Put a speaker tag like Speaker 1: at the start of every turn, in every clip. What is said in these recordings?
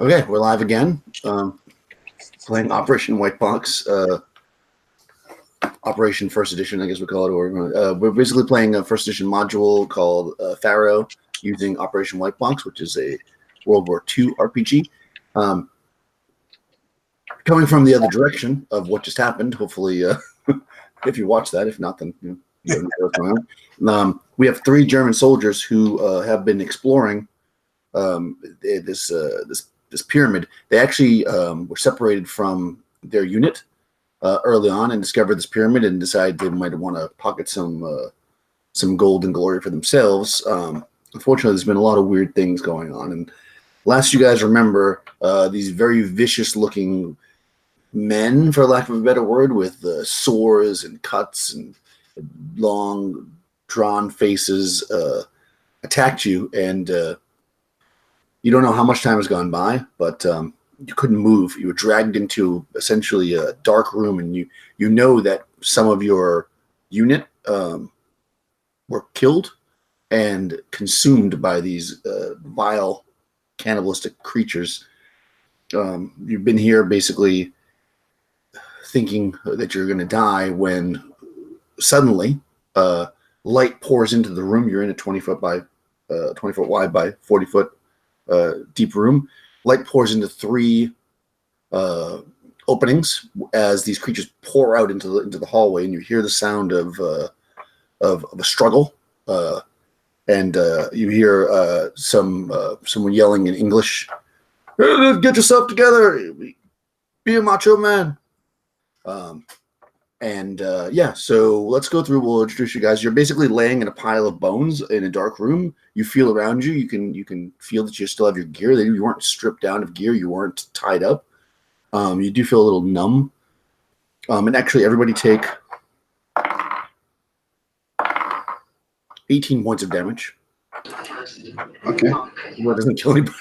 Speaker 1: Okay, we're live again. Playing Operation White Box, Operation First Edition, I guess we call it. Or we're basically playing a First Edition module called Pharaoh using Operation White Box, which is a World War II RPG. Coming from the other direction of what just happened, hopefully, if you watch that, if not, then you know what's going on. We have 3 German soldiers who have been exploring this pyramid. They actually were separated from their unit early on and discovered this pyramid and decided they might want to pocket some gold and glory for themselves. Unfortunately, there's been a lot of weird things going on. And last you guys remember, these very vicious-looking men, for lack of a better word, with sores and cuts and long, drawn faces attacked you, and you don't know how much time has gone by, but you couldn't move. You were dragged into essentially a dark room, and you know that some of your unit were killed and consumed by these vile cannibalistic creatures. You've been here basically thinking that you're going to die when suddenly light pours into the room. You're in a 20 foot wide by 40 foot deep room. Light pours into 3 openings as these creatures pour out into the hallway, and you hear the sound of a struggle, and you hear someone yelling in English, "Get yourself together, be a macho man." So let's go through. We'll introduce you guys. You're basically laying in a pile of bones in a dark room. You feel around you. You can feel that you still have your gear. You weren't stripped down of gear. You weren't tied up. You do feel a little numb. And actually, everybody take 18 points of damage.
Speaker 2: Okay.
Speaker 1: Well, it doesn't kill anybody.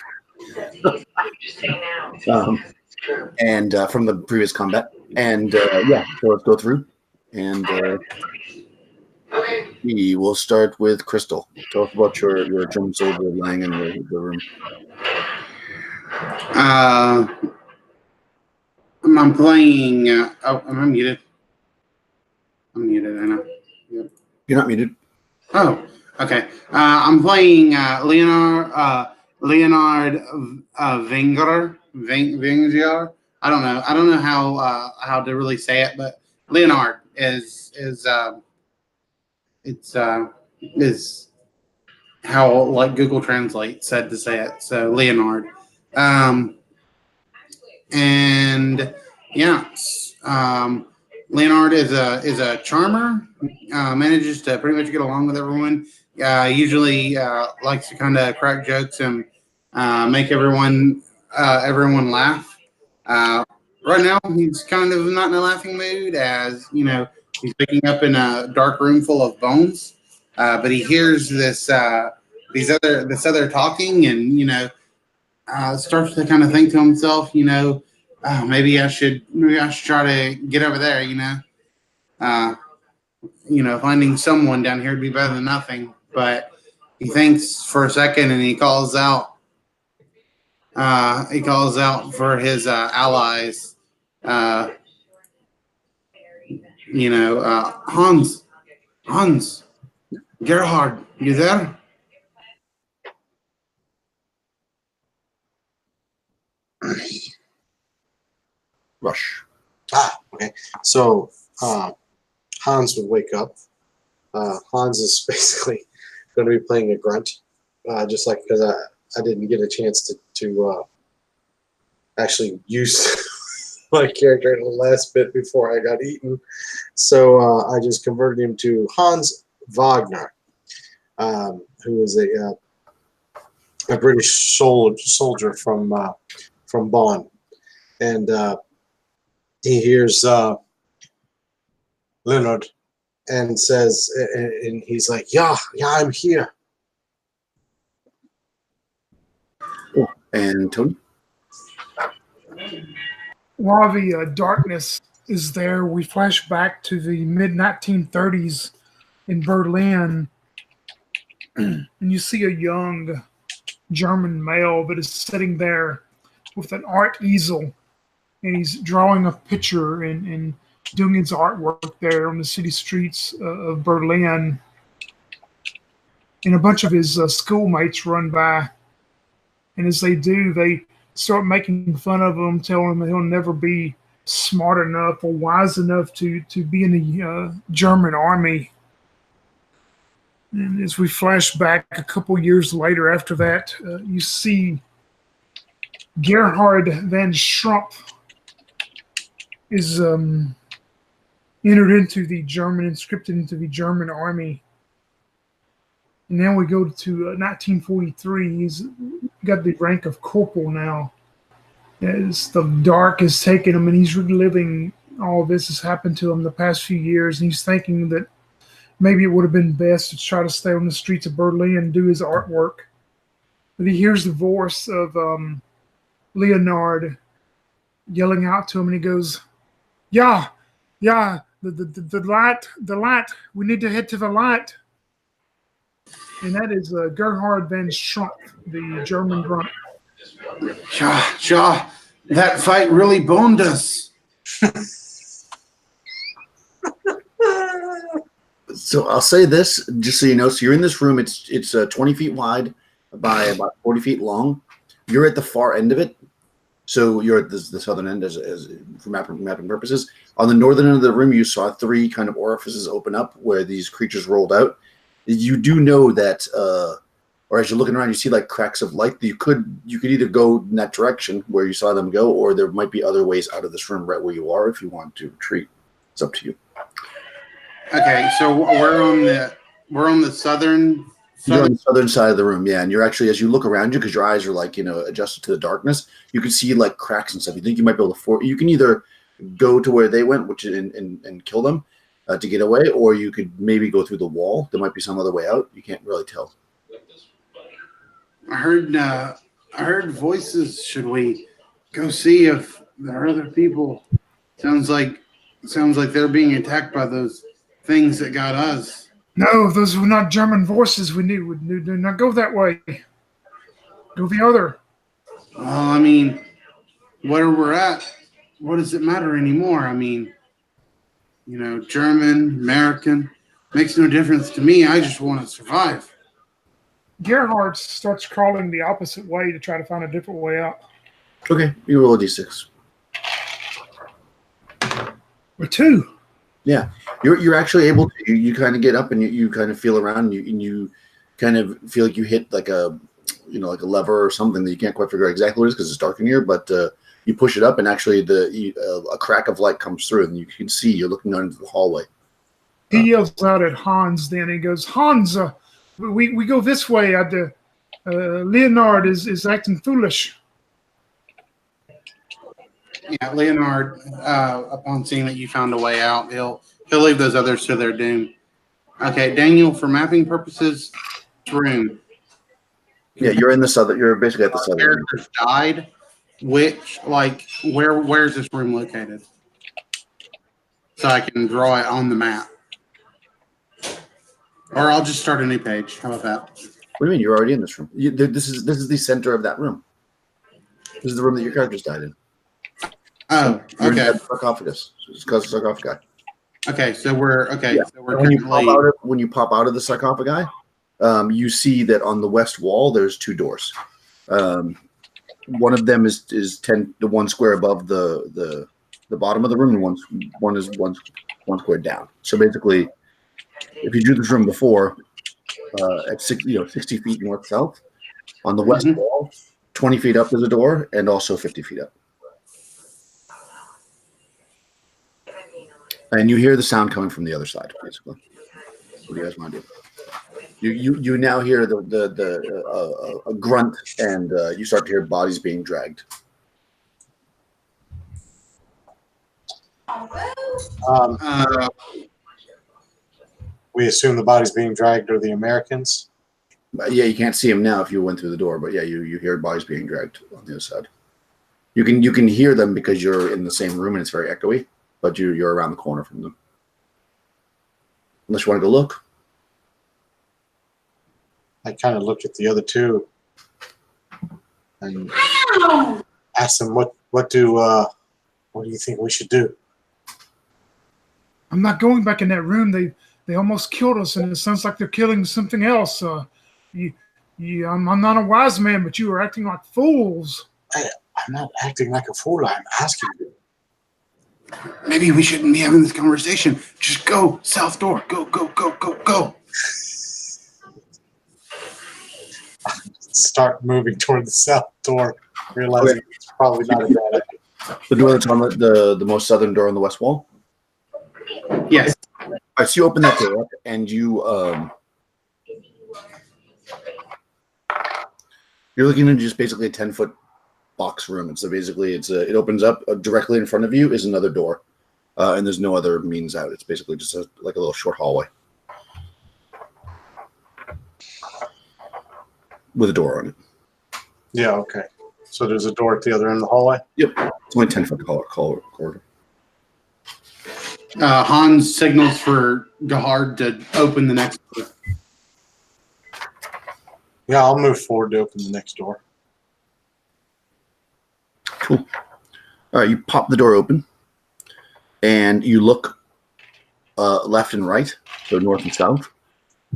Speaker 1: And from the previous combat. And so let's go through. And we will start with Crystal. Tell us about your German soldier lying in the room.
Speaker 2: I'm playing. Am I muted? I'm muted, I know. Yep.
Speaker 1: You're not muted.
Speaker 2: Oh, okay. I'm playing Leonard Wenger. I don't know how to really say it, but Leonard is how like Google Translate said to say it. So Leonard, Leonard is a charmer. Manages to pretty much get along with everyone. Usually likes to kind of crack jokes and make everyone laugh. Right now, he's kind of not in a laughing mood, as you know, he's waking up in a dark room full of bones. But he hears this other talking, and starts to kind of think to himself, oh, maybe I should try to get over there. Finding someone down here would be better than nothing. But he thinks for a second, and he calls out. For his allies. Hans, Gerhard, you there?
Speaker 1: Rush.
Speaker 3: Okay. So Hans would wake up. Hans is basically going to be playing a grunt, just like because I didn't get a chance to actually use my character in the last bit before I got eaten. So I just converted him to Hans Wagner, who is a British soldier from Bonn. And he hears Leonard and says, and he's like, yeah, I'm here.
Speaker 1: And Tony?
Speaker 4: While the darkness is there, we flash back to the mid-1930s in Berlin, and you see a young German male that is sitting there with an art easel, and he's drawing a picture and doing his artwork there on the city streets of Berlin. And a bunch of his schoolmates run by, and as they do, they start making fun of him, telling him that he'll never be smart enough or wise enough to be in the German army. And as we flash back a couple years later after that, you see Gerhard van Schrump is entered into the German, inscripted into the German army. And now we go to 1943. He's got the rank of corporal now. As the dark has taken him, and he's reliving all of this has happened to him the past few years, and he's thinking that maybe it would have been best to try to stay on the streets of Berlin and do his artwork. But he hears the voice of Leonard yelling out to him, and he goes, "Yeah, the light. We need to head to the light." And that is Gerhard van Schrump, the German grunt.
Speaker 2: Shaw, that fight really boned us.
Speaker 1: So I'll say this, just so you know. So you're in this room. It's 20 feet wide by about 40 feet long. You're at the far end of it. So you're at the southern end, as for mapping purposes. On the northern end of the room, you saw 3 kind of orifices open up where these creatures rolled out. You do know that, or as you're looking around, you see like cracks of light. You could either go in that direction where you saw them go, or there might be other ways out of this room right where you are if you want to retreat. It's up to you.
Speaker 2: Okay, so we're on the southern.
Speaker 1: You're on the southern side of the room, yeah. And you're actually, as you look around you, because your eyes are like adjusted to the darkness, you can see like cracks and stuff. You think you might be able to you can either go to where they went, which and kill them to get away, or you could maybe go through the wall. There might be some other way out. You can't really tell.
Speaker 2: I heard voices. Should we go see if there are other people? Sounds like they're being attacked by those things that got us.
Speaker 4: No, those were not German voices. We do not go that way. Go the other.
Speaker 2: Well, I mean, where we're at, what does it matter anymore? I mean, German, American, makes no difference to me. I just want to survive.
Speaker 4: Gerhard starts crawling the opposite way to try to find a different way out.
Speaker 1: Okay, you roll a d6.
Speaker 4: Or 2.
Speaker 1: Yeah, you're actually able to. You kind of get up and you kind of feel around and you kind of feel like you hit like a like a lever or something that you can't quite figure out exactly what it is because it's dark in here. But you push it up and actually a crack of light comes through and you can see you're looking out into the hallway.
Speaker 4: He yells out at Hans. Then he goes, "Hans, we go this way. Leonard is acting foolish."
Speaker 2: Yeah, Leonard, upon seeing that you found a way out, he'll leave those others to their doom. Okay, Daniel, for mapping purposes, room.
Speaker 1: Yeah, you're in the southern. You're basically at the southern.
Speaker 2: Characters died. Which, where's this room located? So I can draw it on the map, or I'll just start a new page. How about that?
Speaker 1: What do you mean? You're already in this room. This is the center of that room. This is the room that your characters died in.
Speaker 2: Oh,
Speaker 1: You're
Speaker 2: okay.
Speaker 1: in that sarcophagus. It's called the sarcophagi.
Speaker 2: Okay, so we're okay.
Speaker 1: Yeah.
Speaker 2: So we're
Speaker 1: When you
Speaker 2: currently.
Speaker 1: pop out of the sarcophagi, you see that on the west wall there's 2 doors. One of them is the one square above the bottom of the room, and one is one square down. So basically, if you drew this room before at 60 feet north south, on the west wall, 20 feet up is a door, and also 50 feet up. And you hear the sound coming from the other side, basically. What do you guys want to do? You now hear a grunt, and you start to hear bodies being dragged.
Speaker 3: We assume the bodies being dragged are the Americans.
Speaker 1: Yeah, you can't see them now if you went through the door, but yeah, you hear bodies being dragged on the other side. You can hear them because you're in the same room and it's very echoey, but you're around the corner from them. Unless you want to go look. I
Speaker 3: kind of looked at the other 2, and I ask them what do you think we should do?
Speaker 4: I'm not going back in that room. They almost killed us, and it sounds like they're killing something else. I'm not a wise man, but you are acting like fools.
Speaker 3: I'm not acting like a fool. I'm asking you.
Speaker 2: Maybe we shouldn't be having this conversation. Just go south door. Go, go, go, go, go.
Speaker 3: Start moving toward the south door, realizing it's probably not a bad idea.
Speaker 1: The door that's on the most southern door on the west wall?
Speaker 2: Yes.
Speaker 1: All right, so you open that door up, and you're looking into just basically a 10-foot box room. And so basically it opens up directly in front of you is another door, and there's no other means out. It's basically just like a little short hallway with a door on it.
Speaker 3: Yeah, okay. So there's a door at the other end of the hallway?
Speaker 1: Yep. It's only 10-foot corridor.
Speaker 2: Hans signals for Gahard to open the next door.
Speaker 3: Yeah, I'll move forward to open the next door.
Speaker 1: Cool. All right, you pop the door open, and you look left and right, so north and south,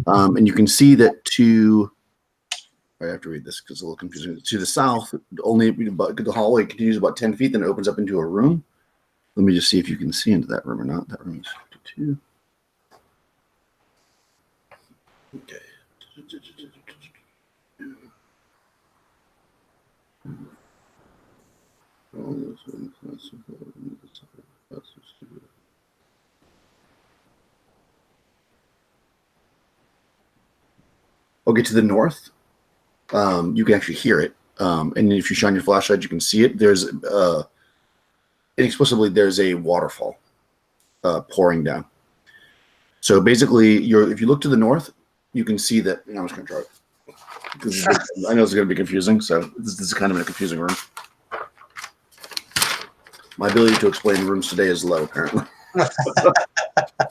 Speaker 1: and you can see that I have to read this because it's a little confusing. To the south, the hallway continues about 10 feet, then it opens up into a room. Let me just see if you can see into that room or not. That room is 52. Okay. Okay, to the north, you can actually hear it, and if you shine your flashlight, you can see it. There's inexplicably there's a waterfall pouring down. So basically, if you look to the north, you can see that. I'm just going to try it. I know it's going to be confusing, so this is kind of a confusing room. My ability to explain rooms today is low, apparently. I'm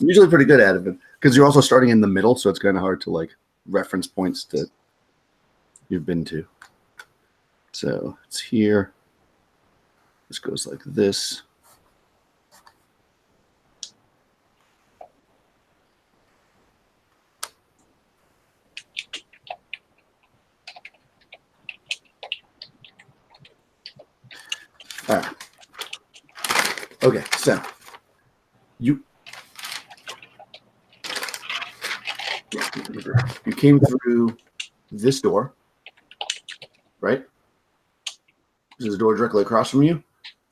Speaker 1: usually pretty good at it, because you're also starting in the middle, so it's kind of hard to like reference points that you've been to. So it's here. This goes like this. All right. Okay, so you came through this door, right? There's a door directly across from you.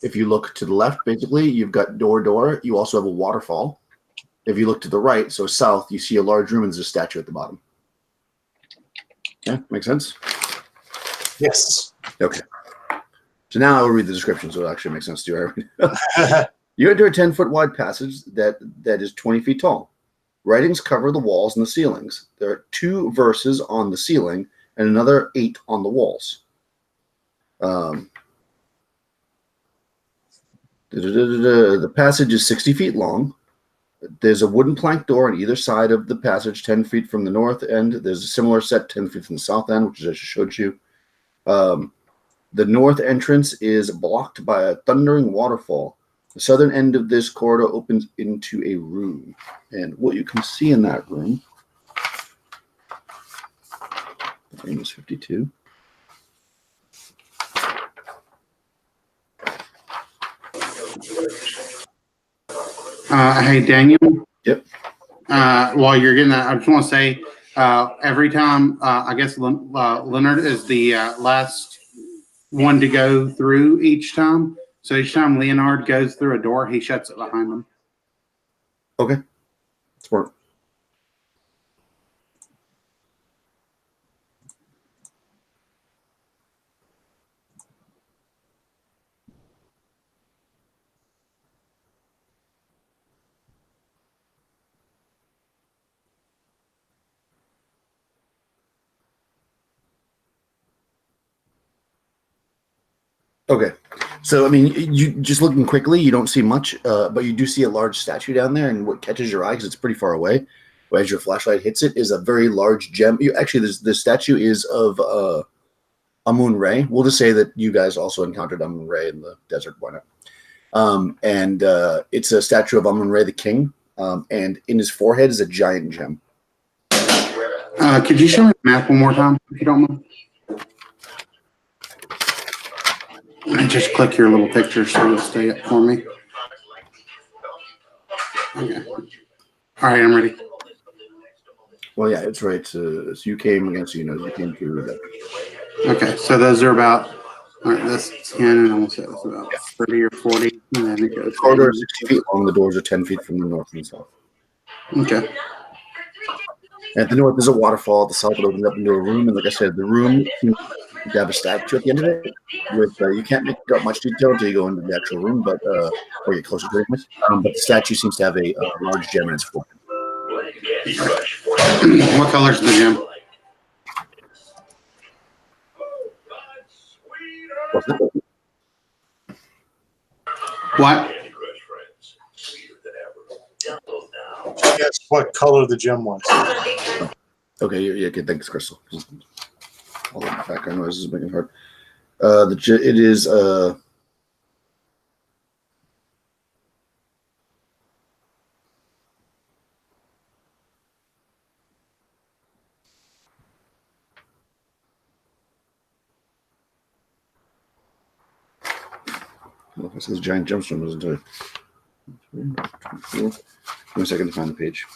Speaker 1: If you look to the left, basically, you've got door. You also have a waterfall. If you look to the right, so south, you see a large room and there's a statue at the bottom. Yeah, make sense?
Speaker 3: Yes.
Speaker 1: Okay. So now I will read the description, so it actually makes sense to you. You enter a 10-foot wide passage that is 20 feet tall. Writings cover the walls and the ceilings. There are 2 verses on the ceiling and another 8 on the walls. The passage is 60 feet long. There's a wooden plank door on either side of the passage, 10 feet from the north end. There's a similar set 10 feet from the south end, which I just showed you. The north entrance is blocked by a thundering waterfall. The southern end of this corridor opens into a room. And what you can see in that room, the room is 52.
Speaker 2: Hey, Daniel.
Speaker 1: Yep.
Speaker 2: While you're getting that, I just want to say every time, I guess Leonard is the last one to go through each time. So each time Leonard goes through a door, he shuts it behind him.
Speaker 1: Okay. Smart. Okay. So, I mean, you just looking quickly, you don't see much, but you do see a large statue down there, and what catches your eye, because it's pretty far away, as your flashlight hits it, is a very large gem. This statue is of Amun-Re. We'll just say that you guys also encountered Amun-Re in the desert. Why not? And it's a statue of Amun-Re, the king. And in his forehead is a giant gem.
Speaker 2: Could you show me the map one more time, if you don't mind? And just click your little picture so it'll stay up for me. Okay. All right, I'm ready.
Speaker 1: Well, yeah, it's right. So you came against, you came through that.
Speaker 2: Okay, so those are about, all right, that's 10, and almost say that's about 30 or 40. And then it goes.
Speaker 1: The corridor is 60 feet long. The doors are 10 feet from the north and south.
Speaker 2: Okay.
Speaker 1: At the north, there's a waterfall. At the south, it opens up into a room. And like I said, the room seems to have a statue at the end of it. With you can't make out much detail until you go into the actual room, but or get closer to it. But the statue seems to have a large gem in its forehead.
Speaker 2: What color is the gem? What?
Speaker 3: Guess what color the gem was.
Speaker 1: Okay, yeah, okay, thanks, Crystal. All the background noise is making it hard. It is well, it says giant gemstone, doesn't it? Give me a second to find the page.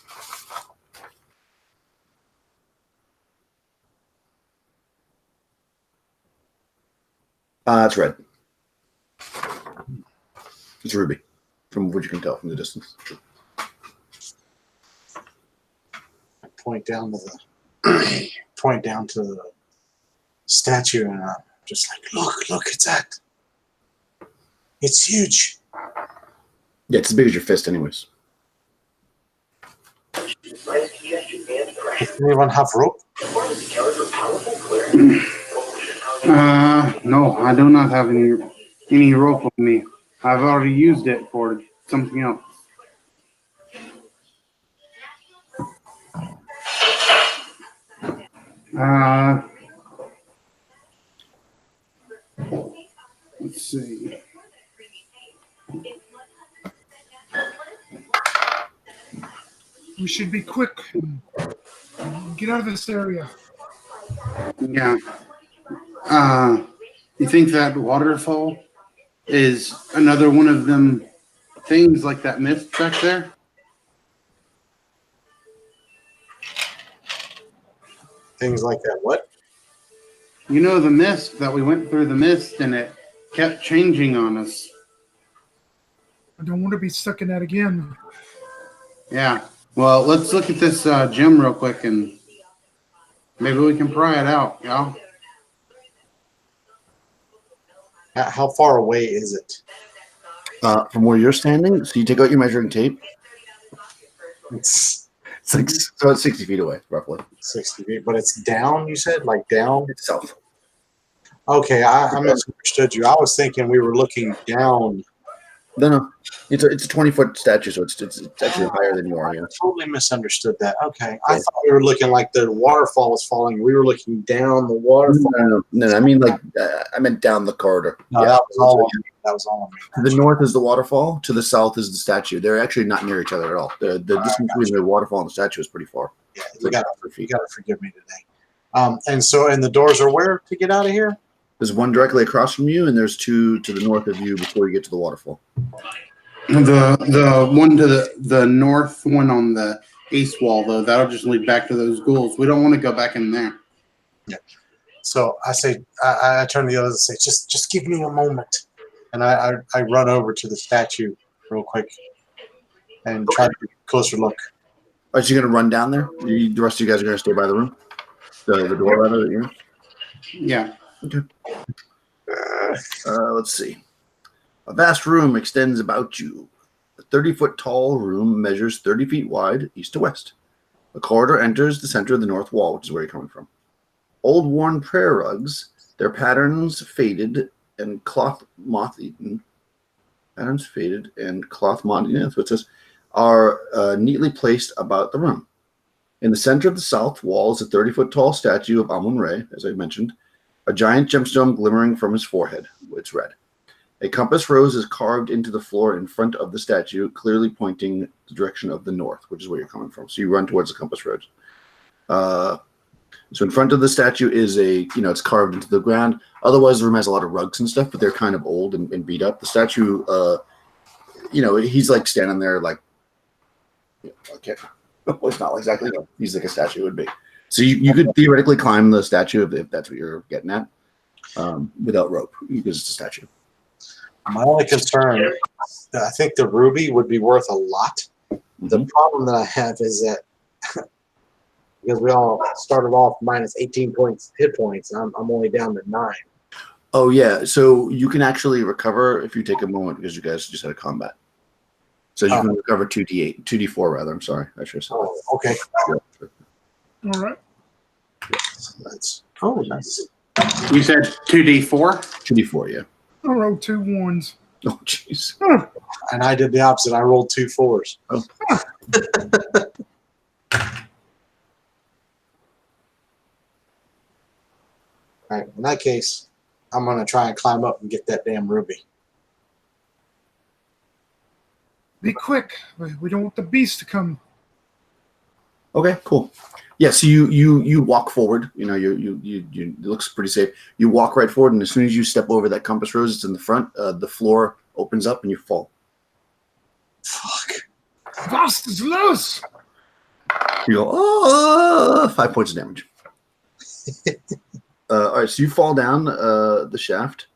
Speaker 1: It's red. It's ruby, from what you can tell from the distance.
Speaker 3: Point down to the statue, and I'm just like, look, it's that. It's huge.
Speaker 1: Yeah, it's as big as your fist, anyways.
Speaker 3: Does anyone have rope?
Speaker 2: No, I do not have any rope on me. I've already used it for something else. Let's see.
Speaker 4: We should be quick. Get out of this area.
Speaker 2: Yeah. You think that waterfall is another one of them things like that mist back there?
Speaker 3: Things like that. What?
Speaker 2: You know the mist that we went through the mist and it kept changing on us.
Speaker 4: I don't want to be stuck in that again.
Speaker 2: Yeah. Well, let's look at this gem real quick and maybe we can pry it out, y'all.
Speaker 3: How far away is it?
Speaker 1: From where you're standing, so you take out your measuring tape.
Speaker 3: It's
Speaker 1: like so it's 60 feet away, roughly.
Speaker 3: 60 feet, but it's down. You said like down.
Speaker 1: It's south.
Speaker 3: Okay, I misunderstood you. I was thinking we were looking down.
Speaker 1: No. It's a 20-foot statue, so it's actually higher than you are. Yeah.
Speaker 3: I totally misunderstood that. Okay, I thought we were looking like the waterfall was falling. We were looking down the waterfall.
Speaker 1: No. I mean, like I meant down the corridor.
Speaker 3: No,
Speaker 1: yeah,
Speaker 3: that was all. That was all on me.
Speaker 1: To the north is the waterfall. To the south is the statue. They're actually not near each other at all. The distance between the waterfall and the statue is pretty far.
Speaker 3: Yeah, you got to forgive me today. And the doors are where to get out of here?
Speaker 1: There's one directly across from you, and there's two to the north of you before you get to the waterfall.
Speaker 2: The one to the north one on the east wall, though, that'll just lead back to those ghouls. We don't want to go back in there.
Speaker 3: Yeah. So I say, I turn to the others and say, just give me a moment. And I run over to the statue real quick and try to get a closer look.
Speaker 1: Are you going to run down there? The rest of you guys are going to stay by the room? The door, rather?
Speaker 2: Yeah.
Speaker 1: Okay. Let's see. A vast room extends about you. A 30-foot tall room measures 30 feet wide, east to west. A corridor enters the center of the north wall, which is where you're coming from. Old worn prayer rugs, their patterns faded and cloth moth-eaten. Patterns faded and cloth moth-eaten, that's what it says, are neatly placed about the room. In the center of the south wall is a 30-foot tall statue of Amun-Re, as I mentioned. A giant gemstone glimmering from his forehead. It's red. A compass rose is carved into the floor in front of the statue, clearly pointing the direction of the north, which is where you're coming from. So you run towards the compass rose. So in front of the statue is it's carved into the ground. Otherwise, the room has a lot of rugs and stuff, but they're kind of old and beat up. The statue, he's like standing there like, okay. Well, it's not exactly. He's like a statue would be. So you could theoretically climb the statue if that's what you're getting at, without rope because it's a statue.
Speaker 3: My only concern, I think the ruby would be worth a lot. The problem that I have is that because we all started off minus 18 hit points, and I'm only down to 9.
Speaker 1: Oh yeah, so you can actually recover if you take a moment because you guys just had a combat. So you can recover 2d4 rather. I'm sorry, I should have said.
Speaker 3: Oh, okay.
Speaker 1: Sure.
Speaker 4: All right.
Speaker 3: That's nice.
Speaker 2: You said 2d4?
Speaker 1: 2d4, yeah.
Speaker 4: I rolled 2 1s.
Speaker 1: Oh jeez.
Speaker 4: Huh.
Speaker 3: And I did the opposite. I rolled 2 4s.
Speaker 1: Oh.
Speaker 3: All right. In that case, I'm gonna try and climb up and get that damn ruby.
Speaker 4: Be quick. We don't want the beast to come.
Speaker 1: Okay, cool. Yeah, so you walk forward. You it looks pretty safe. You walk right forward, and as soon as you step over that compass rose, it's in the front. The floor opens up, and you fall.
Speaker 3: Fuck.
Speaker 4: Vast is loose.
Speaker 1: You go, oh, 5 points of damage. All right, so you fall down the shaft.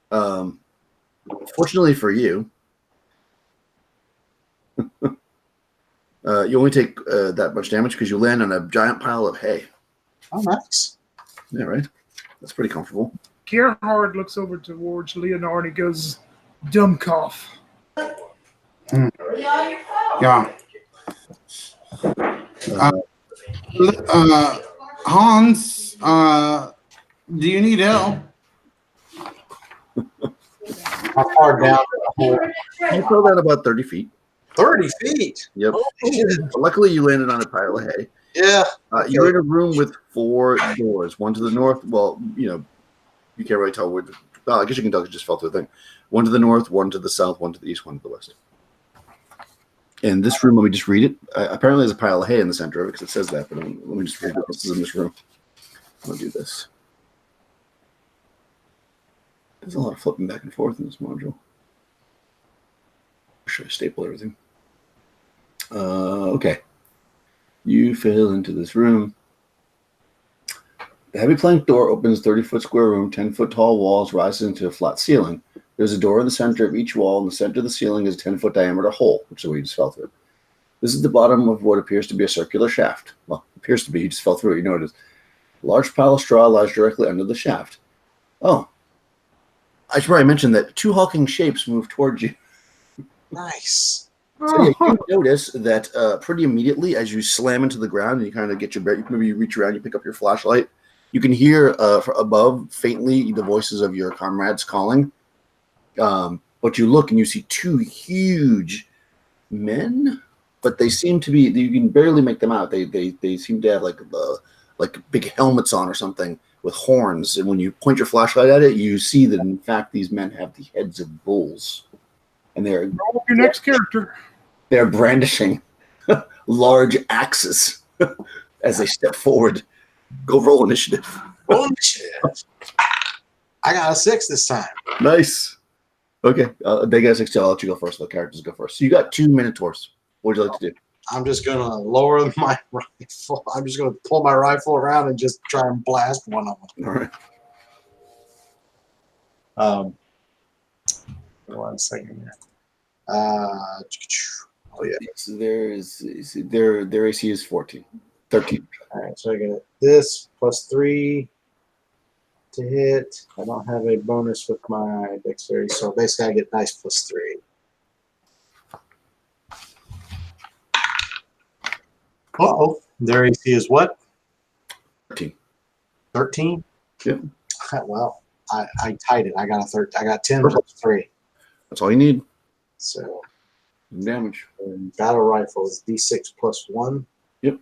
Speaker 1: Fortunately for you, you only take that much damage because you land on a giant pile of hay.
Speaker 3: Oh, nice.
Speaker 1: Yeah, right? That's pretty comfortable.
Speaker 4: Gerhard looks over towards Leonard and goes, dumb cough.
Speaker 2: Yeah. Hans, do you need help?
Speaker 3: How far down the hole?
Speaker 1: You fell down about 30 feet.
Speaker 3: 30 feet.
Speaker 1: Yep.
Speaker 3: Holy shit.
Speaker 1: Luckily, you landed on a pile of hay.
Speaker 3: Yeah.
Speaker 1: You're in a room with 4 doors. One to the north. Well, you can't really tell where. Well, I guess you can tell because you just fell through the thing. One to the north, one to the south, one to the east, one to the west. In this room, let me just read it. Apparently, there's a pile of hay in the center of it because it says that. But let me just read what this is in this room. I'll do this. There's a lot of flipping back and forth in this module. Should I staple everything? Okay. You fell into this room. The heavy plank door opens 30-foot square room, 10-foot tall walls rises into a flat ceiling. There's a door in the center of each wall. In the center of the ceiling is a 10-foot diameter hole, which is where you just fell through. This is the bottom of what appears to be a circular shaft. Well, appears to be. You just fell through it. You know it is. A large pile of straw lies directly under the shaft. Oh. I should probably mention that 2 hulking shapes move towards you.
Speaker 3: Nice.
Speaker 1: So yeah, you notice that pretty immediately as you slam into the ground and you kind of get your bear, maybe you reach around, you pick up your flashlight. You can hear above faintly the voices of your comrades calling. But you look and you see 2 huge men, but they seem to be, you can barely make them out. They seem to have like big helmets on or something with horns. And when you point your flashlight at it, you see that in fact these men have the heads of bulls. And they're
Speaker 4: Roll your next character.
Speaker 1: They're brandishing large axes as they step forward. Go roll initiative.
Speaker 3: Roll initiative. I got a 6 this time.
Speaker 1: Nice. Okay. They got a 6 too. I'll let you go first. The characters go first. So you got 2 minotaurs. What would you like to do?
Speaker 3: I'm just going to lower my rifle. I'm just going to pull my rifle around and just try and blast one of them.
Speaker 1: All right.
Speaker 3: 1 second here. Oh yeah.
Speaker 1: So their AC is 13.
Speaker 3: All right, so I get this plus 3 to hit. I don't have a bonus with my dexterity, so basically I get dice plus 3. Uh-oh. Their AC is what?
Speaker 1: 13.
Speaker 3: 13?
Speaker 1: Yep.
Speaker 3: Well, I tied it. I got 10 plus 3.
Speaker 1: That's all you need.
Speaker 3: So
Speaker 1: Damage.
Speaker 3: battle rifle is D6 plus 1.
Speaker 1: Yep.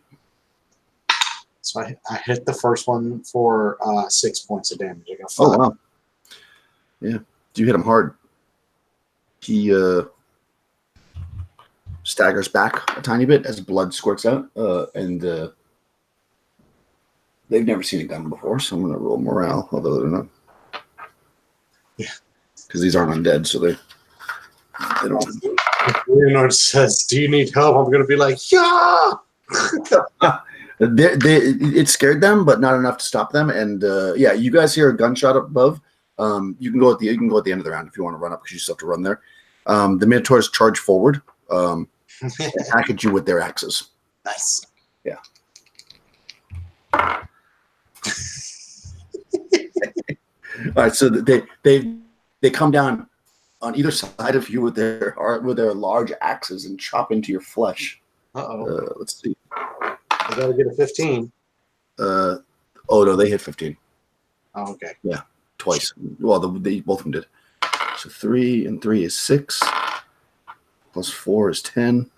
Speaker 3: So I hit the first one for 6 points of damage. I got 5.
Speaker 1: Oh wow. Yeah. You hit him hard. He staggers back a tiny bit as blood squirts out, and they've never seen a gun before, so I'm gonna roll morale, although they're not.
Speaker 3: Yeah.
Speaker 1: Because these aren't undead, so they don't.
Speaker 3: Leonard says, "Do you need help?" I'm gonna be like, "Yeah."
Speaker 1: It scared them, but not enough to stop them. And yeah, you guys hear a gunshot up above. You can go at the end of the round if you want to run up because you still have to run there. The Minotaurs charge forward, and hack at you with their axes.
Speaker 3: Nice.
Speaker 1: Yeah. All right, so they come down on either side of you with their large axes and chop into your flesh. Let's see.
Speaker 3: I gotta get a 15.
Speaker 1: Oh no, they hit 15.
Speaker 3: Oh, okay.
Speaker 1: Yeah, twice. Well, they both of them did. So 3 and 3 is 6. Plus 4 is 10.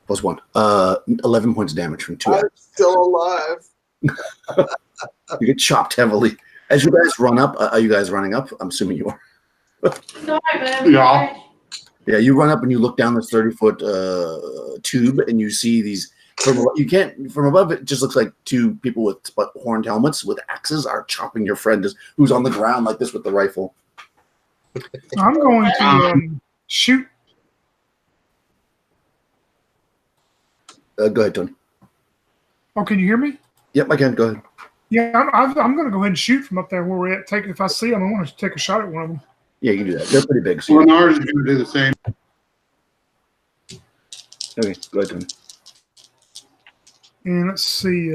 Speaker 1: Plus 1. 11 points of damage from 2.
Speaker 3: I'm still alive.
Speaker 1: You get chopped heavily. As you guys run up, are you guys running up? I'm assuming you are.
Speaker 5: Sorry, man.
Speaker 2: Yeah.
Speaker 1: Yeah, you run up and you look down this 30-foot tube, and you see these. From above. It just looks like 2 people with horned helmets with axes are chopping your friend who's on the ground like this with the rifle.
Speaker 4: I'm going to shoot.
Speaker 1: Go ahead, Tony.
Speaker 4: Oh, can you hear me?
Speaker 1: Yep, I can. Go ahead.
Speaker 4: Yeah, I'm going to go ahead and shoot from up there where we're at. If I see them, I want to take a shot at one of them.
Speaker 1: Yeah, you can do that. They're pretty big. So
Speaker 2: Lenard is going to do the same.
Speaker 1: okay, go ahead, Tony.
Speaker 4: And let's see.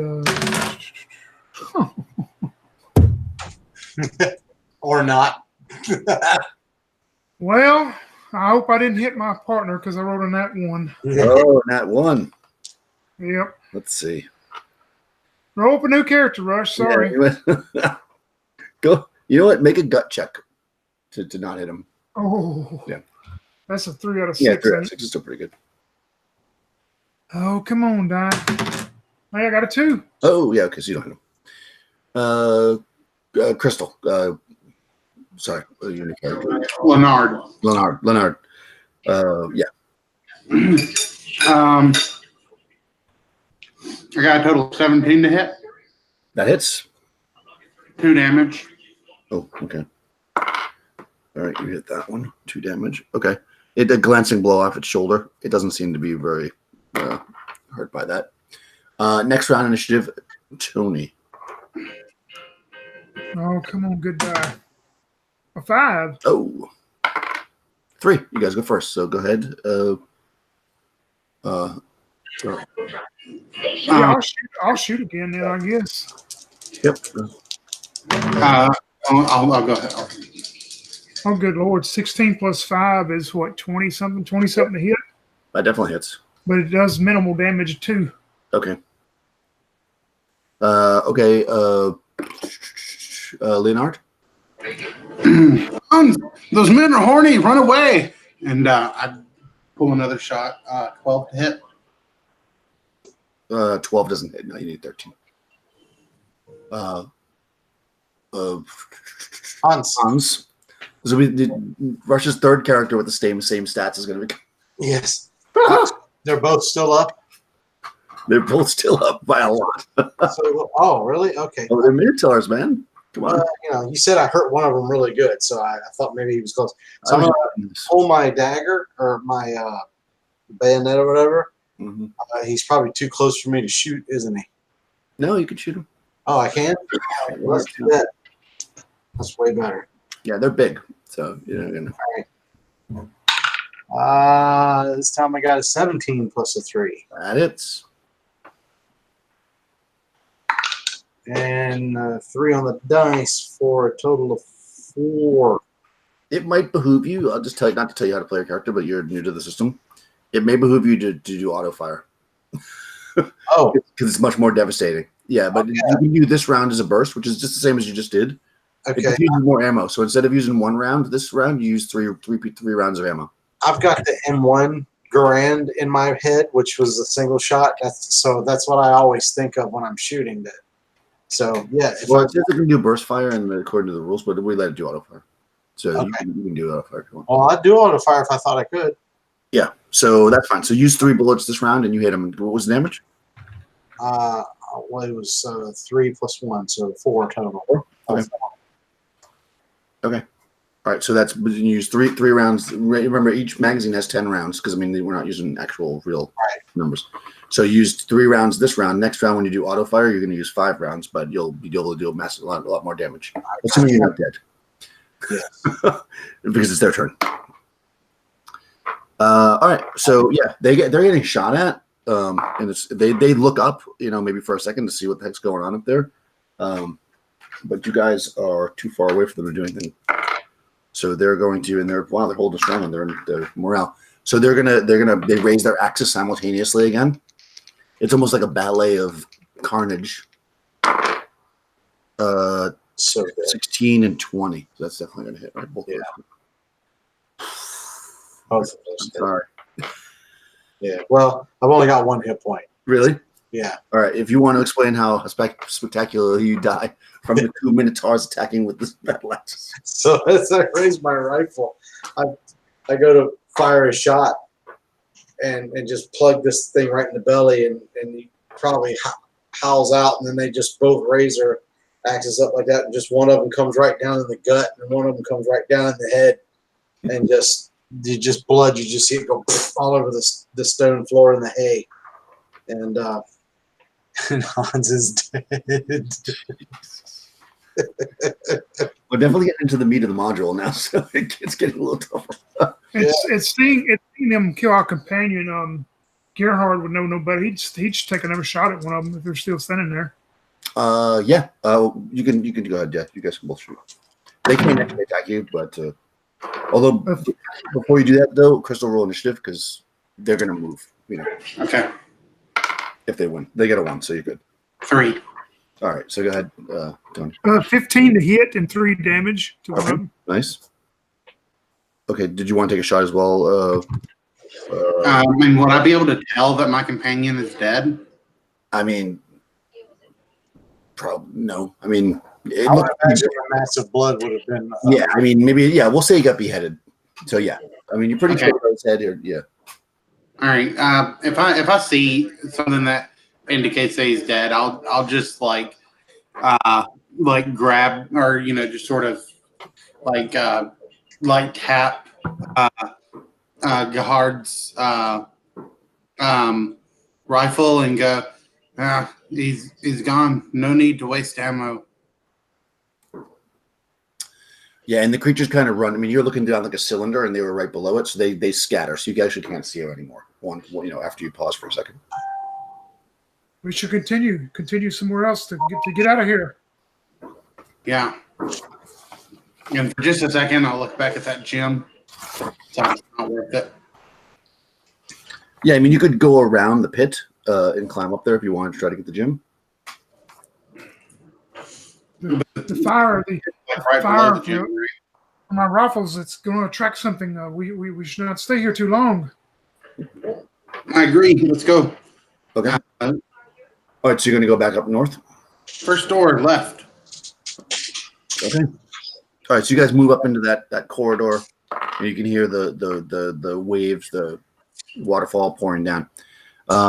Speaker 3: Or not.
Speaker 4: Well, I hope I didn't hit my partner because I rolled a nat 1.
Speaker 1: Oh, nat 1.
Speaker 4: Yep.
Speaker 1: Let's see.
Speaker 4: Roll up a new character, Rush. Sorry.
Speaker 1: Yeah, go. You know what? Make a gut check to not hit him.
Speaker 4: Oh.
Speaker 1: Yeah.
Speaker 4: That's a 3 out of 6.
Speaker 1: Yeah, 3 out of 6 is still pretty good.
Speaker 4: Oh, come on, Di. Hey, I got a 2.
Speaker 1: Oh, yeah, because you don't hit him. Crystal. Sorry. Your character.
Speaker 2: Lenard.
Speaker 1: Leonard. Yeah.
Speaker 2: I got a total of 17 to hit.
Speaker 1: That hits.
Speaker 2: 2 damage.
Speaker 1: Oh, okay. All right, you hit that one. 2 damage. Okay. A glancing blow off its shoulder. It doesn't seem to be very hurt by that. Next round initiative, Tony.
Speaker 4: Oh, come on, good die. A 5.
Speaker 1: Oh. 3. You guys go first, so go ahead.
Speaker 4: Yeah, I'll shoot again then, I guess.
Speaker 1: Yep.
Speaker 2: I'll go ahead.
Speaker 4: Oh, good Lord. 16 plus 5 is what, 20-something to hit?
Speaker 1: That definitely hits.
Speaker 4: But it does minimal damage too.
Speaker 1: Okay. Okay. Leonard?
Speaker 2: Those men are horny. Run away. And I pull another shot. 12 to hit.
Speaker 1: 12 doesn't hit. No, you need 13. Hans. So Rush's third character with the same stats is going to be.
Speaker 3: Yes. They're both still up.
Speaker 1: They're both still up by a lot.
Speaker 3: Oh, really? Okay.
Speaker 1: Oh, they're Minotaurs, man. Come on.
Speaker 3: You said I hurt one of them really good, so I thought maybe he was close. So I'm going to pull my dagger or my bayonet or whatever.
Speaker 1: Mm-hmm.
Speaker 3: He's probably too close for me to shoot, isn't he?
Speaker 1: No, you can shoot him.
Speaker 3: Oh, I can? Let's do that. That's way better.
Speaker 1: Yeah, they're big. So, you're
Speaker 3: This time I got a 17 plus a 3.
Speaker 1: that hits.
Speaker 3: And 3 on the dice for a total of 4.
Speaker 1: It might behoove you. I'll just tell you, not to tell you how to play a character, but you're new to the system. It may behoove you to do auto fire.
Speaker 3: Oh.
Speaker 1: Because it's much more devastating. Yeah, but you can do this round as a burst, which is just the same as you just did.
Speaker 3: Okay.
Speaker 1: It just uses more ammo. So instead of using 1 round, this round you use three rounds of ammo.
Speaker 3: I've got the M1 Garand in my head, which was a single shot. That's what I always think of when I'm shooting that. So yeah, if
Speaker 1: Well, it says it can do burst fire, and according to the rules, but we let it do auto fire. So
Speaker 3: Okay.
Speaker 1: you can do auto fire if you want.
Speaker 3: well, I'd do auto fire if I thought I could.
Speaker 1: Yeah, so that's fine. So use 3 bullets this round, and you hit him. What was the damage?
Speaker 3: Well, it was 3 plus 1, so 4 total.
Speaker 1: Okay. Okay. All right. So that's you use three rounds. Remember, each magazine has 10 rounds because I mean we're not using actual real numbers. So you used 3 rounds this round. Next round, when you do auto fire, you're going to use 5 rounds, but you'll be able to do a lot more damage. Assuming you're not dead.
Speaker 3: Yes.
Speaker 1: Because it's their turn. All right. So yeah, they're getting shot at. And they look up, maybe for a second to see what the heck's going on up there. But you guys are too far away for them to do anything. So they're going to, and they're holding strong on their morale. So they raise their axes simultaneously again. It's almost like a ballet of carnage.
Speaker 3: So good.
Speaker 1: 16 and 20. So that's definitely going to hit. Right? Both
Speaker 3: Yeah.
Speaker 1: those.
Speaker 3: Both of those.
Speaker 1: I'm sorry.
Speaker 3: Yeah. Well, I've only got 1 hit point.
Speaker 1: Really?
Speaker 3: Yeah.
Speaker 1: All right. If you want to explain how spectacularly you die from the 2 Minotaurs attacking with this battle axes.
Speaker 3: So as I raise my rifle, I go to fire a shot and just plug this thing right in the belly, and he probably howls out, and then they just both raise their axes up like that, and just one of them comes right down in the gut, and one of them comes right down in the head, and just blood. You just see it go all over the stone floor and the hay, and Hans is dead.
Speaker 1: We're definitely getting into the meat of the module now, so it's getting a little tougher.
Speaker 4: It's seeing them kill our companion. Gerhard would know no better. He'd just take another shot at one of them if they're still standing there.
Speaker 1: Yeah. You can go ahead. Yeah, you guys can both shoot. They can actually attack you, but although before you do that, though, Crystal roll initiative because they're gonna move.
Speaker 2: Okay.
Speaker 1: If they win, they get a 1, so you're good.
Speaker 2: 3.
Speaker 1: All right, so go ahead, Tony.
Speaker 4: 15 to hit and 3 damage to one of them.
Speaker 1: Nice. Okay, did you want to take a shot as well?
Speaker 2: And would I be able to tell that my companion is dead?
Speaker 1: I mean, probably no. I mean, it
Speaker 3: I would
Speaker 1: looked
Speaker 3: imagine the massive blood would have been.
Speaker 1: yeah, I mean, maybe we'll say he got beheaded. So yeah, I mean, you're pretty sure his head here. Yeah.
Speaker 2: All right. If I see something that indicates that he's dead, I'll just like grab or just sort of like tap Gahard's rifle and go, he's gone. No need to waste ammo.
Speaker 1: Yeah, and the creatures kind of run. I mean, you're looking down like a cylinder, and they were right below it, so they scatter. So you actually can't see it anymore. After you pause for a second.
Speaker 4: We should continue somewhere else to get out of here.
Speaker 2: Yeah. And for just a second, I'll look back at that gym. It's not worth it.
Speaker 1: Yeah, I mean, you could go around the pit and climb up there if you wanted to try to get the gym.
Speaker 4: The fire,
Speaker 2: Right below the gym,
Speaker 4: on my rifles, it's going to attract something. We should not stay here too long.
Speaker 2: I agree. Let's go.
Speaker 1: Okay. All right, so you're going to go back up north?
Speaker 2: First door left.
Speaker 1: Okay. All right, so you guys move up into that corridor, and you can hear the waves, the waterfall pouring down.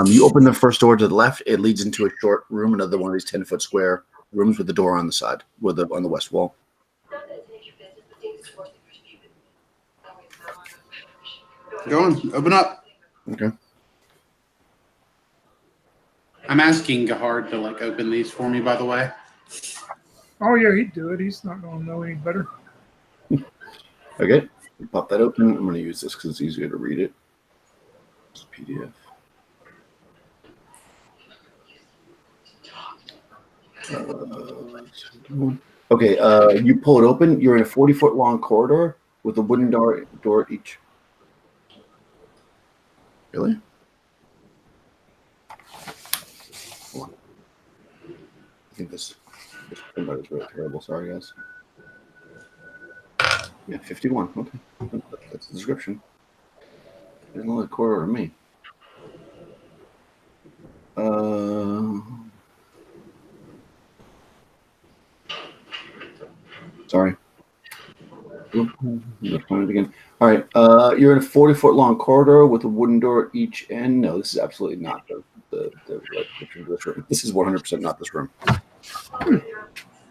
Speaker 1: You open the first door to the left. It leads into a short room, another one of these 10-foot square rooms with the door on the side, on the west wall.
Speaker 2: Go on. Open up.
Speaker 1: Okay.
Speaker 2: I'm asking Gahard to open these for me, by the way.
Speaker 4: Oh yeah, he'd do it. He's not going to know any better.
Speaker 1: Okay. Pop that open. I'm going to use this because it's easier to read it. It's a PDF. Okay, you pull it open. You're in a 40-foot long corridor with a wooden door at each. Really? Hold on. I think this printout is really terrible. Sorry, guys. Yeah, 51. Okay. That's the description. It's only a quarter of me. Sorry. Let's find it again. All right. You're in a 40-foot long corridor with a wooden door at each end. No, this is absolutely not the right picture of this room. This is 100% not this room. I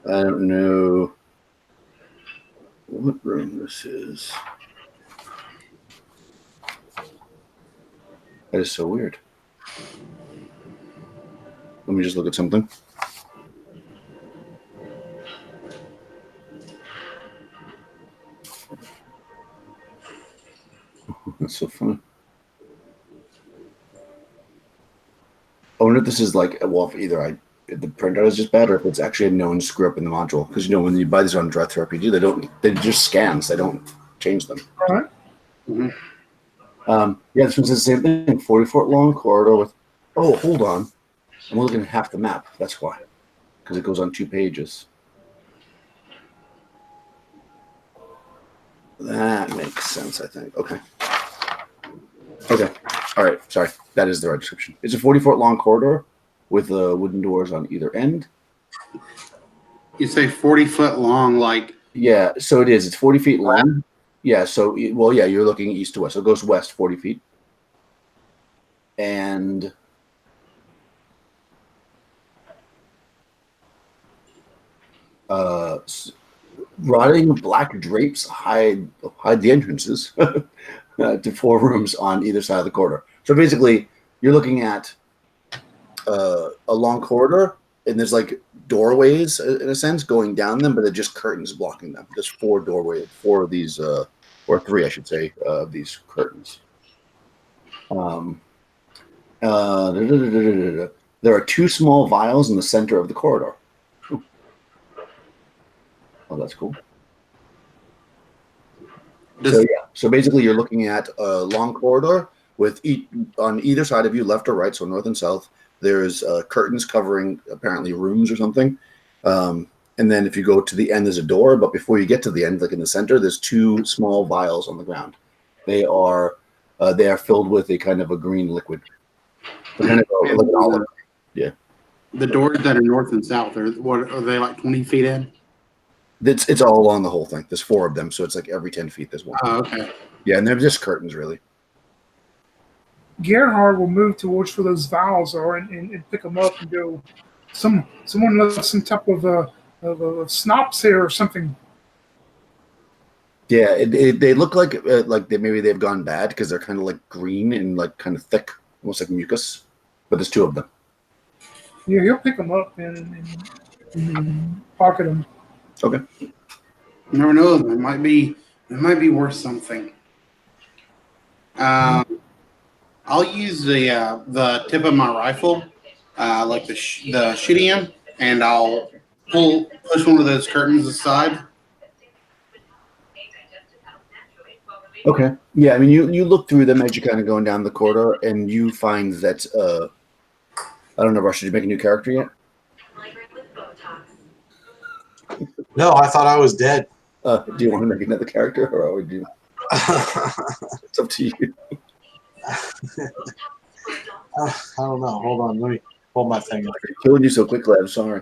Speaker 1: don't know what room this is. That is so weird. Let me just look at something. That's so funny. I wonder if this is like, well, if either the printout is just bad or if it's actually a known screw up in the module. Because when you buy these on Direct RPG, they just scans. They don't change them.
Speaker 4: All right.
Speaker 1: Mm-hmm. Yeah, this one's the same thing. 40-foot long corridor with. Oh, hold on. I'm looking at half the map. That's why. Because it goes on 2 pages. That makes sense, I think. Okay. All right. Sorry. That is the right description. It's a 40-foot long corridor with wooden doors on either end.
Speaker 2: You say 40-foot long, like.
Speaker 1: Yeah, so it is. It's 40 feet long. Yeah, so, well, yeah, you're looking east to west. So it goes west 40 feet. And rotting black drapes hide the entrances to 4 rooms on either side of the corridor. So basically, you're looking at a long corridor, and there's like doorways in a sense going down them, but they're just curtains blocking them. There's 4 doorways, 4 of these, or 3, I should say, of these curtains. There are 2 small vials in the center of the corridor. Ooh. Oh, that's cool. So basically, you're looking at a long corridor with on either side of you, left or right, so north and south. There's curtains covering apparently rooms or something. And then if you go to the end, there's a door. But before you get to the end, like in the center, there's 2 small vials on the ground. They are filled with a kind of a green liquid. Kind of like an olive. Yeah.
Speaker 2: The doors that are north and south are they like 20 feet in?
Speaker 1: It's all along the whole thing. There's 4 of them, so it's like every 10 feet there's one.
Speaker 2: Oh, okay.
Speaker 1: Yeah, and they're just curtains, really.
Speaker 4: Gerhard will move towards where those vials are and pick them up and go. Someone left some type of a snops here or something.
Speaker 1: Yeah, they look like they've gone bad because they're kind of like green and like kind of thick, almost like mucus. But there's 2 of them.
Speaker 4: Yeah, he'll pick them up and pocket them.
Speaker 1: Okay.
Speaker 2: You never know. It might be worth something. I'll use the tip of my rifle, like the shittium, and I'll push one of those curtains aside.
Speaker 1: Okay. Yeah, I mean, you look through them as you're kind of going down the corridor, and you find that I don't know, Rush, did you make a new character yet?
Speaker 3: No, I thought I was dead.
Speaker 1: Do you want to make another character, or would you? It's up to you.
Speaker 3: I don't know. Hold on. Let me pull my thing up.
Speaker 1: I'm killing you so quickly. I'm sorry.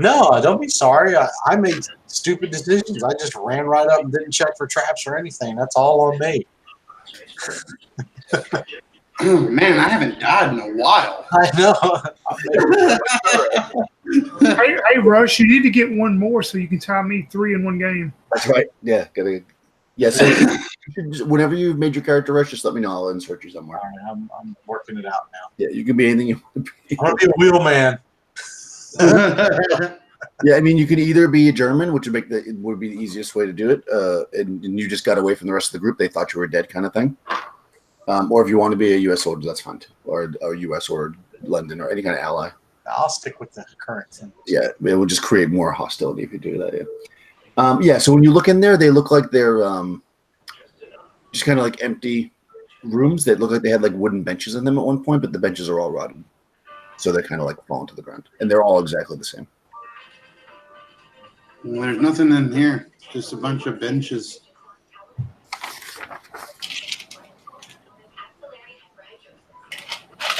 Speaker 3: No, don't be sorry. I made stupid decisions. I just ran right up and didn't check for traps or anything. That's all on me.
Speaker 2: Man, I haven't died in a while.
Speaker 3: I know.
Speaker 4: Hey, Rush, you need to get one more so you can tie me 3 in one game.
Speaker 1: That's right. Yeah, gotta. Yeah, so whenever you've made your character, Rush, just let me know. I'll insert you somewhere.
Speaker 3: All right, I'm working it out now.
Speaker 1: Yeah, you can be anything you want to be.
Speaker 3: I'm going to be a wheelman.
Speaker 1: Yeah, I mean, you could either be a German, which would be the easiest way to do it, and you just got away from the rest of the group. They thought you were dead, kind of thing. Or if you want to be a U.S. soldier, that's fine too, or U.S. or London or any kind of ally.
Speaker 3: I'll stick with the current thing.
Speaker 1: Yeah, it will just create more hostility if you do that. Yeah. Yeah. So when you look in there, they look like they're just kind of like empty rooms that look like they had like wooden benches in them at one point, but the benches are all rotten, so they kind of like fallen to the ground, and they're all exactly the same.
Speaker 2: Well, there's nothing in here. Just a bunch of benches.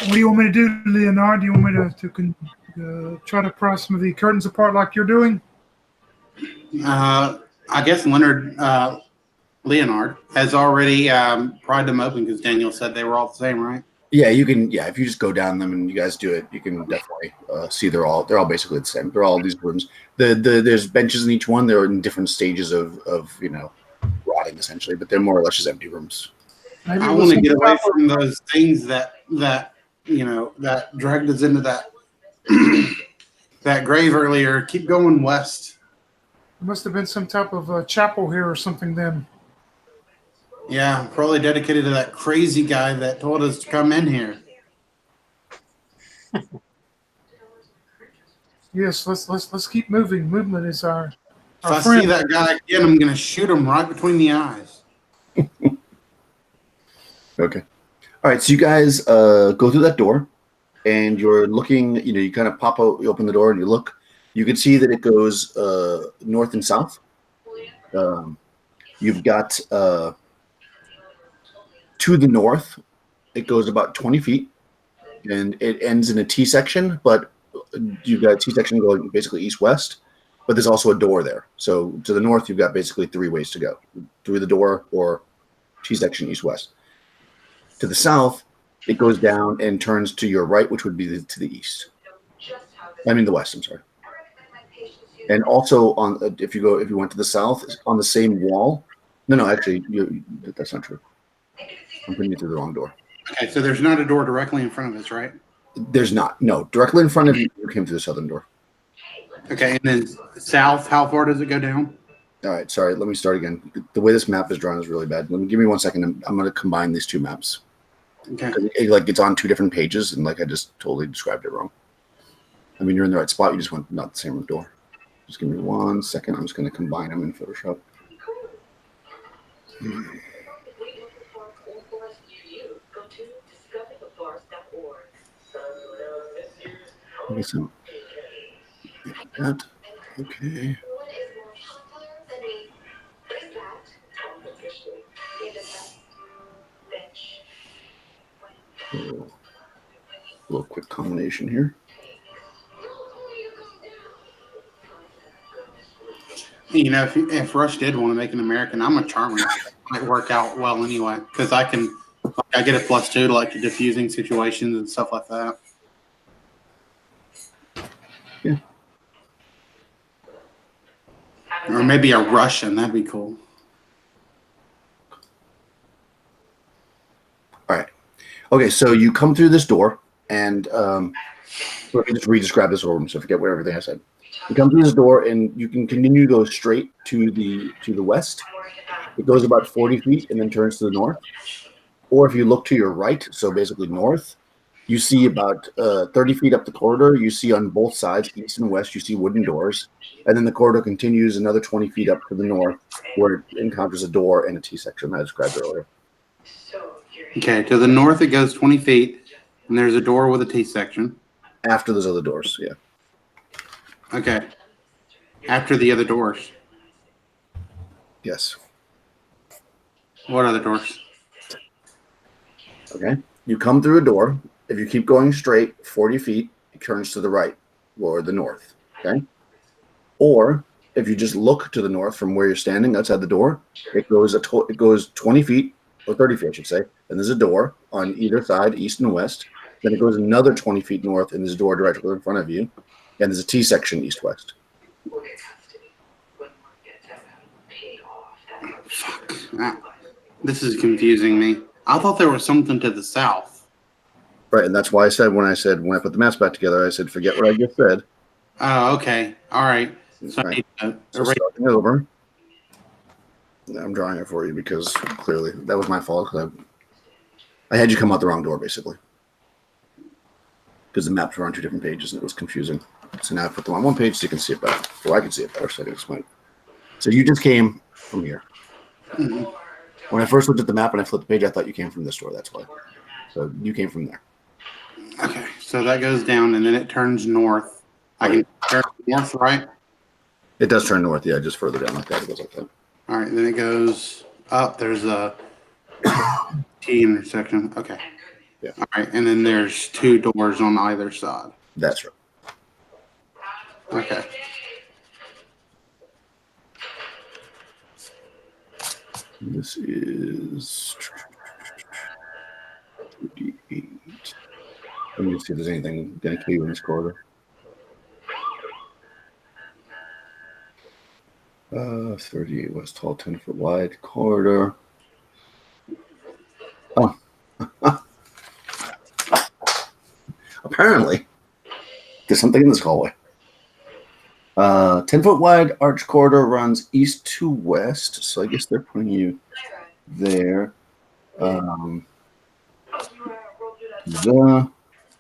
Speaker 4: What do you want me to do, Leonard? Do you want me to try to pry some of the curtains apart like you're doing?
Speaker 2: I guess Leonard has already pried them open because Daniel said they were all the same, right?
Speaker 1: Yeah, you can. Yeah, if you just go down them and you guys do it, you can definitely see they're all basically the same. They're all these rooms. There's benches in each one. They're in different stages of rotting essentially, but they're more or less just empty rooms.
Speaker 4: Maybe
Speaker 2: I
Speaker 4: it
Speaker 2: want
Speaker 4: was
Speaker 2: to get
Speaker 4: some
Speaker 2: away
Speaker 4: type of-
Speaker 2: from those things that dragged us into that that grave earlier. Keep going west.
Speaker 4: It must have been some type of chapel here or something then.
Speaker 2: Yeah, probably dedicated to that crazy guy that told us to come in here.
Speaker 4: Yes, let's keep moving. Movement is our
Speaker 2: If I
Speaker 4: friend.
Speaker 2: see that guy again, I'm going to shoot him right between the eyes.
Speaker 1: Okay. All right. So you guys go through that door, and you're looking. You kind of pop out, you open the door, and you look. You can see that it goes north and south. You've got to the north, it goes about 20 feet, and it ends in a T section. But you've got a T section going basically east-west. But there's also a door there. So to the north, you've got basically 3 ways to go: through the door or T section east-west. To the south, it goes down and turns to your right, which would be to the east. I mean the west. I'm sorry. And also if you went to the south, on the same wall. No, actually, that's not true. I'm putting you through the wrong door.
Speaker 2: Okay, so there's not a door directly in front of us, right?
Speaker 1: There's not. No, directly in front of you, you came through the southern door.
Speaker 2: Okay, and then south, how far does it go down?
Speaker 1: All right, sorry. Let me start again. The way this map is drawn is really bad. Give me 1 second. I'm going to combine these 2 maps.
Speaker 2: Okay.
Speaker 1: It's on 2 different pages, and I just totally described it wrong. I mean, you're in the right spot. You just went not the same door. Just give me 1 second. I'm just going to combine them in Photoshop. Okay, so that. Okay. A little quick combination here.
Speaker 2: If Rush did want to make an American, I'm a charmer. Might work out well anyway because I get a +2 to like diffusing situations and stuff like that.
Speaker 1: Yeah.
Speaker 2: Or maybe a Russian. That'd be cool.
Speaker 1: All right. Okay, so you come through this door, and let me just re-describe this room so I forget what everything I said. You come through this door, and you can continue to go straight to the west. It goes about 40 feet and then turns to the north. Or if you look to your right, so basically north, you see about 30 feet up the corridor. You see on both sides, east and west, you see wooden doors. And then the corridor continues another 20 feet up to the north, where it encounters a door and a T-section I described earlier.
Speaker 2: Okay, to the north it goes 20 feet, and there's a door with a T-section.
Speaker 1: After those other doors, yeah.
Speaker 2: Okay. After the other doors.
Speaker 1: Yes.
Speaker 2: What other doors?
Speaker 1: Okay. You come through a door. If you keep going straight 40 feet, it turns to the right or the north. Okay. Or if you just look to the north from where you're standing outside the door, it goes 20 feet or 30 feet, I should say. And there's a door on either side, east and west. Then it goes another 20 feet north, and there's a door directly in front of you. And there's a T section east-west.
Speaker 2: Fuck. This is confusing me. I thought there was something to the south.
Speaker 1: Right, and that's why I said when I put the maps back together, I said, forget what I just said.
Speaker 2: Oh, okay. All right. So
Speaker 1: Right. So starting over. I'm drawing it for you because clearly that was my fault. I had you come out the wrong door, basically. Because the maps were on 2 different pages and it was confusing. So now I put them on 1 page so you can see it better. Or I can see it better, so I can explain. So you just came from here.
Speaker 2: Mm-hmm.
Speaker 1: When I first looked at the map and I flipped the page, I thought you came from this door. That's why. So you came from there.
Speaker 2: Okay, so that goes down and then it turns north. I can turn north, right?
Speaker 1: It does turn north, yeah, just further down like that. It goes like that.
Speaker 2: All right, then it goes up. There's a T intersection. Okay. All right, and then there's 2 doors on either side.
Speaker 1: That's right.
Speaker 2: Okay.
Speaker 1: This is 38. Let me see if there's anything going to kill you in this corridor. 38 west tall, 10-foot wide corridor. Oh. Apparently, there's something in this hallway. 10-foot wide arch corridor runs east to west, so I guess they're putting you there. The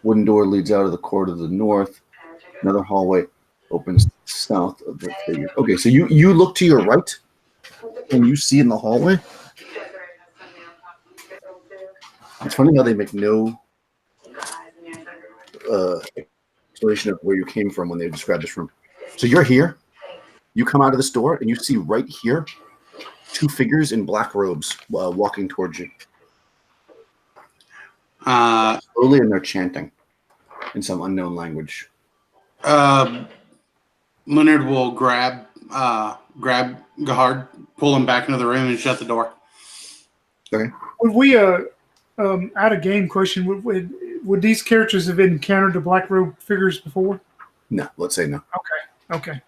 Speaker 1: wooden door leads out of the corridor to the north. Another hallway opens south of the figure. Okay, so you look to your right, and you see in the hallway. It's funny how they make no explanation of where you came from when they describe this room. So you're here. You come out of this door, and you see right here 2 figures in black robes walking towards you. Slowly, and they're chanting in some unknown language.
Speaker 2: Leonard will grab Gahard, pull him back into the room, and shut the door.
Speaker 1: Okay.
Speaker 4: Would we out of game question? Would these characters have encountered the black robe figures before?
Speaker 1: No, let's say no.
Speaker 4: Okay.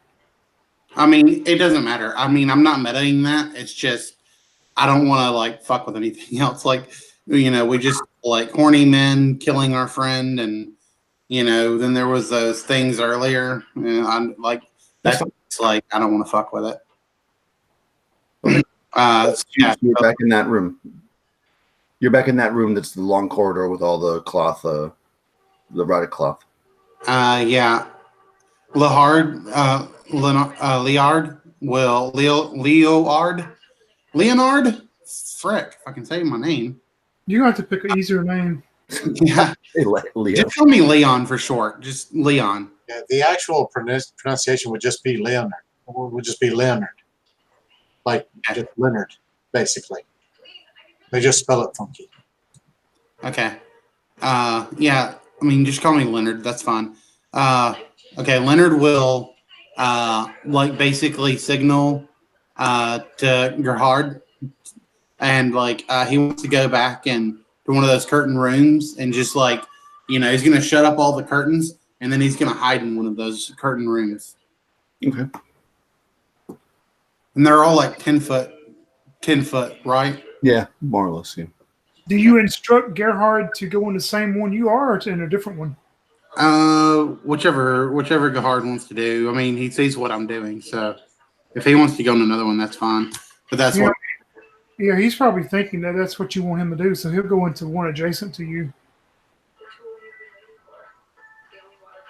Speaker 2: I mean, it doesn't matter. I mean, I'm not metaing that. It's just I don't want to like fuck with anything else. Like, we just like horny men killing our friend, and then there was those things earlier. I'm like, that's like I don't want to fuck with it.
Speaker 1: You're back in that room. You're back in that room. That's the long corridor with all the cloth, the rotted cloth.
Speaker 2: Yeah. Leonard frick, if I can say my name.
Speaker 4: You're going to have to pick an easier name.
Speaker 2: Yeah. Just call me Leon for short. Just Leon.
Speaker 3: Yeah, the actual pronunciation would just be Leonard. Would just be Leonard. Like just Leonard, basically. They just spell it funky.
Speaker 2: Okay. Yeah, I mean, just call me Leonard. That's fine. Okay, Leonard will like basically signal to Gerhard, and like he wants to go back and to one of those curtain rooms, and just like he's gonna shut up all the curtains, and then he's gonna hide in one of those curtain rooms.
Speaker 1: Okay.
Speaker 2: And they're all like 10 foot, right?
Speaker 1: Yeah, more or less. Yeah.
Speaker 4: Do you instruct Gerhard to go in the same one you are, or in a different one?
Speaker 2: Whichever Gerhard wants to do. I mean, he sees what I'm doing, so if he wants to go in another one, that's fine. But that's what.
Speaker 4: Yeah, he's probably thinking that that's what you want him to do, so he'll go into one adjacent to you.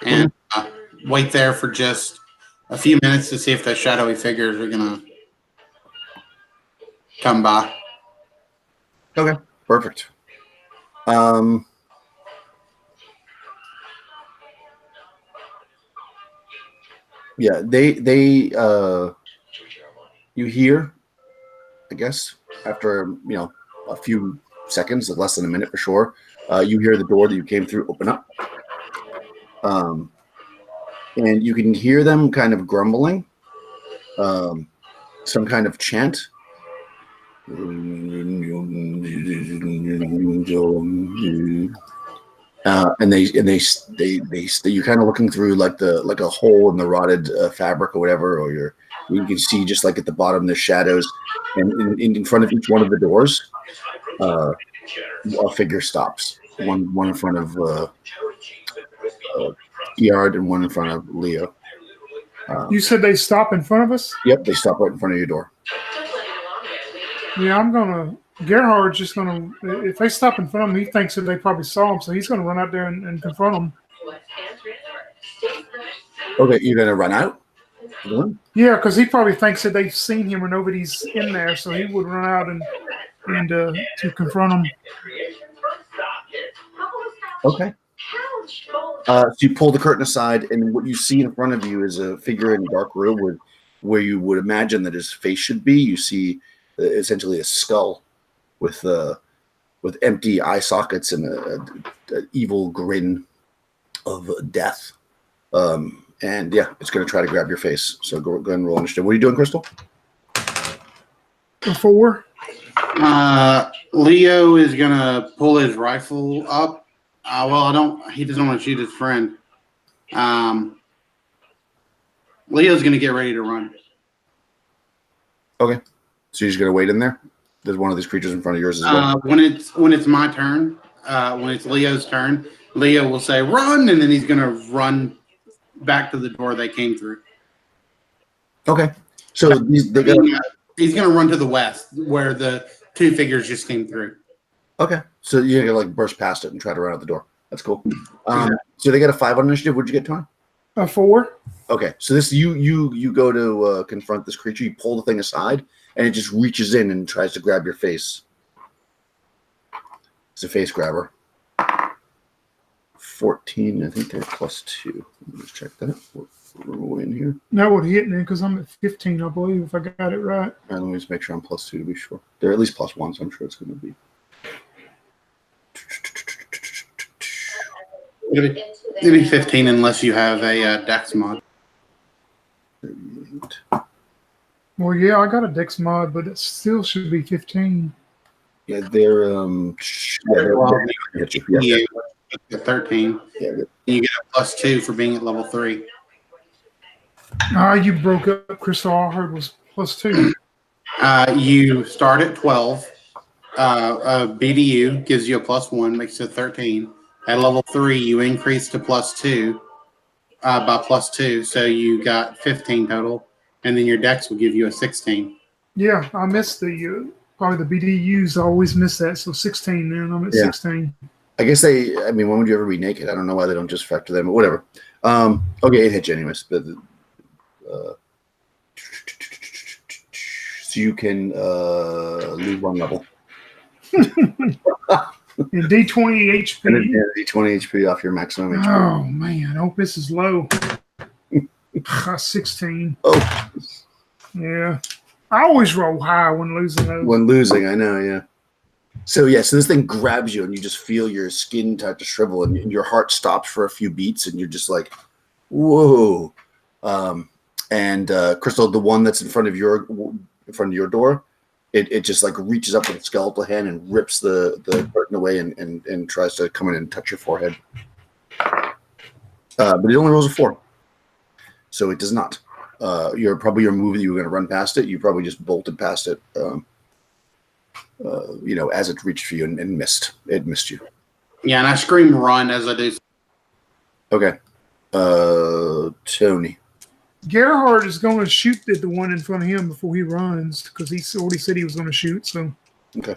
Speaker 2: And wait there for just a few minutes to see if those shadowy figures are gonna come by.
Speaker 1: Okay, perfect. Yeah, they you hear, I guess, after a few seconds, less than a minute for sure, you hear the door that you came through open up. And you can hear them kind of grumbling, some kind of chant. And you're kind of looking through like a hole in the rotted fabric or whatever, or you can see just like at the bottom the shadows, and in front of each one of the doors, a figure stops. One in front of Yard and one in front of Leo.
Speaker 4: You said they stop in front of us?
Speaker 1: Yep, they stop right in front of your door.
Speaker 4: Yeah, Gerhard's just gonna, if they stop in front of him, he thinks that they probably saw him, so he's gonna run out there and confront them.
Speaker 1: Okay, you're gonna run out?
Speaker 4: Yeah, because he probably thinks that they've seen him or nobody's in there, so he would run out and to confront them.
Speaker 1: Okay. So you pull the curtain aside, and what you see in front of you is a figure in a dark room where you would imagine that his face should be. You see essentially a skull with with empty eye sockets and a evil grin of death. And yeah, it's going to try to grab your face. So go ahead and roll initiative. What are you doing, Crystal?
Speaker 4: A 4.
Speaker 2: Leo is gonna pull his rifle up. He doesn't want to shoot his friend. Leo's gonna get ready to run.
Speaker 1: Okay. So you're just going to wait in there? There's one of these creatures in front of yours as well?
Speaker 2: When it's my turn, when it's Leo's turn, Leo will say run, and then he's gonna run back to the door they came through.
Speaker 1: Okay. So he's
Speaker 2: gonna run to the west where the two figures just came through.
Speaker 1: Okay. So you're going to like burst past it and try to run out the door. That's cool. So they got a 5 on initiative. What'd you get, Tony?
Speaker 4: A 4.
Speaker 1: Okay. So this you go to confront this creature. You pull the thing aside, and it just reaches in and tries to grab your face. It's a face grabber. 14. I think they're +2. Let me just check that. We're way in here.
Speaker 4: That would hit me because I'm at 15, I believe, if I got it right.
Speaker 1: All right, let me just make sure I'm +2 to be sure. They're at least +1, so I'm sure it's going to be.
Speaker 2: It'll be 15 unless you have a Dex mod.
Speaker 1: 38.
Speaker 4: Well, yeah, I got a Dex mod, but it still should be 15.
Speaker 1: Yeah, they're
Speaker 2: You get 13.
Speaker 1: Yeah,
Speaker 2: You get a +2 for being at level 3.
Speaker 4: You broke up, Crystal. All I heard was +2.
Speaker 2: You start at 12. BDU gives you a +1, makes it 13. At level 3, you increase to +2 by +2, so you got 15 total, and then your Dex will give you a 16.
Speaker 4: Yeah, I missed probably the BDUs. I always miss that. So 16 then. I'm at 16.
Speaker 1: I guess when would you ever be naked? I don't know why they don't just factor them, but whatever. Okay, it hits you anyways. But, so you can lose 1 level.
Speaker 4: And D20 HP.
Speaker 1: And then D20 HP off your maximum HP.
Speaker 4: Oh, man. I hope this is low. 16.
Speaker 1: Oh.
Speaker 4: Yeah. I always roll high when losing those.
Speaker 1: When losing, I know, yeah. So this thing grabs you, and you just feel your skin start to shrivel, and your heart stops for a few beats, and you're just like, whoa. And Crystal, the one that's in front of your door, it just like reaches up with its skeletal hand and rips the curtain away and tries to come in and touch your forehead. But it only rolls a 4. So it does not. Your move that you were going to run past it, you probably just bolted past it, as it reached for you and missed. It missed you.
Speaker 2: Yeah, and I scream run as I do.
Speaker 1: Okay. Tony.
Speaker 4: Gerhard is going to shoot at the one in front of him before he runs because he already said he was going to shoot. So
Speaker 1: Okay.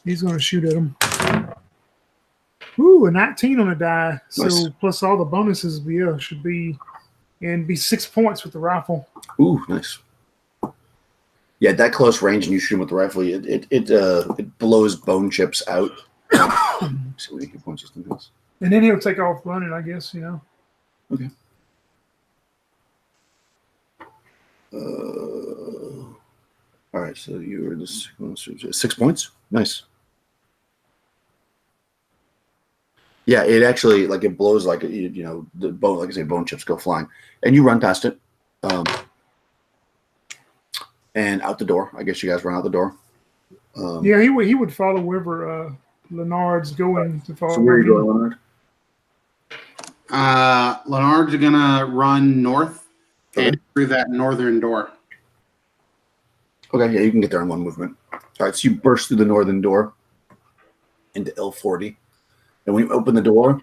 Speaker 4: He's going to shoot at him. Ooh, a 19 on a die.
Speaker 1: Nice.
Speaker 4: So plus all the bonuses, should be 6 points with the rifle.
Speaker 1: Ooh, nice. Yeah, that close range, and you shoot him with the rifle, it blows bone chips out. See what he points us to.
Speaker 4: And then he'll take off running, I guess,
Speaker 1: Okay. All right, so you were this 6 points. Nice. Yeah, it actually it blows the bone, like I say, bone chips go flying, and you run past it, and out the door. I guess you guys run out the door.
Speaker 4: Yeah, he would follow wherever Leonard's going to follow.
Speaker 1: So where are you going, Leonard?
Speaker 2: Leonard's gonna run north and through that northern door.
Speaker 1: Okay, yeah, you can get there in one movement. All right, so you burst through the northern door into L40. And when you open the door,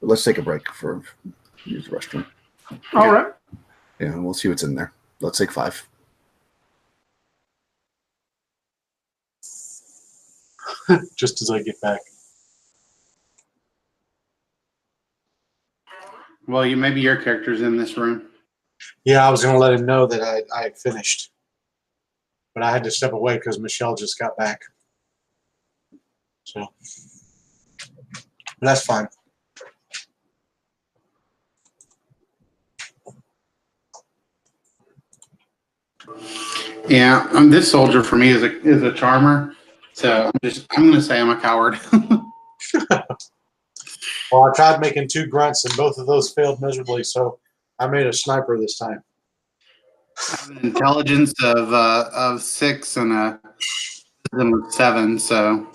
Speaker 1: let's take a break for use the restroom.
Speaker 4: All right.
Speaker 1: Yeah, we'll see what's in there. Let's take 5.
Speaker 3: Just as I get back.
Speaker 2: Well, maybe your character's in this room.
Speaker 3: Yeah, I was going to let him know that I had finished. But I had to step away because Michelle just got back. So, but that's fine.
Speaker 2: Yeah, this soldier for me is a charmer. So I'm going to say I'm a coward.
Speaker 3: Well, I tried making 2 grunts, and both of those failed miserably, so I made a sniper this time.
Speaker 2: I have an intelligence of 6 and a wisdom of 7, so.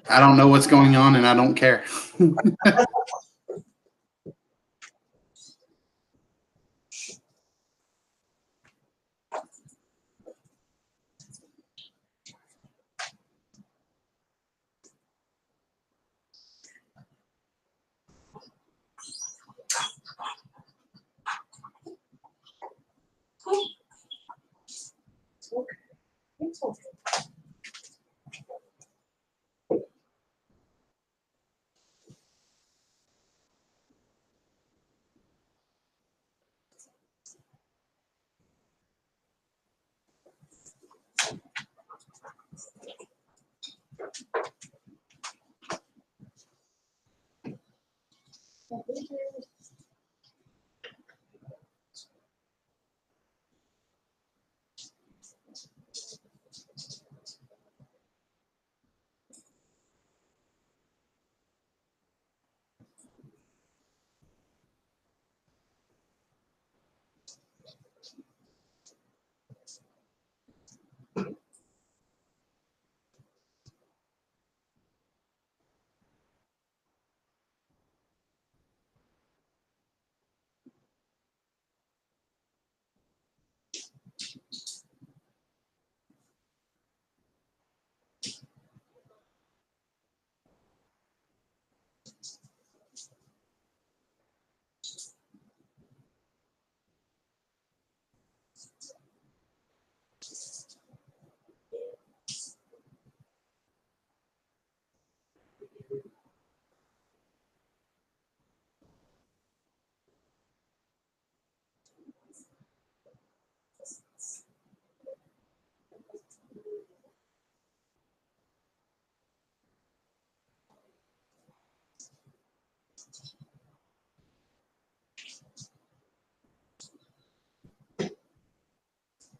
Speaker 2: I don't know what's going on, and I don't care.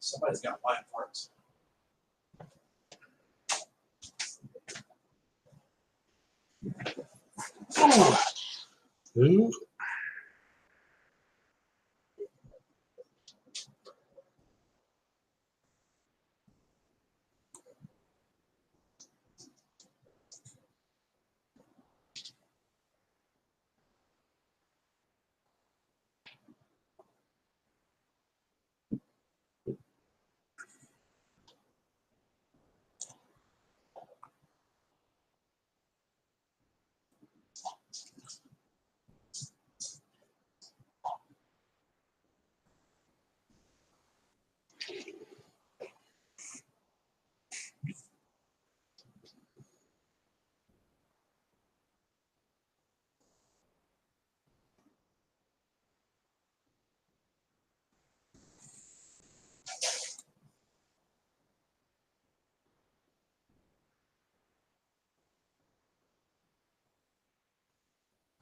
Speaker 3: Somebody's got lion farts. Ooh.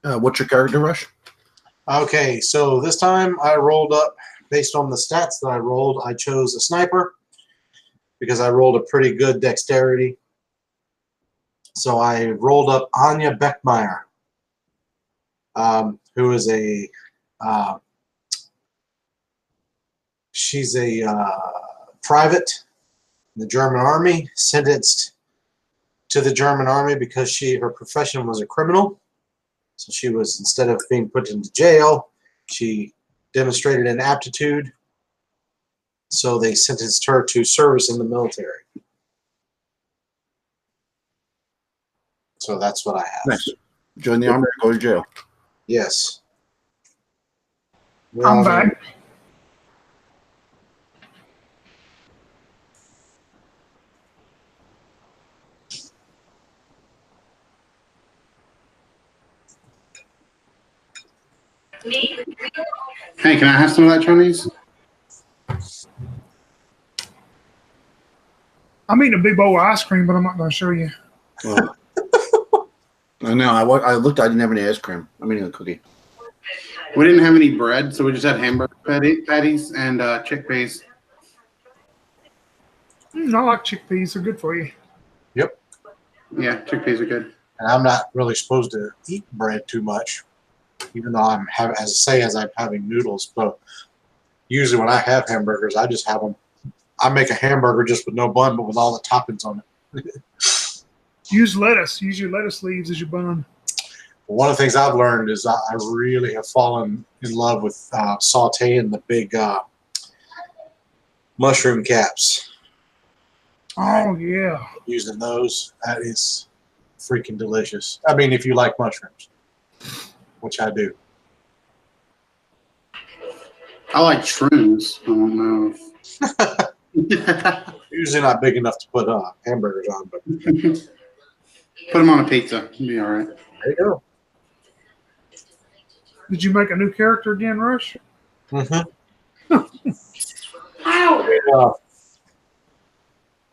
Speaker 1: What's your character, Rush?
Speaker 3: Okay, so this time I rolled up, based on the stats that I rolled, I chose a sniper because I rolled a pretty good dexterity. So I rolled up Anya Beckmeyer, who is she's a private in the German army, sentenced to the German army because her profession was a criminal. So she was, instead of being put into jail, she demonstrated an aptitude. So they sentenced her to service in the military. So that's what I have.
Speaker 1: Nice. Join the army or go to jail.
Speaker 3: Yes.
Speaker 4: I'm back.
Speaker 2: Hey, can I have some of that Chinese?
Speaker 4: I'm eating a big bowl of ice cream, but I'm not going to show you.
Speaker 1: I know. I looked. I didn't have any ice cream. I'm eating a cookie.
Speaker 2: We didn't have any bread, so we just had hamburger patties and chickpeas.
Speaker 4: I like chickpeas. They're good for you.
Speaker 3: Yep.
Speaker 2: Yeah, chickpeas are good.
Speaker 3: And I'm not really supposed to eat bread too much, even though I'm having noodles. But usually when I have hamburgers, I just have them. I make a hamburger just with no bun, but with all the toppings on it.
Speaker 4: Use lettuce. Use your lettuce leaves as your bun.
Speaker 3: One of the things I've learned is I really have fallen in love with sauteing the big mushroom caps.
Speaker 4: Oh, yeah.
Speaker 3: Using those, that is freaking delicious. I mean, if you like mushrooms, which I do.
Speaker 2: I like shrooms. I don't know.
Speaker 3: Usually not big enough to put hamburgers on, but
Speaker 2: Put them on a pizza. It'll be all right.
Speaker 3: there you go.
Speaker 4: Did you make a new character again, Rush?
Speaker 3: Mm-hmm.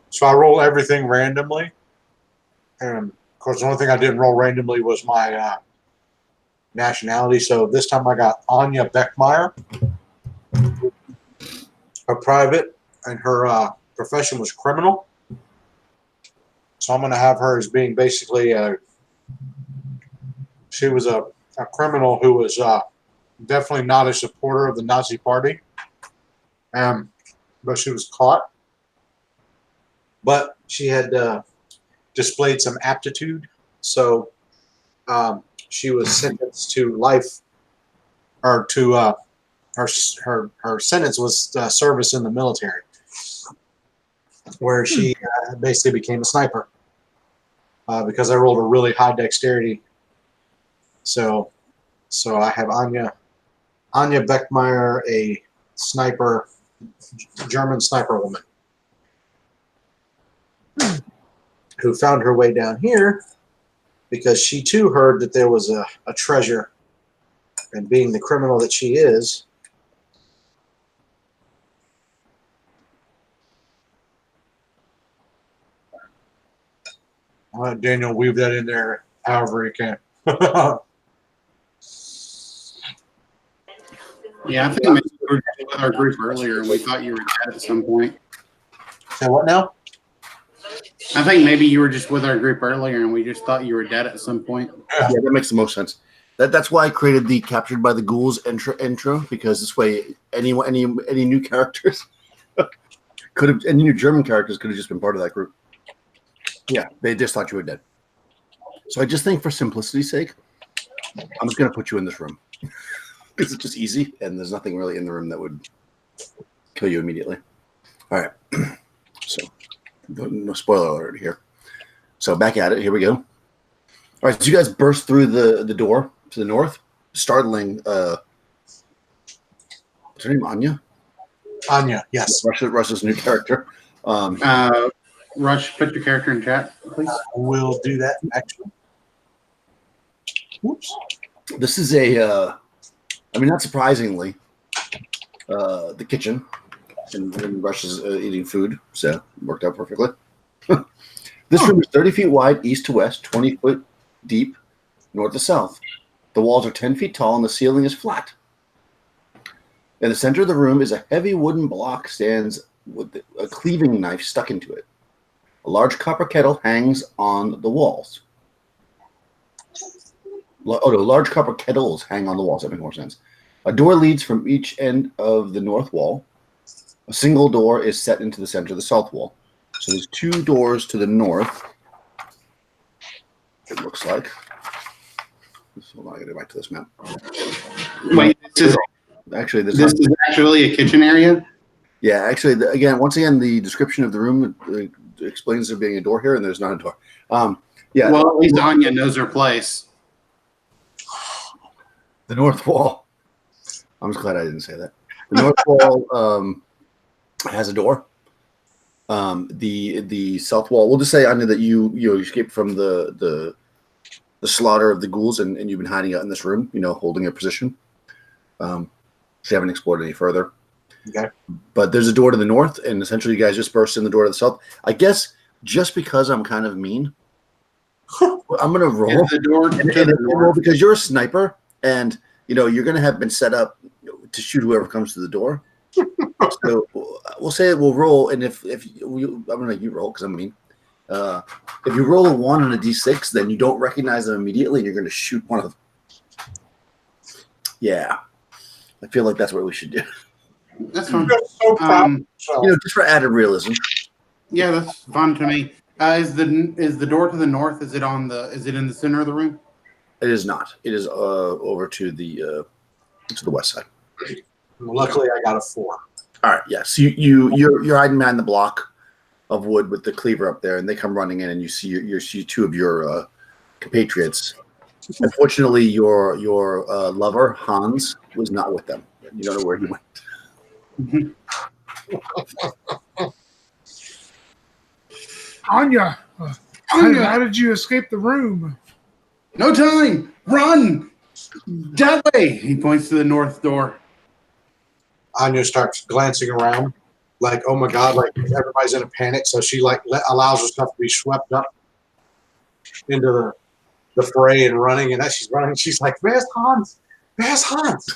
Speaker 3: So I roll everything randomly. And, of course, the only thing I didn't roll randomly was my nationality. So this time I got Anya Beckmeyer, a private, and her profession was criminal. So I'm going to have her as being basically she was a criminal who was definitely not a supporter of the Nazi Party. But she was caught. But she had displayed some aptitude. So she was sentenced to life, or to her sentence was service in the military, where she basically became a sniper because I rolled a really high dexterity. So I have Anya Beckmeyer, a sniper, German sniper woman, who found her way down here because she too heard that there was a treasure, and being the criminal that she is, I'll let Daniel weave that in there however he can.
Speaker 2: Yeah, I think maybe you were with our group earlier and we thought you were dead at some point.
Speaker 3: Say what now?
Speaker 2: I think maybe you were just with our group earlier and we just thought you were dead at some point.
Speaker 1: Yeah, that makes the most sense. That's why I created the Captured by the Ghouls intro, because this way any new characters could have, any new German characters could have just been part of that group. Yeah, they just thought you were dead. So I just think for simplicity's sake, I'm just going to put you in this room because it's just easy and there's nothing really in the room that would kill you immediately. All right. So no spoiler alert here. So back at it. Here we go. All right. So you guys burst through the door to the north, startling. What's her name? Anya?
Speaker 3: Anya, yes.
Speaker 1: Rush's new character.
Speaker 2: Rush, put your character in chat, please.
Speaker 3: We'll do that, actually. Whoops.
Speaker 1: This is not surprisingly, the kitchen, and Rush is eating food, so it worked out perfectly. This room is 30 feet wide, east to west, 20 foot deep, north to south. The walls are 10 feet tall, and the ceiling is flat. In the center of the room is a heavy wooden block stands with a cleaving knife stuck into it. A large copper kettle hangs on the walls. Large copper kettles hang on the walls. That makes more sense. A door leads from each end of the north wall. A single door is set into the center of the south wall. So there's two doors to the north. It looks like. Hold on, I gotta go back to this map.
Speaker 2: Wait, this is actually a kitchen area?
Speaker 1: Yeah, actually, once again, the description of the room explains there being a door here, and there's not a door. Yeah.
Speaker 2: Well, at least Anya knows her place.
Speaker 1: The north wall. I'm just glad I didn't say that. The north wall has a door. The south wall. We'll just say, Anya, that you escaped from the slaughter of the ghouls, and you've been hiding out in this room, holding a position. So you haven't explored any further.
Speaker 3: Okay.
Speaker 1: But there's a door to the north, and essentially you guys just burst in the door to the south. I guess just because I'm kind of mean, I'm going to roll.
Speaker 2: The door to the
Speaker 1: roll because you're a sniper, and you're going to have been set up to shoot whoever comes to the door. So we'll say we'll roll, and I'm going to make you roll because I'm mean. If you roll a 1 on a d6, then you don't recognize them immediately, and you're going to shoot one of them. Yeah, I feel like that's what we should do.
Speaker 2: That's fine.
Speaker 3: So proud.
Speaker 1: Just for added realism.
Speaker 2: Yeah, that's fun to me. Is the door to the north? Is it in the center of the room?
Speaker 1: It is not. It is over to the west side.
Speaker 3: Luckily, I got a 4.
Speaker 1: All right. Yeah. So you're hiding behind the block of wood with the cleaver up there, and they come running in, and you see two of your compatriots. Unfortunately, your lover Hans was not with them. You don't know where he went.
Speaker 4: Anya, how did you escape the room?
Speaker 2: No time! Run! That way! He points to the north door.
Speaker 3: Anya starts glancing around, like, oh my god, like everybody's in a panic. So she allows herself to be swept up into the fray and running. And as she's running, she's like, "Where's Hans? Where's Hans?"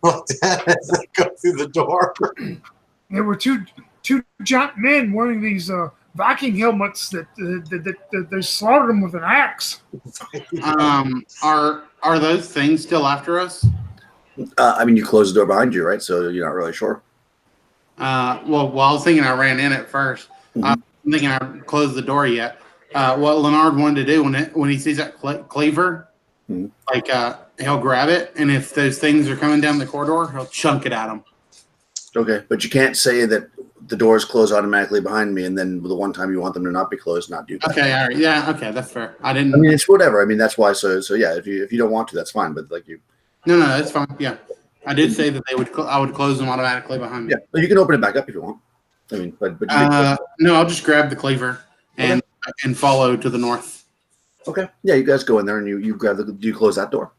Speaker 3: Well, as they go through the door,
Speaker 4: There were two giant men wearing these Viking helmets that they slaughtered them with an axe.
Speaker 2: Are those things still after us?
Speaker 1: You closed the door behind you, right? So you're not really sure.
Speaker 2: I was thinking I ran in at first.
Speaker 1: Mm-hmm.
Speaker 2: I'm thinking I closed the door yet. What Leonard wanted to do when he sees that cleaver, he'll grab it, and if those things are coming down the corridor, he'll chunk it at them.
Speaker 1: Okay, but you can't say that the doors close automatically behind me, and then the one time you want them to not be closed, not do that.
Speaker 2: Okay, all right, yeah, okay, that's fair.
Speaker 1: It's whatever. That's why. So yeah, if you don't want to, that's fine. But
Speaker 2: No, that's fine. Yeah, I did say that I would close them automatically behind me.
Speaker 1: Yeah, but you can open it back up if you want.
Speaker 2: No, I'll just grab the cleaver and follow to the north.
Speaker 1: Okay. Yeah, you guys go in there and you grab do you close that door?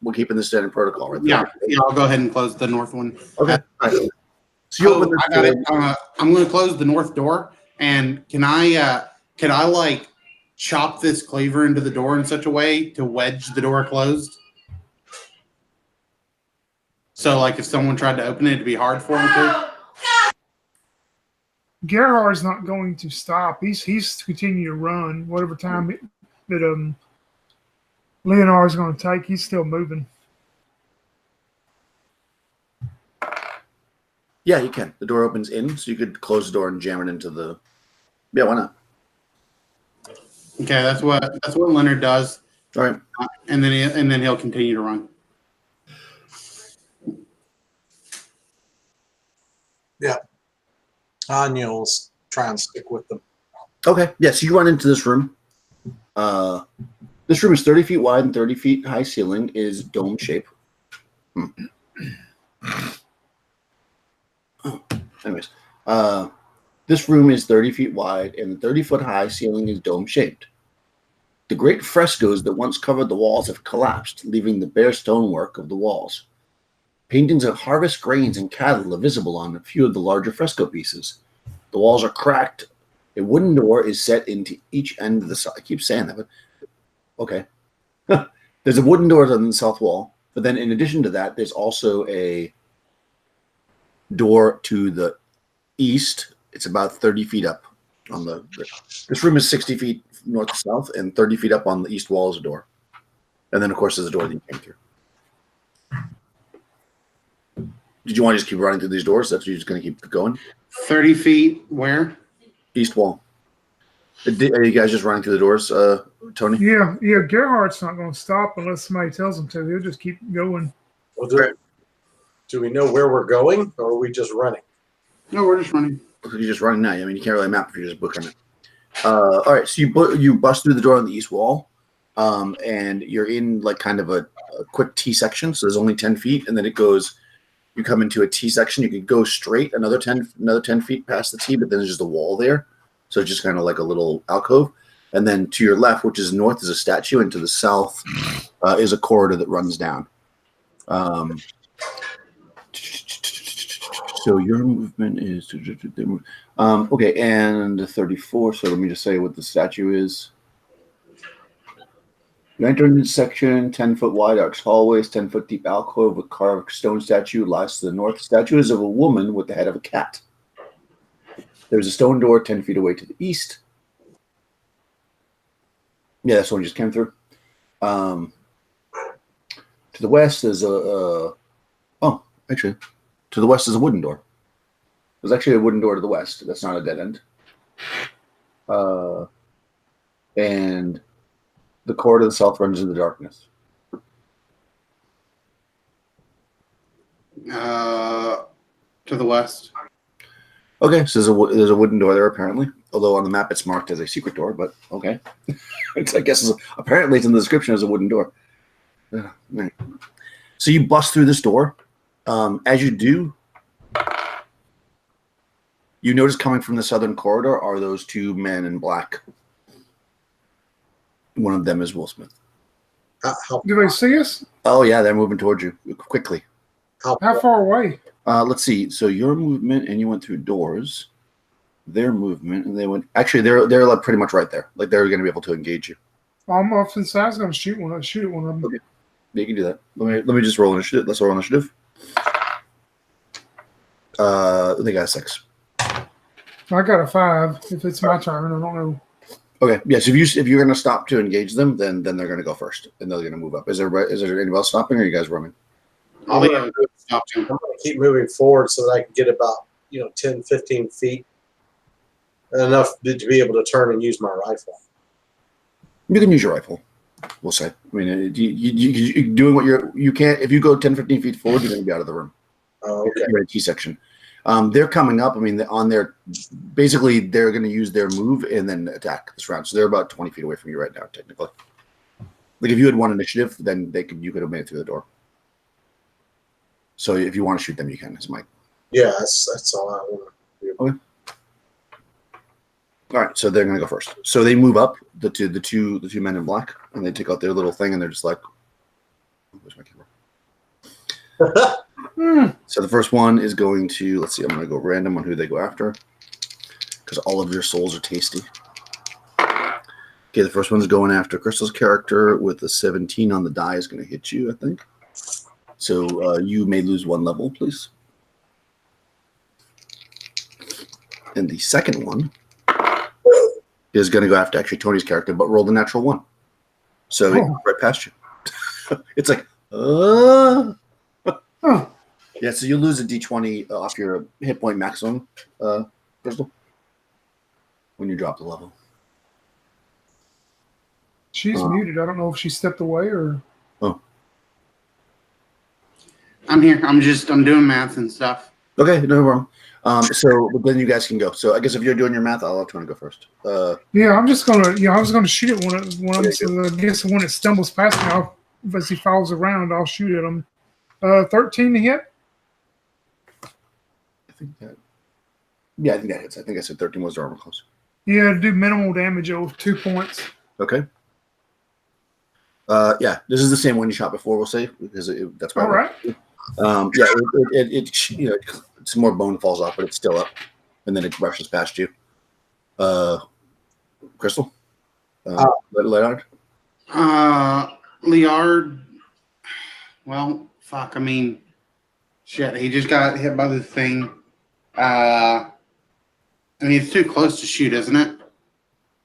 Speaker 1: We're keeping the standard protocol, right?
Speaker 2: Yeah, I'll go ahead and close the north one.
Speaker 1: Okay. Right. So you open
Speaker 2: I got it. I'm going to close the north door, and can I chop this cleaver into the door in such a way to wedge the door closed? So, if someone tried to open it, it'd be hard for them to.
Speaker 4: Gerhard's not going to stop. He's continuing to run whatever time that Leonard's going to take. He's still moving.
Speaker 1: Yeah, you can. The door opens in, so you could close the door and jam it into the. Yeah, why not?
Speaker 2: Okay, that's what Leonard does.
Speaker 1: All right,
Speaker 2: and then he'll continue to run.
Speaker 3: yeah, Anya will try and stick with them.
Speaker 1: Okay. Yeah, so you run into this room. This room is 30 feet wide and 30 feet high ceiling. It is dome shape. Anyways, this room is 30 feet wide and the 30-foot high ceiling is dome shaped. The great frescoes that once covered the walls have collapsed, leaving the bare stonework of the walls. Paintings of harvest grains and cattle are visible on a few of the larger fresco pieces. The walls are cracked. A wooden door is set into each end of the side. I keep saying that, but okay. There's a wooden door on the south wall, but then in addition to that, there's also a door to the east. It's about 30 feet up on this room is 60 feet north to south, and 30 feet up on the east wall is a door. And then, of course, there's a door that you came through. Did you want to just keep running through these doors? That's you're just going to keep going?
Speaker 2: 30 feet where?
Speaker 1: East wall. Are you guys just running through the doors, Tony?
Speaker 4: Yeah. Gerhard's not going to stop unless somebody tells him to. He'll just keep going.
Speaker 3: Well, do we know where we're going, or are we just running?
Speaker 2: No, we're just running.
Speaker 1: You're just running now. You can't really map if you're just booking it. All right, so you bust through the door on the east wall, and you're in kind of a quick T section. So there's only 10 feet, and then it goes. You come into a T section. You can go straight another 10 feet past the T, but then there's just a wall there. So it's just kind of like a little alcove. And then to your left, which is north, is a statue, and to the south is a corridor that runs down. So your movement is okay, and 34. So let me just say what the statue is. You enter into section, 10-foot wide arched hallways, 10-foot deep alcove with carved stone statue lies to the north. Statue is of a woman with the head of a cat. There's a stone door 10 feet away to the east. Yeah, that's one you just came through. To the west is to the west is a wooden door. There's actually a wooden door to the west. That's not a dead end. And the corridor to the south runs into the darkness.
Speaker 2: To the west.
Speaker 1: Okay, so there's a wooden door there apparently. Although on the map it's marked as a secret door, but okay. I guess apparently it's in the description as a wooden door. Right. So you bust through this door. As you do, you notice coming from the southern corridor are those two men in black. One of them is Will Smith.
Speaker 4: Do they see us?
Speaker 1: Oh yeah, they're moving towards you quickly.
Speaker 4: How far away?
Speaker 1: Let's see. So your movement, and you went through doors. Their movement, and they went. Actually, they're like pretty much right there. Like they're going to be able to engage you.
Speaker 4: I'm off inside. I was going to shoot one. Shoot at one of them.
Speaker 1: Okay. You can do that. Let me just roll initiative. Let's roll initiative. They got a 6.
Speaker 4: I got a 5. If it's my turn, I don't know.
Speaker 1: Okay. Yes. If you're going to stop to engage them, then they're going to go first, and they're going to move up. Is there anybody else stopping, or are you guys running?
Speaker 3: I'm going to keep moving forward so that I can get about 10, 15 feet, enough to be able to turn and use my rifle.
Speaker 1: You can use your rifle. We'll say. I mean, you doing what you can't. If you go 10, 15 feet forward, you're going to be out of the room.
Speaker 3: Oh, okay.
Speaker 1: You're in T section. They're coming up. I mean, basically they're going to use their move and then attack this round. So they're about 20 feet away from you right now, technically. Like if you had one initiative, then you could have made it through the door. So if you want to shoot them, you can. It's Mike.
Speaker 3: Yeah, that's all I want to do.
Speaker 1: Okay. All right, so they're going to go first. So they move up, the two men in black, and they take out their little thing, and they're just like, "Where's my camera?" So the first one is going to, let's see, I'm going to go random on who they go after, because all of your souls are tasty. Okay, the first one's going after Crystal's character with a 17 on the die is going to hit you, I think. So you may lose 1 level, please. And the second one is going to go after actually Tony's character, but rolled a natural 1. So it goes right past you. It's like, Yeah, so you lose a d20 off your hit point maximum, Crystal, when you drop the level.
Speaker 4: She's muted. I don't know if she stepped away or.
Speaker 1: Oh.
Speaker 2: I'm here. I'm doing math and stuff.
Speaker 1: Okay, no problem. So then you guys can go. So I guess if you're doing your math, I'll let Tony go first.
Speaker 4: Yeah, I'm just gonna. I was gonna shoot at one of them. So I guess the one that stumbles past me, as he follows around, I'll shoot at him. 13 to hit.
Speaker 1: I think that hits. I think I said 13 was the armor class.
Speaker 4: Yeah, do minimal damage of 2 points.
Speaker 1: Okay. Yeah, this is the same one you shot before. We'll say because that's why.
Speaker 4: All right.
Speaker 1: Yeah, it some more bone falls off, but it's still up, and then it rushes past you. Crystal, Leonard.
Speaker 2: Liard. Well, fuck. I mean, shit. He just got hit by the thing. I mean, it's too close to shoot, isn't it?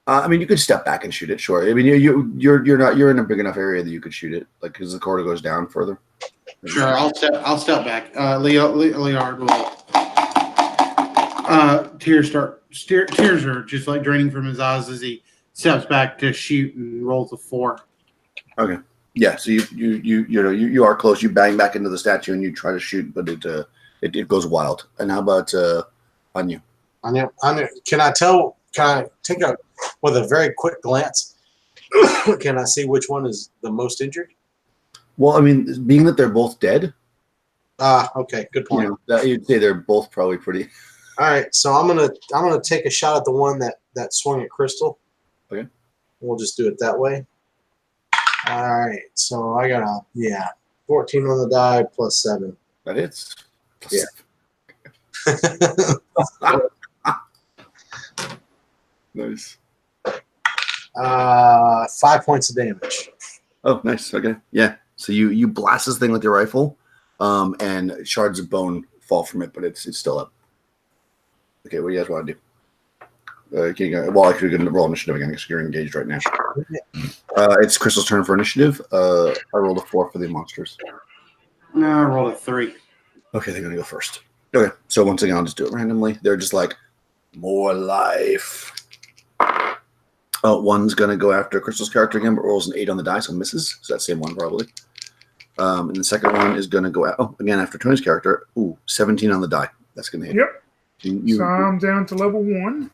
Speaker 1: I mean, you could step back and shoot it. Sure. I mean, you're in a big enough area that you could shoot it, like because the corridor goes down further.
Speaker 2: Sure, I'll step back. Liard will. Tears are just like draining from his eyes as he steps back to shoot and rolls a 4.
Speaker 1: Okay. Yeah. So you are close. You bang back into the statue and you try to shoot, but it goes wild. And how about Anya?
Speaker 3: Anya, can I tell? Can I take with a very quick glance? Can I see which one is the most injured?
Speaker 1: Well, I mean, being that they're both dead.
Speaker 3: Okay, good point.
Speaker 1: You'd say they're both probably pretty.
Speaker 3: All right, so I'm gonna take a shot at the one that swung at Crystal.
Speaker 1: Okay. We'll
Speaker 3: just do it that way. All right, so I got 14 on the die plus 7.
Speaker 1: That hits.
Speaker 3: Yeah.
Speaker 1: Nice.
Speaker 3: 5 points of damage.
Speaker 1: Oh, nice. Okay. Yeah. So you blast this thing with your rifle, and shards of bone fall from it, but it's still up. Okay, what do you guys want to do? Well, actually, you're going to roll initiative again because you're engaged right now. It's Crystal's turn for initiative. I rolled a 4 for the monsters.
Speaker 2: No, I rolled a 3.
Speaker 1: Okay, they're going to go first. Okay, so once again, I'll just do it randomly. They're just like, more life. One's going to go after Crystal's character again, but rolls an 8 on the die, so misses. So that's the same one, probably. And the second one is going to go again after Tony's character. Ooh, 17 on the die. That's going to hit.
Speaker 4: Yep. So I'm down to level 1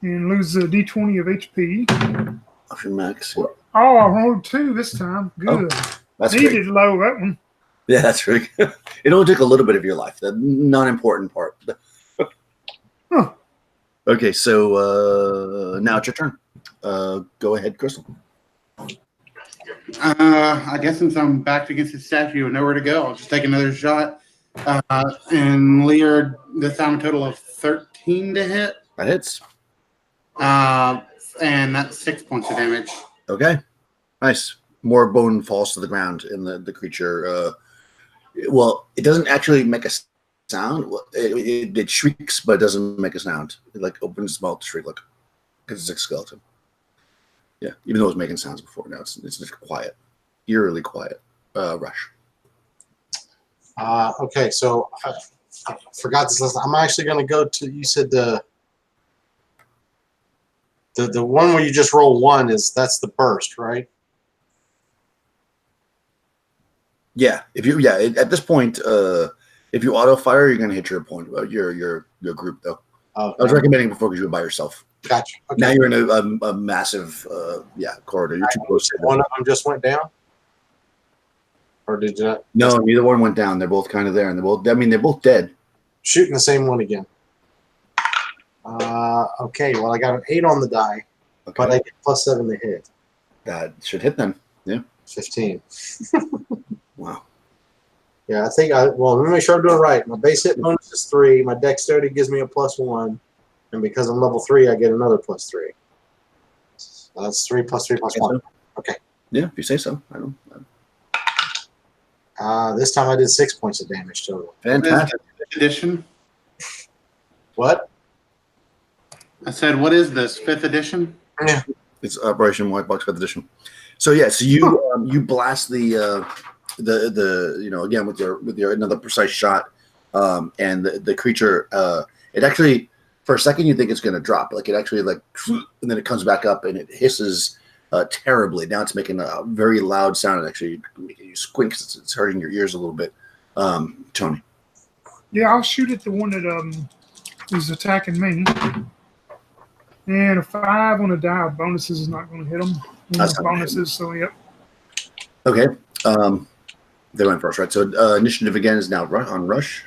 Speaker 4: and lose a d20 of HP.
Speaker 1: Off your max.
Speaker 4: Oh, I rolled 2 this time. Good.
Speaker 1: That's
Speaker 4: Needed
Speaker 1: great.
Speaker 4: low, that one.
Speaker 1: Yeah, that's really good. It only took a little bit of your life. The non-important part.
Speaker 4: Huh.
Speaker 1: Okay, so now it's your turn. Go ahead, Crystal.
Speaker 2: I guess since I'm backed against the statue and nowhere to go, I'll just take another shot. And Lear, this time a total of 13 to hit.
Speaker 1: That hits.
Speaker 2: And that's 6 points of damage.
Speaker 1: Okay, nice. More bone falls to the ground, and the creature. Well, it doesn't actually make a sound. It shrieks, but it doesn't make a sound. It like opens its mouth to shriek, like because it's a skeleton. Yeah, even though it was making sounds before, now it's just quiet, eerily quiet. Rush.
Speaker 3: Okay, so I forgot this list. I'm actually going to go to. You said the one where you just roll 1 that's the burst, right?
Speaker 1: Yeah, at this point, if you auto fire, you're gonna hit your point. Your group though.
Speaker 3: Oh,
Speaker 1: I was recommending before because you were by yourself.
Speaker 3: Gotcha. Okay.
Speaker 1: Now you're in a massive corridor. You're too close.
Speaker 3: One of them just went down, or did you not?
Speaker 1: No, neither one went down. They're both kind of there, and they're both dead.
Speaker 3: Shooting the same one again. Okay. Well, I got an 8 on the die,
Speaker 1: Okay.
Speaker 3: but I get +7 to hit.
Speaker 1: That should hit them. Yeah.
Speaker 3: 15.
Speaker 1: Wow.
Speaker 3: Yeah, I think well, let me make sure I'm doing it right. My base hit bonus is 3. My dexterity gives me a +1. And because I'm level 3, I get another +3. So that's 3 + 3 + 1. Okay.
Speaker 1: Yeah, if you say so. I don't.
Speaker 3: This time I did 6 points of damage total.
Speaker 1: Fantastic.
Speaker 2: Edition.
Speaker 3: What?
Speaker 2: I said, what is this? 5th edition?
Speaker 3: Yeah.
Speaker 1: It's Operation White Box 5th edition. So yeah, so you blast the again with your another precise shot, and the creature it actually for a second you think it's going to drop, like it actually like, and then it comes back up and it hisses terribly. Now it's making a very loud sound and actually making you squint because it's hurting your ears a little bit. Tony.
Speaker 4: Yeah, I'll shoot at the one that is attacking me. And a 5 on a die of bonuses is not going to hit them.
Speaker 1: That's not
Speaker 4: bonuses, so yep.
Speaker 1: Okay. They went first, right? So initiative again is now on Rush.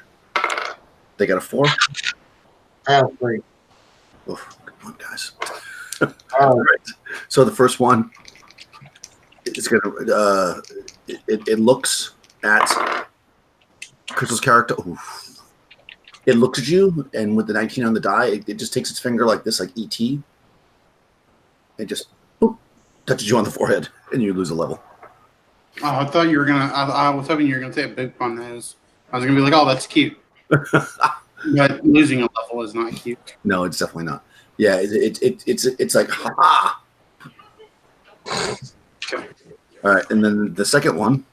Speaker 1: They got a 4.
Speaker 3: I have 3.
Speaker 1: Oof, come on, guys. All right. So the first one, it's gonna. It looks at Crystal's character. Oof. It looks at you, and with the 19 on the die, it just takes its finger like this, like ET. It just boop, touches you on the forehead, and you lose a level.
Speaker 2: Oh, I thought you were gonna. I was hoping you were gonna say a boop on those. I was gonna be like, "Oh, that's cute," but losing a level is not cute.
Speaker 1: No, it's definitely not. Yeah, it's like ha.
Speaker 2: Okay.
Speaker 1: All right, and then the second one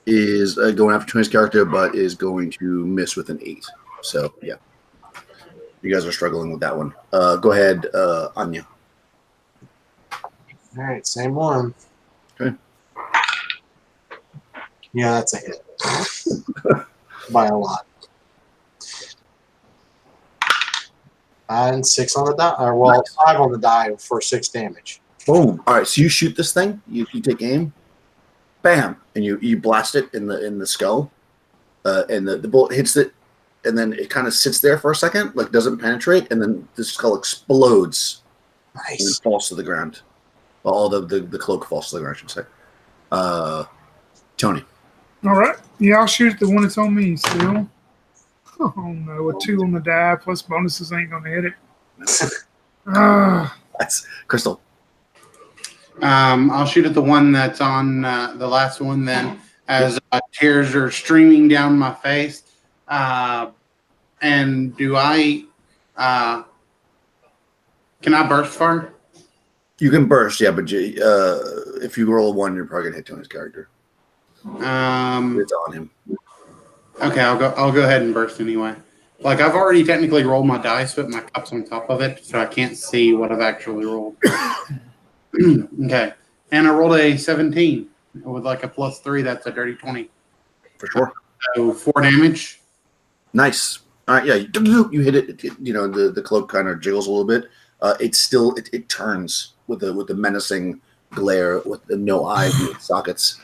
Speaker 1: is going after Tony's character, but is going to miss with an 8. So yeah, you guys are struggling with that one. Go ahead, Anya.
Speaker 3: All right, same one.
Speaker 1: Okay.
Speaker 3: Yeah, that's a hit. By a lot. And 6 on the die. Or, well,
Speaker 1: Nice.
Speaker 3: 5 on the die for 6 damage.
Speaker 1: Boom. All right, so you shoot this thing. You take aim. Bam, and you blast it in the skull, and the bullet hits it, and then it kind of sits there for a second, like doesn't penetrate, and then the skull explodes and
Speaker 3: Nice.
Speaker 1: it falls to the ground. Well, all the cloak falls to the ground, I should say. Tony.
Speaker 4: All right. Yeah, I'll shoot at the one that's on me still. Oh, no. A 2 on the die plus bonuses ain't going to hit it.
Speaker 1: That's Crystal.
Speaker 2: I'll shoot at the one that's on the last one then, as tears are streaming down my face. And do I? Can I burst fire?
Speaker 1: You can burst, yeah, but if you roll a 1, you're probably gonna hit Tony's character. It's on him.
Speaker 2: Okay, I'll go ahead and burst anyway. Like I've already technically rolled my dice, but my cup's on top of it, so I can't see what I've actually rolled. Okay, and I rolled a 17 with like a +3. That's a dirty 20
Speaker 1: For sure.
Speaker 2: So 4 damage.
Speaker 1: Nice. All right, yeah, you hit it. The cloak kind of jiggles a little bit. It turns with the menacing glare with the no eye sockets.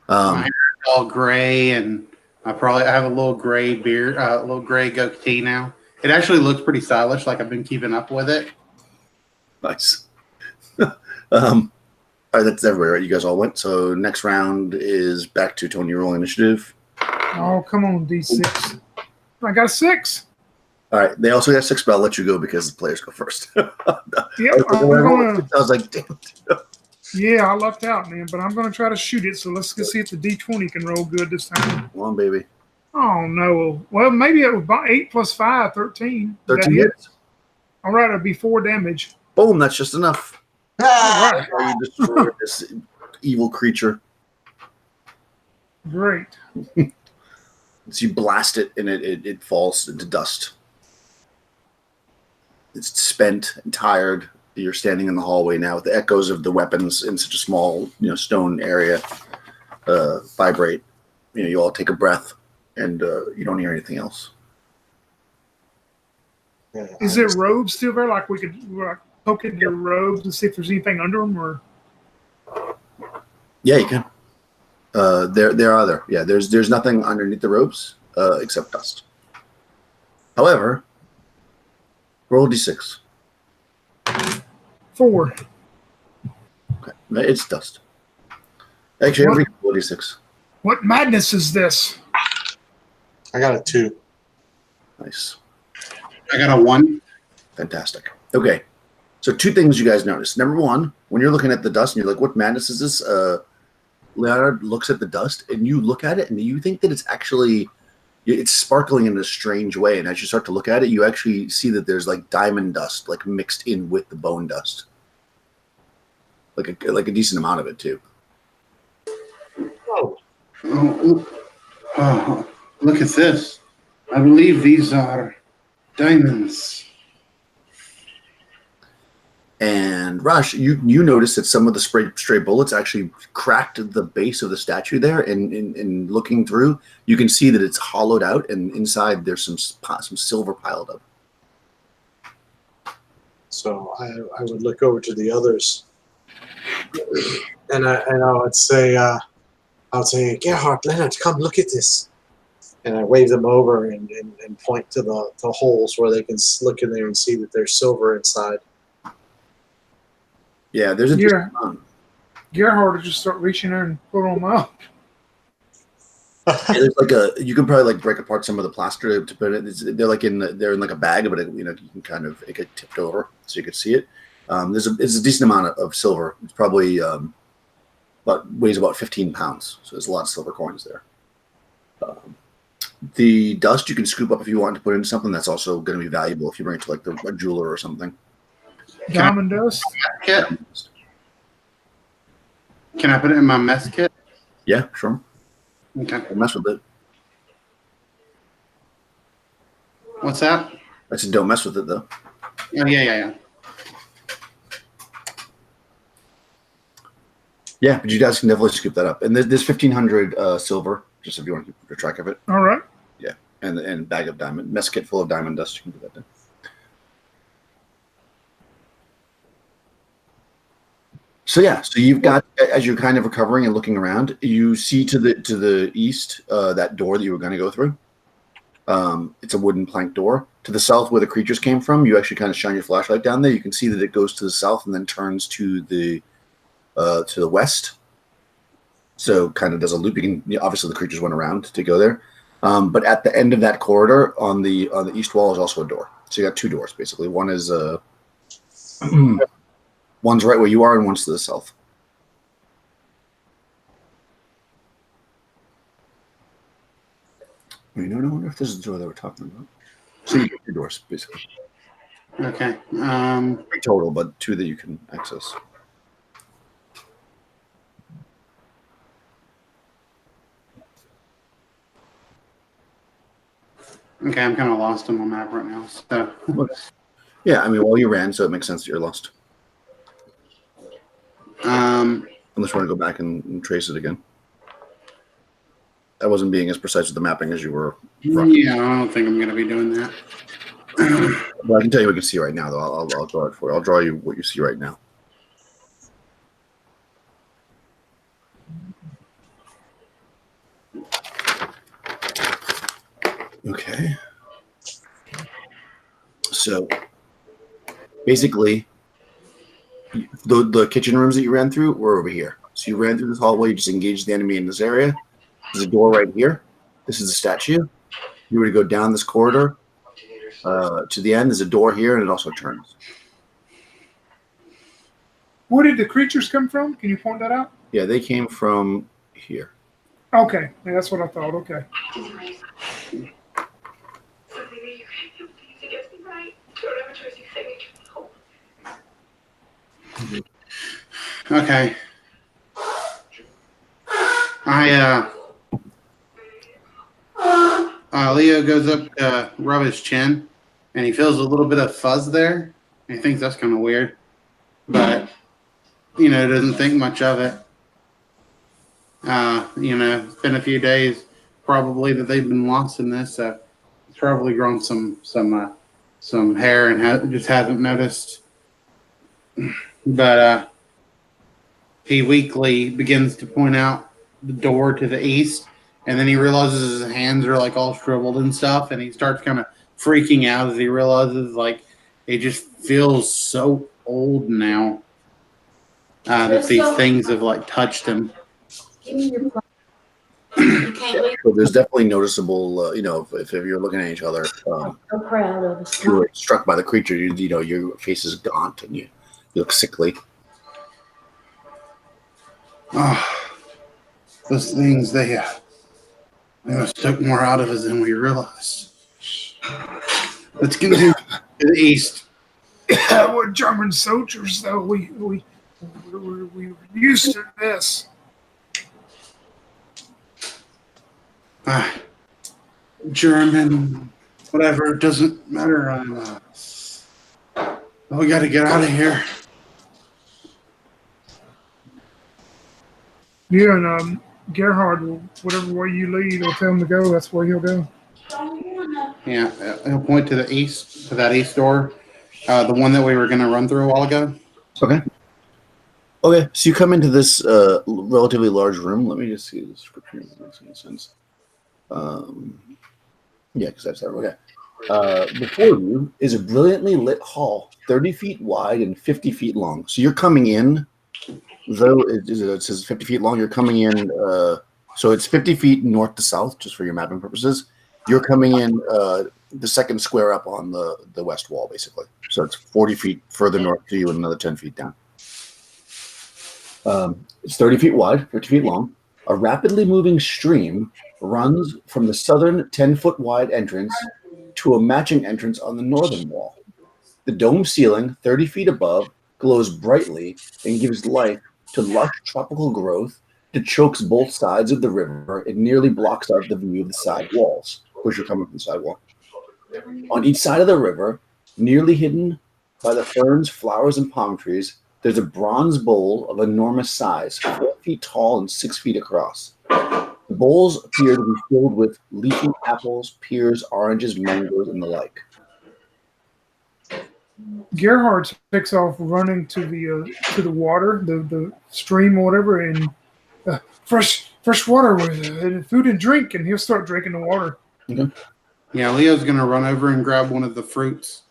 Speaker 2: My hair is all gray, and I have a little gray beard, a little gray goatee now. It actually looks pretty stylish. Like I've been keeping up with it.
Speaker 1: Nice. All right, that's everywhere. Right? You guys all went. So next round is back to Tony roll initiative.
Speaker 4: Oh, come on, D6. I got a 6.
Speaker 1: All right, they also got 6, but I'll let you go because the players go first.
Speaker 4: Yep,
Speaker 1: I was like, damn it.
Speaker 4: Yeah, I lucked out, man, but I'm going to try to shoot it, so let's go see if the D20 can roll good this time.
Speaker 1: Come on, baby.
Speaker 4: Oh, no. Well, maybe it was about 8 plus 5, 13.
Speaker 1: 13 hits.
Speaker 4: All right, it'll be 4 damage.
Speaker 1: Boom, that's just enough.
Speaker 4: All right.
Speaker 1: You destroy this evil creature.
Speaker 4: Great.
Speaker 1: So you blast it, and it falls into dust. It's spent and tired. You're standing in the hallway now with the echoes of the weapons in such a small, stone area vibrate. You all take a breath, and you don't hear anything else.
Speaker 4: Is there robes still there? Like we could poke into your robes and see if there's anything under them, or?
Speaker 1: Yeah, you can. There are there. Yeah, there's nothing underneath the robes except dust. However, roll a d6.
Speaker 4: 4.
Speaker 1: Okay, it's dust. Actually, every roll a d6.
Speaker 4: What madness is this?
Speaker 3: I got a 2.
Speaker 1: Nice.
Speaker 2: I got a 1.
Speaker 1: Fantastic. Okay, so 2 things you guys notice. Number 1, when you're looking at the dust and you're like, "What madness is this?" Leonard looks at the dust, and you look at it, and you think that it's sparkling in a strange way. And as you start to look at it, you actually see that there's like diamond dust, like mixed in with the bone dust, like a decent amount of it too.
Speaker 2: Oh, look at this. I believe these are diamonds.
Speaker 1: And Rush, you notice that some of the stray bullets actually cracked the base of the statue there, and in looking through, you can see that it's hollowed out, and inside there's some silver piled up.
Speaker 3: So I would look over to the others, and I would say, Gerhard, Leonard, come look at this. And I wave them over and point to the holes where they can look in there and see that there's silver inside.
Speaker 1: Yeah, there's a
Speaker 4: Gerhard will just start reaching there and pull them out.
Speaker 1: there's you can probably break apart some of the plaster to put it. They're in like a bag, but you can kind of it get tipped over so you can see it. There's a decent amount of silver. It's probably weighs about 15 pounds. So there's a lot of silver coins there. The dust you can scoop up if you want to put into something that's also going to be valuable if you bring it to a jeweler or something.
Speaker 4: Diamond dust?
Speaker 2: Kit. Can I put it in my mess kit?
Speaker 1: Yeah, sure.
Speaker 2: Okay.
Speaker 1: Don't mess with it.
Speaker 2: What's that?
Speaker 1: I said don't mess with it, though.
Speaker 2: Yeah.
Speaker 1: Yeah, but you guys can definitely scoop that up. And there's 1,500 silver, just if you want to keep track of it.
Speaker 4: All right.
Speaker 1: Yeah, and a bag of diamond, mess kit full of diamond dust. You can do that then. So yeah, so you've got, as you're kind of recovering and looking around, you see to the east that door that you were going to go through. It's a wooden plank door. To the south, where the creatures came from, you actually kind of shine your flashlight down there. You can see that it goes to the south and then turns to the west. So kind of does a loop. Obviously the creatures went around to go there, but at the end of that corridor on the east wall is also a door. So you got 2 doors basically. One is one's right where you are, and one's to the south. You know, I wonder if this is the door that we're talking about. So you get two doors, basically.
Speaker 2: Okay.
Speaker 1: Three total, but two that you can access.
Speaker 2: Okay, I'm kind of lost on my map right now. So.
Speaker 1: Yeah, I mean, well, you ran, so it makes sense that you're lost. Unless you want to go back and trace it again. I wasn't being as precise with the mapping as you were.
Speaker 2: Yeah, I don't think I'm going to be doing that.
Speaker 1: Well, I can tell you what you can see right now, though. I'll draw it for you. I'll draw you what you see right now. Okay. So, basically, the kitchen rooms that you ran through were over here. So you ran through this hallway, you just engaged the enemy in this area. There's a door right here. This is a statue. You were to go down this corridor to the end. There's a door here, and it also turns.
Speaker 4: Where did the creatures come from? Can you point that out?
Speaker 1: Yeah, they came from here.
Speaker 4: Okay, yeah, that's what I thought. Okay.
Speaker 2: Okay. Leo goes up to rub his chin, and he feels a little bit of fuzz there. And he thinks that's kind of weird, but doesn't think much of it. It's been a few days probably that they've been lost in this, so he's probably grown some hair and just hasn't noticed. But he weakly begins to point out the door to the east, and then he realizes his hands are like all shriveled and stuff, and he starts kind of freaking out as he realizes like it just feels so old now that these things have like touched him.
Speaker 1: So there's definitely noticeable, if you're looking at each other,
Speaker 5: So proud of us.
Speaker 1: you were struck by the creature, your face is gaunt and you look sickly.
Speaker 2: Oh, those things, they must took more out of us than we realized. Let's continue to the east.
Speaker 4: We're German soldiers, though. We're used to this.
Speaker 2: German, whatever, it doesn't matter. We got to get out of here.
Speaker 4: Yeah, and Gerhard, whatever way you lead or tell him to go, that's where he'll go.
Speaker 2: Yeah, he'll point to the east, to that east door, the one that we were going to run through a while ago.
Speaker 1: Okay. So you come into this relatively large room. Let me just see the description if it makes any sense. Yeah, because that's that. Okay. Before you is a brilliantly lit hall, 30 feet wide and 50 feet long. So you're coming in, though it says 50 feet long, you're coming in, so it's 50 feet north to south, just for your mapping purposes. You're coming in the second square up on the west wall, basically. So it's 40 feet further north to you and another 10 feet down. It's 30 feet wide, 50 feet long. A rapidly moving stream runs from the southern 10-foot wide entrance to a matching entrance on the northern wall. The dome ceiling, 30 feet above, glows brightly and gives life to lush tropical growth that chokes both sides of the river and nearly blocks out the view of the side walls, which are coming from the side wall. On each side of the river, nearly hidden by the ferns, flowers, and palm trees, there's a bronze bowl of enormous size, 4 feet tall and 6 feet across. The bowls appear to be filled with leafy apples, pears, oranges, mangoes, and the like.
Speaker 4: Gerhard takes off running to the water, the stream or whatever, and fresh water with food and drink, and he'll start drinking the water.
Speaker 1: Okay.
Speaker 2: Yeah, Leo's going to run over and grab one of the fruits.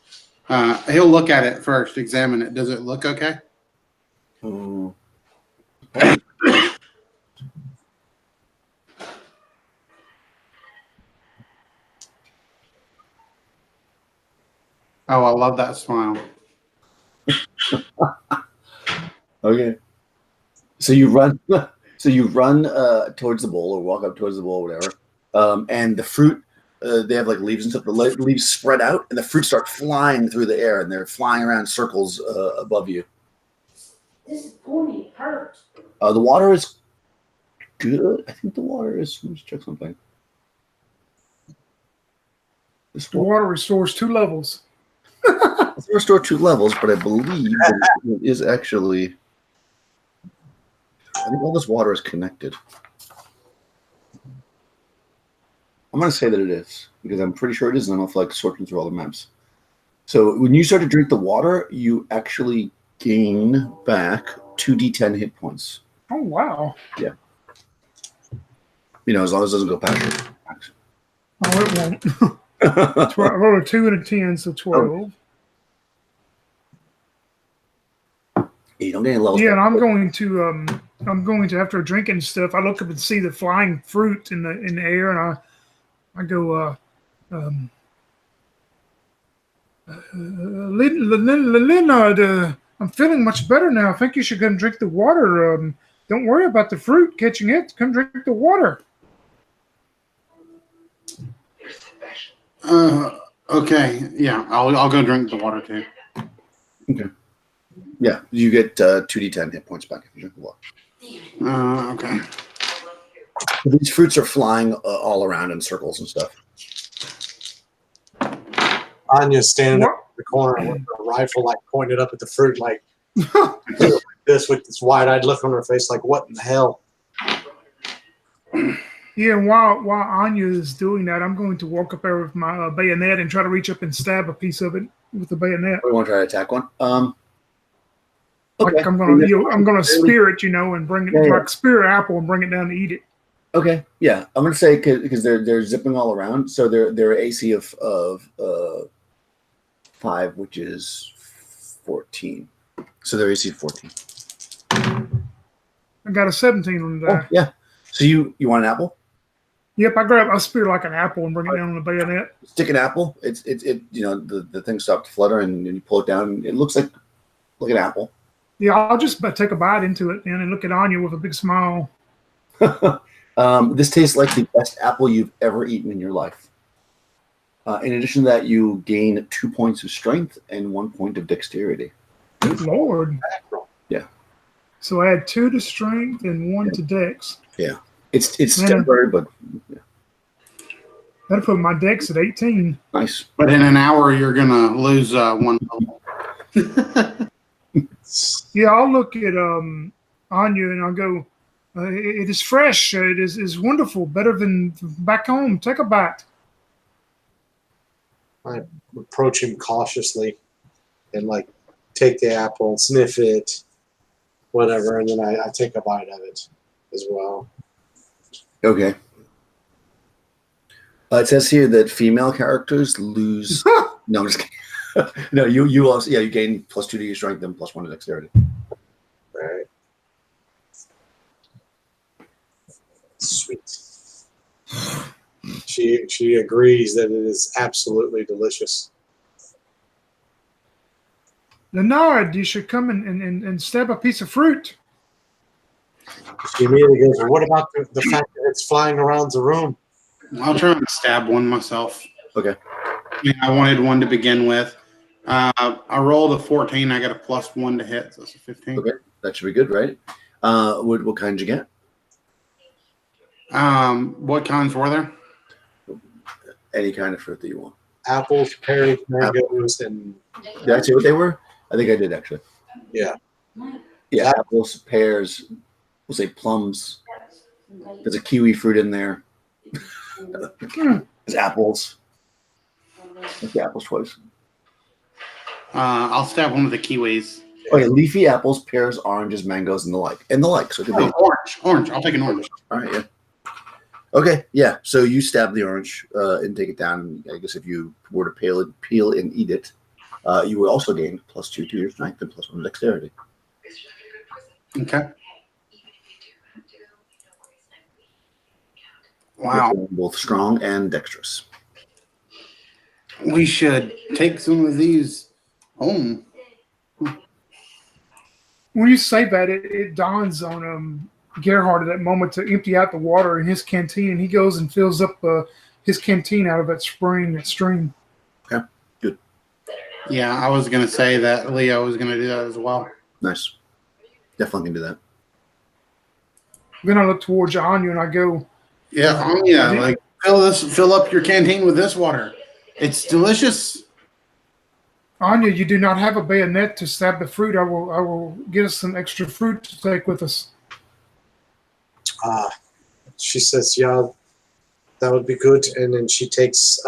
Speaker 2: He'll look at it first, examine it. Does it look okay?
Speaker 1: Oh,
Speaker 2: I love that smile.
Speaker 1: okay. So you run. So you run towards the bowl, or walk up towards the bowl, or whatever. And the fruit they have like leaves and stuff. The leaves spread out, and the fruits start flying through the air, and they're flying around in circles above you.
Speaker 5: This is pointy. It hurts.
Speaker 1: The water is good. I think the water is. Let's check something.
Speaker 4: The water restores 2 levels.
Speaker 1: It's restored 2 levels, but I believe that it is actually. I think all this water is connected. I'm going to say that it is because I'm pretty sure it is, and I don't feel like sorting through all the maps. So when you start to drink the water, you actually gain back 2d10 hit points.
Speaker 4: Oh, wow.
Speaker 1: Yeah. As long as it doesn't go past your max.
Speaker 4: Oh, it won't. I rolled a 2 and a 10, so 12.
Speaker 1: You don't gain levels.
Speaker 4: Yeah, and I'm going to after drinking stuff, I look up and see the flying fruit in the air, and I go, Leonard, I'm feeling much better now. I think you should come drink the water. Don't worry about the fruit catching it. Come drink the water.
Speaker 2: Okay. Yeah, I'll go drink the water too.
Speaker 1: Okay. Yeah, you get 2d10 hit points back if you drink the water.
Speaker 2: Okay.
Speaker 1: These fruits are flying all around in circles and stuff.
Speaker 3: Anya's standing up in the corner with a rifle like pointed up at the fruit like this with this wide-eyed look on her face like, what in the hell?
Speaker 4: Yeah, while Anya is doing that, I'm going to walk up there with my bayonet and try to reach up and stab a piece of it with the bayonet.
Speaker 1: We want to try to attack one.
Speaker 4: Like I'm gonna spear it, and bring it like spear an apple and bring it down to eat it.
Speaker 1: Okay, yeah, I'm gonna say because they're zipping all around, so they're AC of 5, which is 14. So they're AC 14.
Speaker 4: I got a 17 on the die.
Speaker 1: Oh, yeah. So you want an apple?
Speaker 4: Yep, I spear like an apple and bring it down on the bayonet.
Speaker 1: Stick an apple. It the thing stopped to flutter and you pull it down. And it looks like an apple.
Speaker 4: Yeah, I'll just take a bite into it and look at Anya with a big smile.
Speaker 1: This tastes like the best apple you've ever eaten in your life. In addition to that, you gain 2 points of strength and 1 point of dexterity.
Speaker 4: Good Lord.
Speaker 1: Yeah.
Speaker 4: So I had 2 to strength and 1 to dex.
Speaker 1: Yeah. It's temporary, but yeah.
Speaker 4: That'll put my dex at 18.
Speaker 1: Nice.
Speaker 2: But in an hour, you're going to lose 1 level.
Speaker 4: Yeah, I'll look at Anya and I'll go, it is fresh. It is wonderful. Better than back home. Take a bite.
Speaker 3: I approach him cautiously and like take the apple, sniff it, whatever, and then I take a bite of it as well.
Speaker 1: Okay. It says here that female characters lose. No, I'm just kidding. No, you also you gain +2 to your strength and +1 to dexterity.
Speaker 3: Right. Sweet. She agrees that it is absolutely delicious.
Speaker 4: Leonard, you should come and stab a piece of fruit.
Speaker 3: She immediately goes, well, what about the fact that it's flying around the room?
Speaker 2: I'll try and stab one myself.
Speaker 1: Okay.
Speaker 2: Yeah, I wanted one to begin with. I rolled a 14. I got a +1 to hit, so that's a 15.
Speaker 1: Okay, that should be good, right? What kind did you get?
Speaker 2: What kinds were there?
Speaker 1: Any kind of fruit that you want.
Speaker 3: Apples, pears, mangoes, and
Speaker 1: Did I say what they were? I think I did actually.
Speaker 3: yeah.
Speaker 1: Yeah, apples, pears. We'll say plums. There's a kiwi fruit in there. There's apples. That's the apples twice.
Speaker 2: I'll stab one of the kiwis.
Speaker 1: Okay, leafy apples, pears, oranges, mangoes, and the like. So it could be
Speaker 2: Orange. I'll take an orange.
Speaker 1: all right. Yeah. Okay. Yeah. So you stab the orange and take it down. I guess if you were to peel and eat it, you would also gain +2 to your strength and +1 to dexterity.
Speaker 2: Okay. Wow.
Speaker 1: Both strong and dexterous.
Speaker 2: We should take some of these home.
Speaker 4: When you say that, it dawns on Gerhard at that moment to empty out the water in his canteen, and he goes and fills up his canteen out of that stream.
Speaker 1: Okay, good.
Speaker 2: Yeah, I was gonna say that Leo was gonna do that as well.
Speaker 1: Nice. Definitely can do that.
Speaker 4: Then I look towards Anya and I go,
Speaker 2: Yeah, like fill up your canteen with this water. It's delicious.
Speaker 4: Anya, you do not have a bayonet to stab the fruit. I will get us some extra fruit to take with us.
Speaker 3: She says, "Yeah, that would be good." And then she takes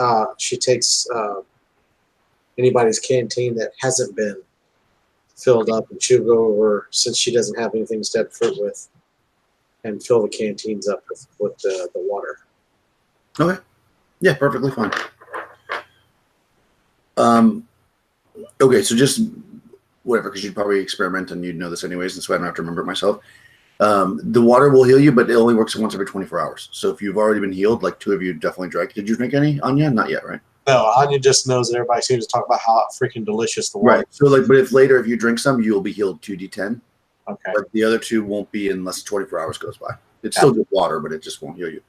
Speaker 3: anybody's canteen that hasn't been filled up, and she'll go over, since she doesn't have anything to stab fruit with, and fill the canteens up with the water.
Speaker 1: Okay. Yeah, perfectly fine. Okay, so just whatever, because you'd probably experiment and you'd know this anyways, and so I don't have to remember it myself. The water will heal you, but it only works once every 24 hours. So if you've already been healed, like 2 of you definitely drank. Did you drink any, Anya? Not yet, right?
Speaker 3: No, Anya just knows that everybody seems to talk about how freaking delicious the water.
Speaker 1: Right. So like, but if later, if you drink some, you'll be healed 2d10.
Speaker 3: Okay.
Speaker 1: But the other 2 won't be unless 24 hours goes by. It's still good water, but it just won't heal you.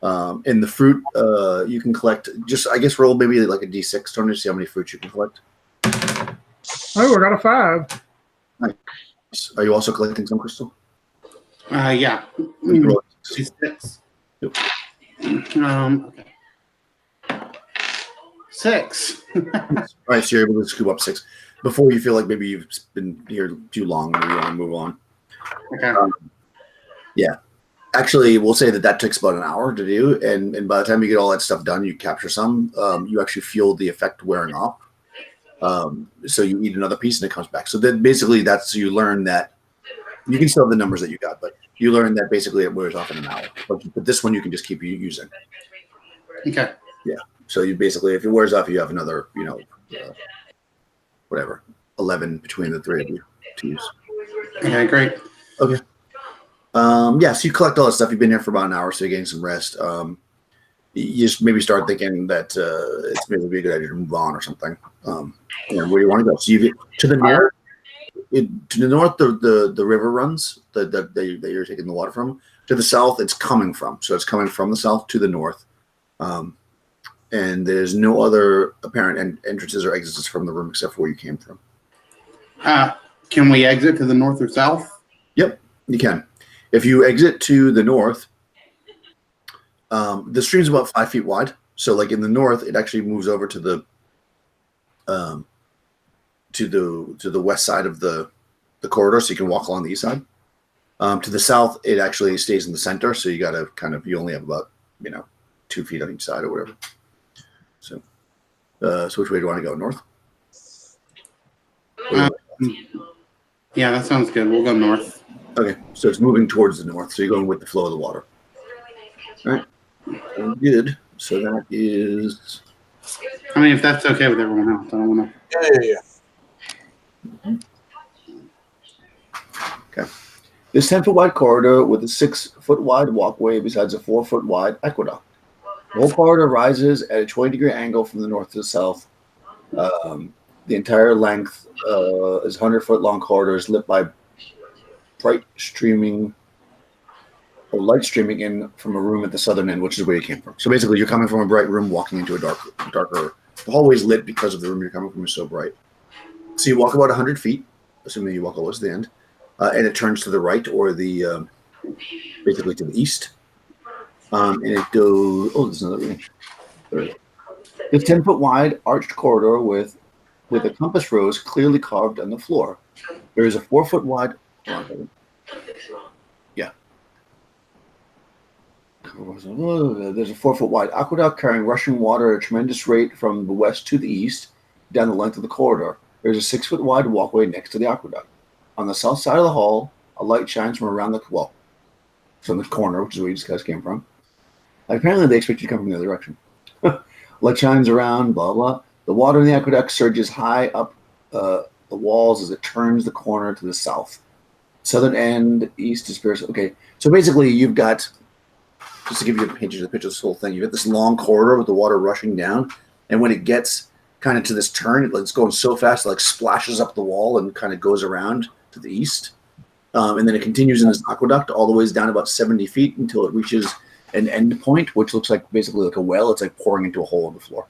Speaker 1: And the fruit, you can collect. Just I guess roll maybe like a d6 Tony to see how many fruits you can collect.
Speaker 4: Oh, I got a 5.
Speaker 1: Nice. Are you also collecting some, Crystal?
Speaker 2: Yeah.
Speaker 1: You roll a
Speaker 2: 6.
Speaker 1: Yep.
Speaker 2: Okay. 6.
Speaker 1: All right, so you're able to scoop up 6 before you feel like maybe you've been here too long and you want to move on.
Speaker 2: Okay.
Speaker 1: Yeah. Actually, we'll say that takes about an hour to do, and by the time you get all that stuff done, you capture some. You actually feel the effect wearing off. So you eat another piece and it comes back. So then basically you learn that you can still have the numbers that you got, but you learn that basically it wears off in an hour. But this one you can just keep using.
Speaker 2: Okay.
Speaker 1: Yeah. So you basically, if it wears off, you have another, whatever, 11 between the 3 of you to use.
Speaker 2: Okay, great.
Speaker 1: Okay. So you collect all that stuff. You've been here for about an hour, so you're getting some rest. You just maybe start thinking that it's maybe be a good idea to move on or something. Where do you want to go? So you get to the north. To the north, the river runs that you're taking the water from. To the south, it's coming from. So it's coming from the south to the north. And there's no other apparent entrances or exits from the room except for where you came from.
Speaker 2: Can we exit to the north or south?
Speaker 1: Yep, you can. If you exit to the north, the stream's about 5 feet wide. So, like in the north, it actually moves over to the west side of the corridor, so you can walk along the east side. To the south, it actually stays in the center, so you got to you only have about 2 feet on each side or whatever. So, which way do you want to go? North?
Speaker 2: Yeah, that sounds good. We'll go north.
Speaker 1: Okay, so it's moving towards the north, so you're going with the flow of the water. All right, good. So that is.
Speaker 2: I mean, if that's okay with everyone else, I don't want to.
Speaker 3: Yeah.
Speaker 1: Okay. This 10-foot wide corridor with a 6-foot wide walkway besides a 4-foot wide aqueduct. The whole corridor rises at a 20-degree angle from the north to the south. The entire length is 100-foot long corridor is lit by light streaming in from a room at the southern end, which is where you came from. So basically, you're coming from a bright room, walking into a darker. The hallway's lit because of the room you're coming from is so bright. So you walk about 100 feet, assuming you walk all the way to the end, and it turns to the right or the basically to the east. And it goes. Oh, there's another room. This 10-foot wide arched corridor with a compass rose clearly carved on the floor. There is a 4-foot wide. Yeah. There's a 4-foot wide aqueduct carrying rushing water at a tremendous rate from the west to the east down the length of the corridor. There's a 6-foot wide walkway next to the aqueduct. On the south side of the hall, a light shines from around from the corner, which is where you guys came from. Apparently, they expect you to come from the other direction. Light shines around, blah, blah. The water in the aqueduct surges high up the walls as it turns the corner to the south. Southern end, east disperses. Okay, so basically you've got, just to give you a picture of this whole thing, you've got this long corridor with the water rushing down, and when it gets kind of to this turn, it's going so fast, it like splashes up the wall and kind of goes around to the east. And then it continues in this aqueduct all the way down about 70 feet until it reaches an end point, which looks like basically like a well. It's like pouring into a hole in the floor.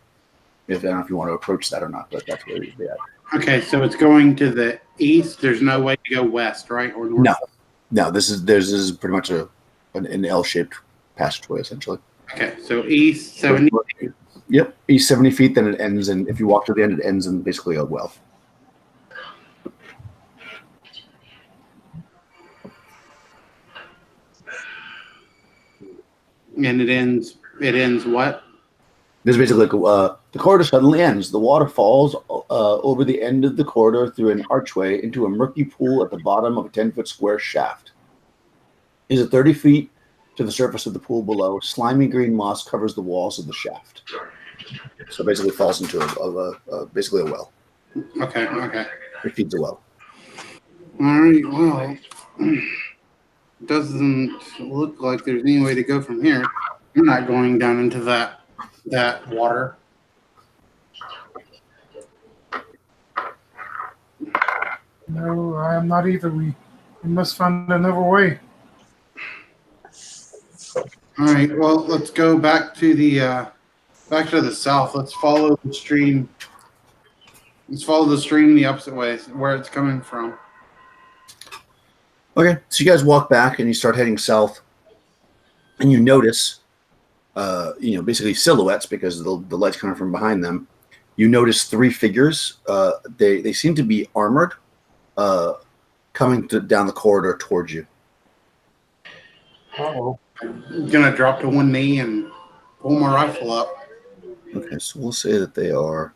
Speaker 1: I don't know if you want to approach that or not, but that's where you'd be at.
Speaker 2: Okay, so it's going to the east. There's no way to go west, right? Or north?
Speaker 1: No. This is pretty much an L-shaped passageway essentially.
Speaker 2: Okay, so east 70.
Speaker 1: Yep, east 70 feet. Then it ends, and if you walk to the end, it ends in basically a well.
Speaker 2: And it ends what?
Speaker 1: This is basically like the corridor suddenly ends. The water falls over the end of the corridor through an archway into a murky pool at the bottom of a 10-foot square shaft. Is it 30 feet to the surface of the pool below? Slimy green moss covers the walls of the shaft. So basically falls into basically a well.
Speaker 2: Okay.
Speaker 1: It feeds a well.
Speaker 2: All right, well, doesn't look like there's any way to go from here. I'm not going down into that water.
Speaker 4: No, I am not either. We must find another way.
Speaker 2: All right, well, let's go back to the south. Let's follow the stream. Let's follow the stream the opposite way, where it's coming from.
Speaker 1: Okay, so you guys walk back and you start heading south, and you notice, basically silhouettes because the light's coming from behind them. You notice three figures. They seem to be armored, coming down the corridor towards you.
Speaker 3: Uh-oh.
Speaker 2: I'm gonna drop to one knee and pull my rifle up.
Speaker 1: Okay, so we'll say that they're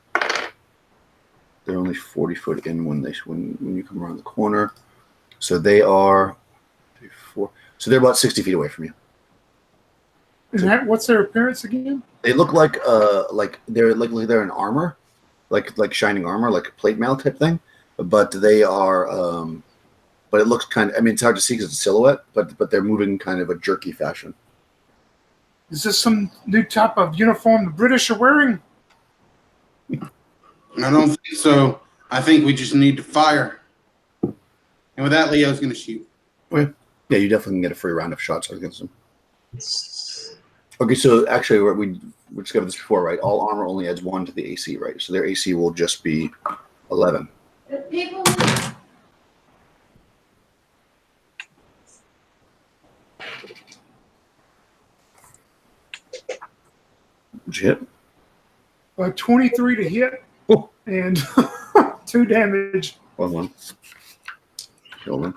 Speaker 1: only 40 foot in when you come around the corner. So they are 3, 4. So they're about 60 feet away from you.
Speaker 4: And what's their appearance again?
Speaker 1: They look like they're in armor, like shining armor, like a plate mail type thing. But they are, but it looks kind of. I mean, it's hard to see because it's a silhouette. But they're moving kind of a jerky fashion.
Speaker 4: Is this some new type of uniform the British are wearing?
Speaker 2: I don't think so. I think we just need to fire. And with that, Leo's going to shoot.
Speaker 1: Okay. Yeah, you definitely can get a free round of shots against them. Okay, so actually, we discovered this before, right? All armor only adds 1 to the AC, right? So their AC will just be 11.
Speaker 5: The people.
Speaker 1: Did you hit?
Speaker 4: 23 to hit
Speaker 1: Oh.
Speaker 4: and 2 damage.
Speaker 1: 1. Kill them.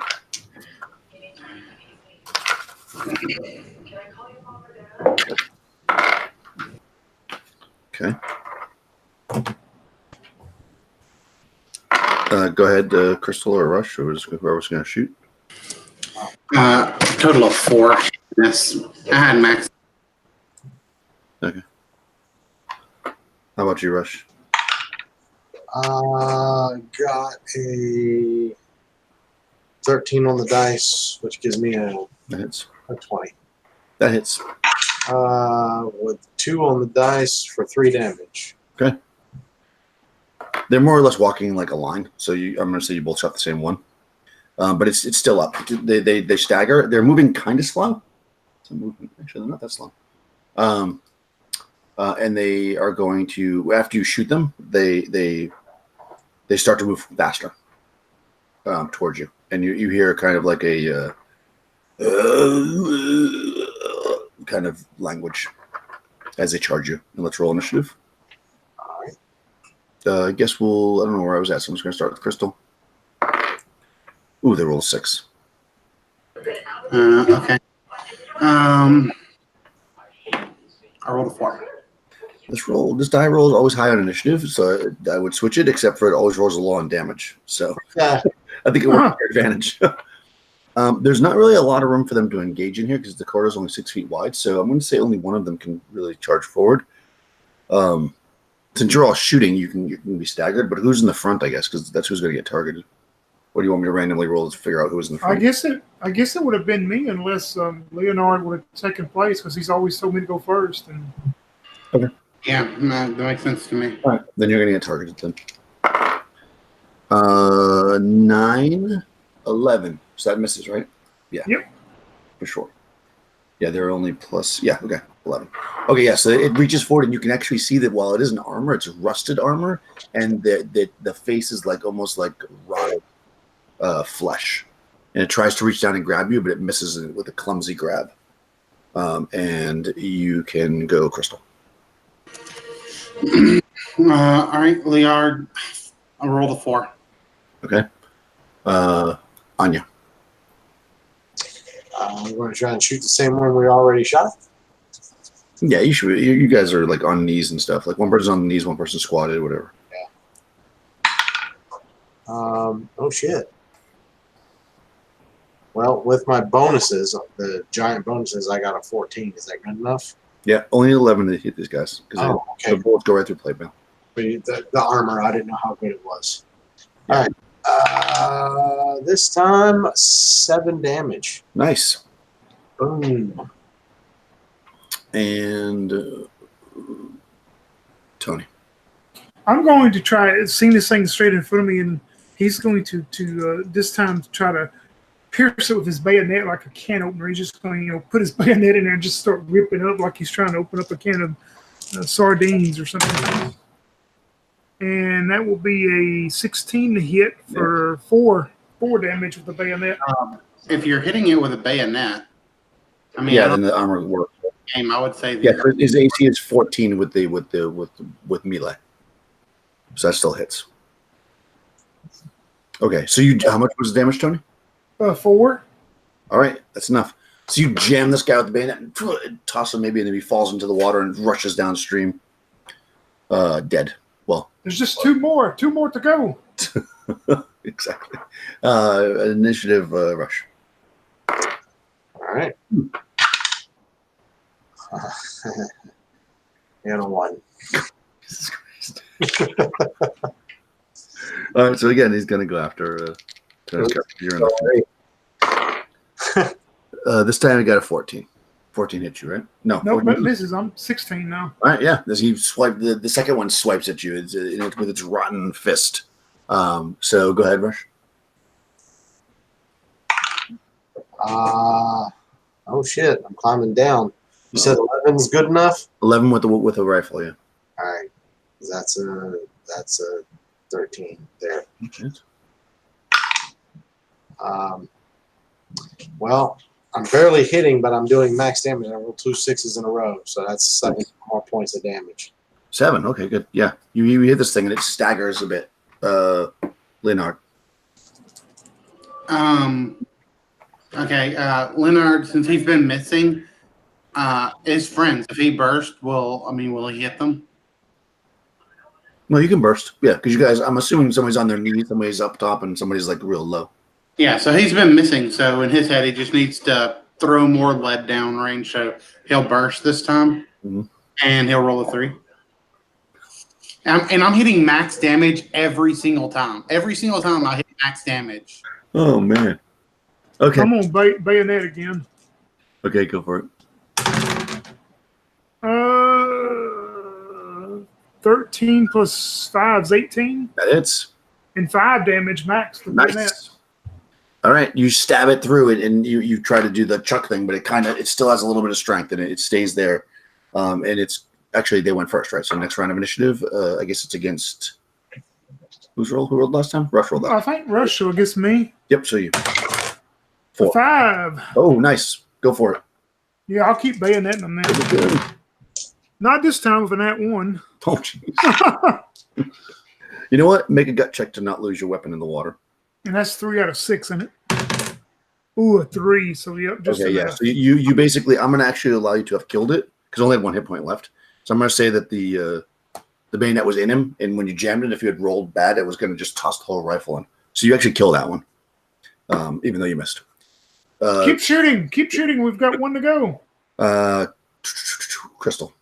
Speaker 1: Okay. Go ahead, Crystal or Rush, or whoever's going to shoot.
Speaker 2: Total of 4. Yes, I had max.
Speaker 1: Okay. How about you, Rush?
Speaker 3: Got a 13 on the dice, which gives me a
Speaker 1: That hits.
Speaker 3: 20.
Speaker 1: That hits.
Speaker 3: With 2 on the dice for 3 damage.
Speaker 1: Okay. They're more or less walking like a line, so I'm going to say you both shot the same one. But it's still up. They stagger. They're moving kind of slow. So moving, actually, they're not that slow. And they are going to, after you shoot them, they start to move faster towards you, and you hear kind of like a kind of language as they charge you. And let's roll initiative.
Speaker 3: All right.
Speaker 1: I guess I don't know where I was at, so I'm just going to start with Crystal. Ooh, they rolled a 6.
Speaker 2: Okay. I rolled a 4.
Speaker 1: This die roll is always high on initiative, so I would switch it, except for it always rolls a low on damage. So
Speaker 3: Yeah.
Speaker 1: I think it works to your advantage. There's not really a lot of room for them to engage in here because the corridor is only 6 feet wide. So I'm going to say only one of them can really charge forward. Since you're all shooting, you can be staggered. But who's in the front? I guess because that's who's going to get targeted. What do you want me to randomly roll to figure out who's in the front?
Speaker 4: I guess it would have been me unless Leonard would have taken place because he's always told me to go first. And
Speaker 1: Okay.
Speaker 2: Yeah, that makes sense to me.
Speaker 1: All right, then you're going to get targeted then. 9, 11. So that misses, right? Yeah.
Speaker 4: Yep.
Speaker 1: For sure. Yeah, they're only plus. Yeah, okay, 11. Okay, yeah, so it reaches forward, and you can actually see that while it isn't armor, it's rusted armor, and the face is like almost like rotted flesh, and it tries to reach down and grab you, but it misses it with a clumsy grab. And you can go, Crystal.
Speaker 2: All right, Liard. I'll roll the 4.
Speaker 1: Okay. Anya.
Speaker 3: I'm going to try and shoot the same one we already shot.
Speaker 1: Yeah, you should. You guys are like on knees and stuff. Like one person's on the knees, one person squatted, whatever.
Speaker 3: Oh shit. Well, with my bonuses, the giant bonuses, I got a 14. Is that good enough?
Speaker 1: Yeah, only 11 to hit these guys because
Speaker 3: okay.
Speaker 1: the bullets go right through plate mail.
Speaker 3: But the armor, I didn't know how good it was.
Speaker 1: Yeah.
Speaker 3: All right. This time, 7 damage.
Speaker 1: Nice.
Speaker 3: Boom.
Speaker 1: And Tony.
Speaker 4: I'm going to try seeing this thing straight in front of me, and he's going to this time try to pierce it with his bayonet like a can opener. He's just going to put his bayonet in there and just start ripping up like he's trying to open up a can of sardines or something. And that will be a 16 to hit for 4 damage with the bayonet.
Speaker 2: If you're hitting it with a bayonet, I mean,
Speaker 1: then the armor works.
Speaker 2: Game, I would say.
Speaker 1: His AC is 14 with melee, so that still hits. Okay, so how much was the damage, Tony?
Speaker 4: 4.
Speaker 1: All right, that's enough. So you jam this guy with the bayonet and toss him maybe, and then he falls into the water and rushes downstream. Dead. Well,
Speaker 4: there's just 2 more to go.
Speaker 1: Exactly. Initiative rush.
Speaker 3: All right. And a 1.
Speaker 1: Jesus Christ. All right, so again, he's going to go after Tony's character. You're in the this time he got a 14. 14 hits you, right? No.
Speaker 4: No, but misses. I'm 16 now.
Speaker 1: All right, yeah. He swiped the second one swipes at you with its rotten fist. So go ahead, Rush.
Speaker 3: Oh shit! I'm climbing down. You said 11's good enough.
Speaker 1: 11 with a rifle, yeah.
Speaker 3: All right, that's a 13 there.
Speaker 1: Okay.
Speaker 3: Well, I'm barely hitting, but I'm doing max damage. I rolled 2 6s in a row, so that's 7 more points of damage.
Speaker 1: 7. Okay, good. Yeah, you hit this thing and it staggers a bit. Leonard.
Speaker 2: Okay, Leonard, since he's been missing, his friends, if he burst, will he hit them?
Speaker 1: No, you can burst. Yeah, because you guys, I'm assuming somebody's on their knees, somebody's up top, and somebody's like real low.
Speaker 2: Yeah, so he's been missing. So in his head, he just needs to throw more lead down range. So he'll burst this time, and he'll roll a 3. And I'm hitting max damage every single time. Every single time I hit max damage.
Speaker 1: Oh, man. Okay.
Speaker 4: I'm on bayonet again.
Speaker 1: Okay, go for it.
Speaker 4: 13 plus 5 is 18.
Speaker 1: That hits.
Speaker 4: And 5 damage max.
Speaker 1: Nice. All right, you stab it through it, and you try to do the chuck thing, but it still has a little bit of strength, and it stays there. And it's actually they went first, right? So next round of initiative, I guess it's against who rolled last time? Rush rolled.
Speaker 4: I think Rush will against me.
Speaker 1: Yep. So you 4.
Speaker 4: 5.
Speaker 1: Oh, nice. Go for it.
Speaker 4: Yeah, I'll keep bayoneting them now. Not this time with an at 1.
Speaker 1: Oh, jeez. You know what? Make a gut check to not lose your weapon in the water.
Speaker 4: And that's 3 out of 6 in it. Ooh, a 3. So yep, just
Speaker 1: okay. Yeah. So you basically, I'm going to actually allow you to have killed it because I only had 1 hit point left. So I'm going to say that the bayonet was in him, and when you jammed it, if you had rolled bad, it was going to just toss the whole rifle in. So you actually kill that one, even though you missed.
Speaker 4: Keep shooting. Keep shooting. We've got 1 to go.
Speaker 1: Crystal.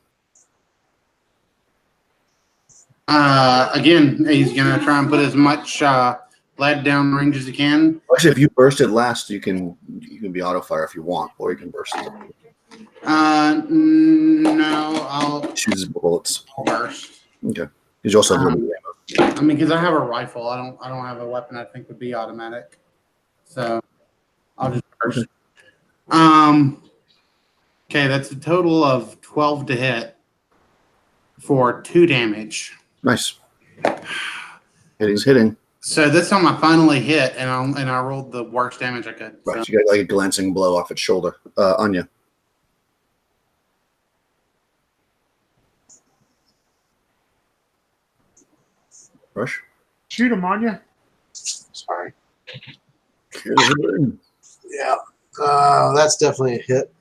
Speaker 2: Again, he's going to try and put as much lead down range as he can.
Speaker 1: Actually, if you burst it last, you can be auto fire if you want, or you can burst it.
Speaker 2: No, I'll
Speaker 1: choose bullets.
Speaker 2: Burst.
Speaker 1: Okay, because you also have a little bit of ammo.
Speaker 2: I mean, because I have a rifle, I don't have a weapon I think would be automatic, so I'll just burst. Okay, that's a total of 12 to hit for 2 damage.
Speaker 1: Nice. Hitting's hitting.
Speaker 2: So this time I finally hit, and I rolled the worst damage I could.
Speaker 1: Right,
Speaker 2: So.
Speaker 1: you got like a glancing blow off its shoulder. Anya. Rush.
Speaker 4: Shoot him, Anya.
Speaker 3: Sorry. Yeah. That's definitely a hit.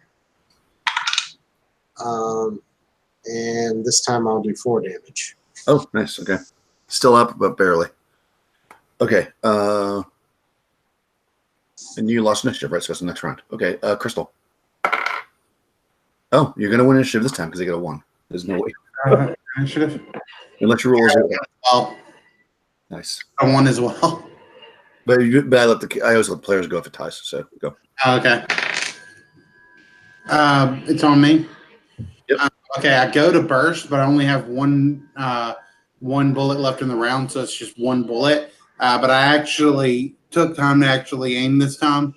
Speaker 3: And this time I'll do 4 damage.
Speaker 1: Oh, nice. Okay. Still up, but barely. Okay. And you lost initiative, right? So it's the next round. Okay. Crystal. Oh, you're going to win initiative this time because they get a 1. There's no way.
Speaker 2: Initiative.
Speaker 1: Unless your rolls.
Speaker 2: Well,
Speaker 1: Nice.
Speaker 2: a 1 as well.
Speaker 1: But I always let players go if it ties. So go.
Speaker 2: Okay. It's on me.
Speaker 1: Yep.
Speaker 2: Okay, I go to burst, but I only have one bullet left in the round, so it's just 1 bullet. But I actually took time to actually aim this time.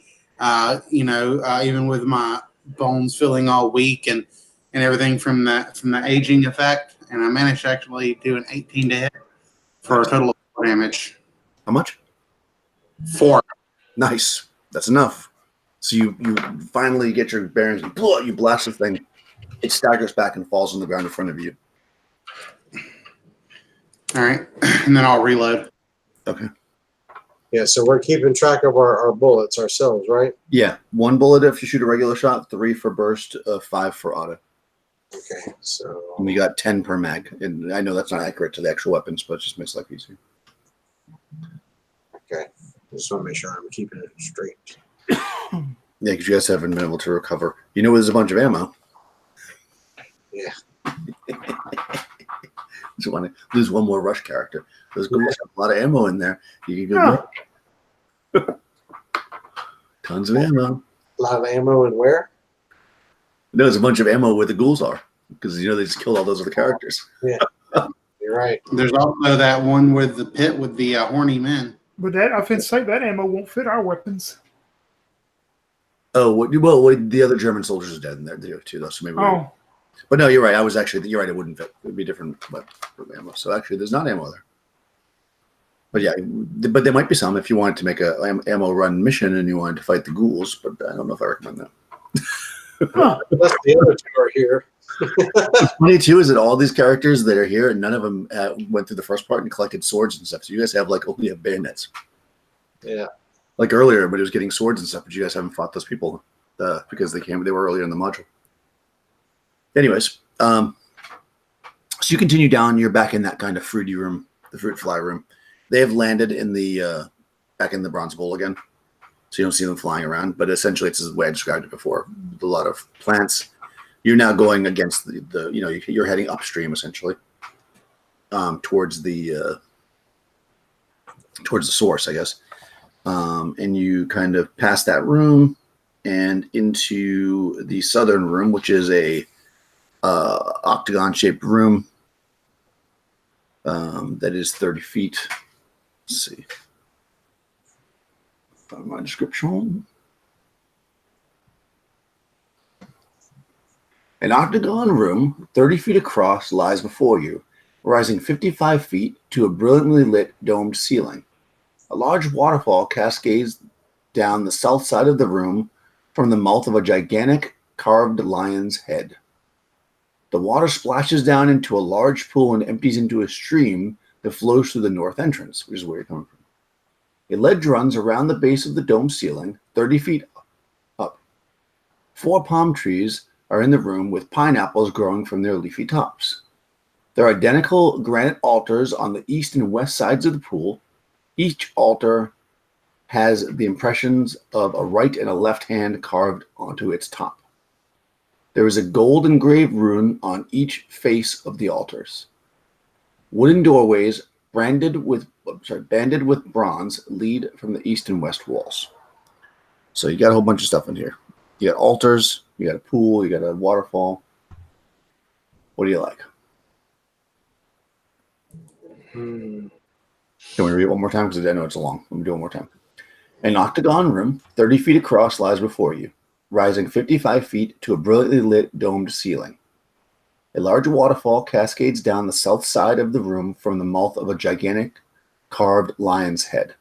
Speaker 2: Even with my bones feeling all weak and everything from the aging effect, and I managed to actually do an 18 to hit for a total of 4 damage.
Speaker 1: How much?
Speaker 2: 4.
Speaker 1: Nice. That's enough. So you finally get your bearings. You blast the thing. It staggers back and falls on the ground in front of you.
Speaker 2: All right, and then I'll reload.
Speaker 1: Okay.
Speaker 3: Yeah, so we're keeping track of our bullets ourselves, right?
Speaker 1: Yeah. 1 bullet if you shoot a regular shot, 3 for burst, 5 for auto.
Speaker 3: Okay, so
Speaker 1: And we got 10 per mag. And I know that's not accurate to the actual weapons, but it just makes life easier.
Speaker 3: okay. Just want to make sure I'm keeping it straight.
Speaker 1: Yeah, because you guys haven't been able to recover. You know, there's a bunch of ammo.
Speaker 3: Yeah.
Speaker 1: Just want to lose 1 more rush character. Those ghouls have a lot of ammo in there. You can go. Tons of ammo.
Speaker 3: A lot of ammo and where?
Speaker 1: No, there's a bunch of ammo where the ghouls are because they just killed all those other characters.
Speaker 3: Yeah, you're right.
Speaker 2: There's also that one with the pit with the horny men.
Speaker 4: But that offense sight, that ammo won't fit our weapons.
Speaker 1: Oh, the other German soldiers are dead in there too, though. So maybe.
Speaker 4: Oh,
Speaker 1: But no, you're right. You're right. It wouldn't fit. It would be different ammo. So actually, there's not ammo there. But yeah, but there might be some if you wanted to make a ammo run mission and you wanted to fight the ghouls. But I don't know if I recommend that.
Speaker 3: Unless the other 2 are here.
Speaker 1: Funny too is that all these characters that are here, and none of them went through the first part and collected swords and stuff. So you guys have only have bayonets.
Speaker 3: Yeah.
Speaker 1: Like earlier, everybody was getting swords and stuff, but you guys haven't fought those people because they were earlier in the module. Anyways, so you continue down. You're back in that kind of fruity room, the fruit fly room. They have landed in the back in the bronze bowl again, so you don't see them flying around. But essentially, it's the way I described it before. A lot of plants. You're now going against you're heading upstream essentially, towards the source, I guess. And you kind of pass that room and into the southern room, which is a octagon-shaped room that is 30 feet. Let's see. Find my description. An octagon room, 30 feet across, lies before you, rising 55 feet to a brilliantly lit domed ceiling. A large waterfall cascades down the south side of the room from the mouth of a gigantic carved lion's head. The water splashes down into a large pool and empties into a stream that flows through the north entrance, which is where you're coming from. A ledge runs around the base of the dome ceiling, 30 feet up. 4 palm trees are in the room with pineapples growing from their leafy tops. There are identical granite altars on the east and west sides of the pool. Each altar has the impressions of a right and a left hand carved onto its top. There is a gold engraved rune on each face of the altars. Wooden doorways banded with bronze lead from the east and west walls. So you got a whole bunch of stuff in here. You got altars, you got a pool, you got a waterfall. What do you like? Can we read it one more time? Because I know it's long. Let me do it one more time. An octagon room, 30 feet across, lies before you. rising 55 feet to a brilliantly lit domed ceiling. A large waterfall cascades down the south side of the room from the mouth of a gigantic carved lion's head.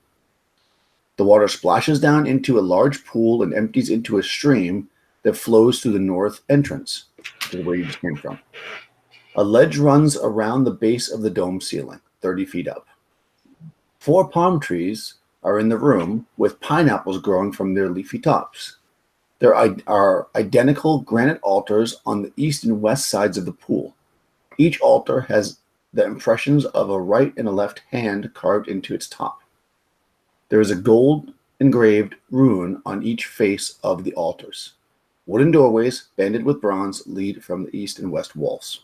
Speaker 1: The water splashes down into a large pool and empties into a stream that flows through the north entrance, which is where you just came from. A ledge runs around the base of the dome ceiling, 30 feet up. 4 palm trees are in the room, with pineapples growing from their leafy tops. There are identical granite altars on the east and west sides of the pool. Each altar has the impressions of a right and a left hand carved into its top. There is a gold engraved rune on each face of the altars. Wooden doorways, banded with bronze, lead from the east and west walls.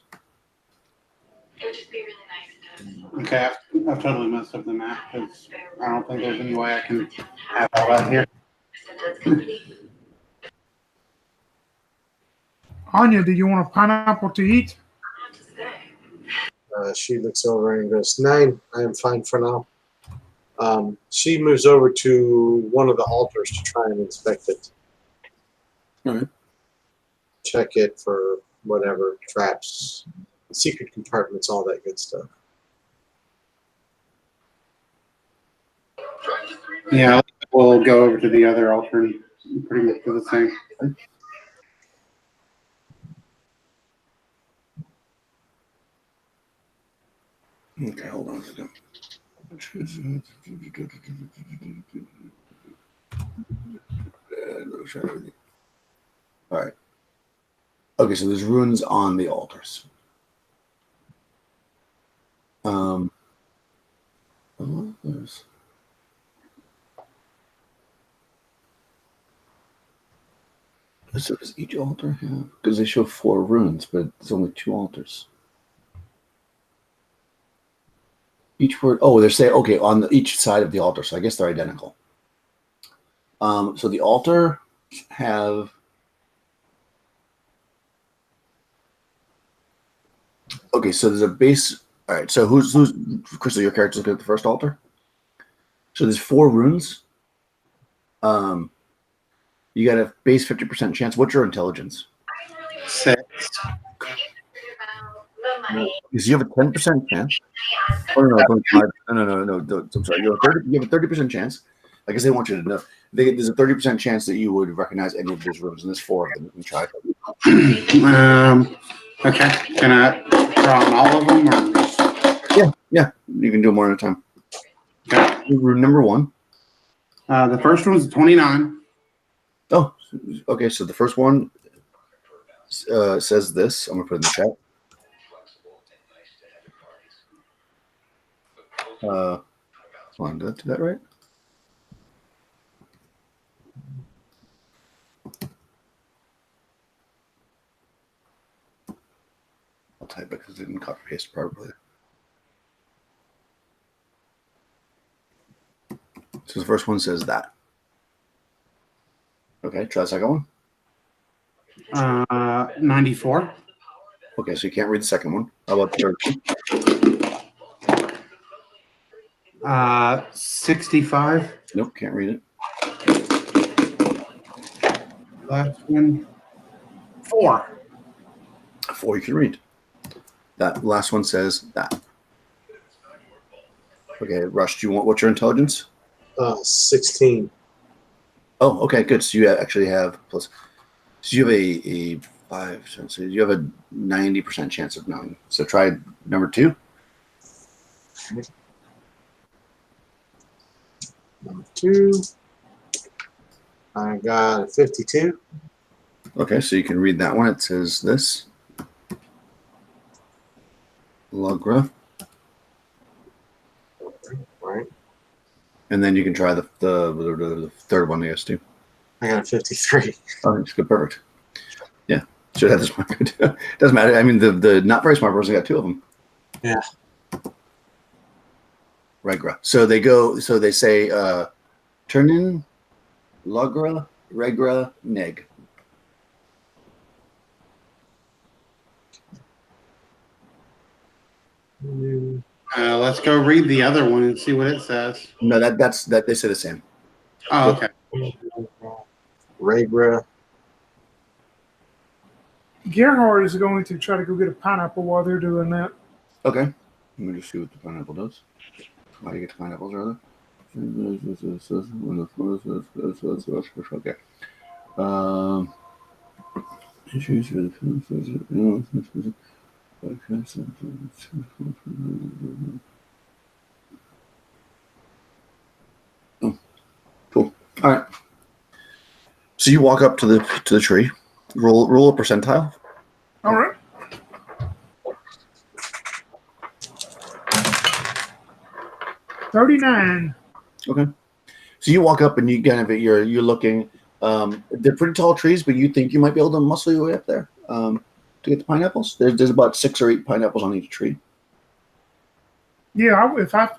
Speaker 2: Okay, I've totally messed up the map because I don't think there's any way I can have all that here.
Speaker 4: Anya, do you want a pineapple to eat?
Speaker 3: She looks over and goes, 9, I am fine for now. She moves over to one of the altars to try and inspect it.
Speaker 1: Alright.
Speaker 3: Check it for whatever, traps, secret compartments, all that good stuff.
Speaker 2: Yeah, we'll go over to the other altar and pretty much do the same.
Speaker 1: Okay, hold on a second. All right. Okay, so there's runes on the altars. There's. So does each altar have? Because they show 4 runes, but there's only 2 altars. Each word. Oh, they're saying okay on each side of the altar. So I guess they're identical. So the altar have. Okay, so there's a base. All right. So who's Crystal? Your character's looking at the first altar. So there's 4 runes. You got a base 50% chance. What's your intelligence?
Speaker 2: 6.
Speaker 1: Because you have a 10% chance. Oh no, 25. No. I'm sorry. You have a 30% chance. I guess they want you to know. There's a 30% chance that you would recognize any of those runes, and there's 4 of them. You can try.
Speaker 2: Okay. Can I try on all of them? Or?
Speaker 1: Yeah. You can do them one at a time.
Speaker 2: Okay.
Speaker 1: Rune number 1.
Speaker 2: The first one's 29.
Speaker 1: Oh, okay. So the first one says this. I'm gonna put it in the chat. Hold on, did I do that right? I'll type it because it didn't copy paste properly. So the first one says that. Okay, try the second one.
Speaker 2: 94.
Speaker 1: Okay, so you can't read the second one. How about the third one?
Speaker 2: 65.
Speaker 1: Nope, can't read it.
Speaker 2: Last one. 4.
Speaker 1: 4 you can read. That last one says that. Okay, Rush, do you want what's your intelligence?
Speaker 3: 16.
Speaker 1: Oh, okay, good. So you actually have plus. So you have a 5. So you have a 90% chance of knowing. So try number 2.
Speaker 3: Number 2. I got a 52.
Speaker 1: Okay, so you can read that one. It says this. Logra.
Speaker 3: Right.
Speaker 1: And then you can try the third one, I guess, too.
Speaker 3: I got a 53.
Speaker 1: Oh, it's good. Perfect. Yeah. Should have this one. Doesn't matter. I mean, the not very smart person got 2 of them.
Speaker 3: Yeah.
Speaker 1: Regra. So they say, turn in Logra, Regra, Neg.
Speaker 2: Let's go read the other one and see what it says.
Speaker 1: No, that's they say the same.
Speaker 2: Oh, okay.
Speaker 3: Regra,
Speaker 4: Gerhard is going to try to go get a pineapple while they're doing that.
Speaker 1: Okay. Let me just see what the pineapple does. How do you get the pineapples, rather? Okay. Issues with oh, cool. All right. So you walk up to the tree. Roll a percentile.
Speaker 4: All right. $39.
Speaker 1: Okay. So you walk up and you kind of you're looking. They're pretty tall trees, but you think you might be able to muscle your way up there to get the pineapples. There's about 6 or 8 pineapples on each tree.
Speaker 4: Yeah, if I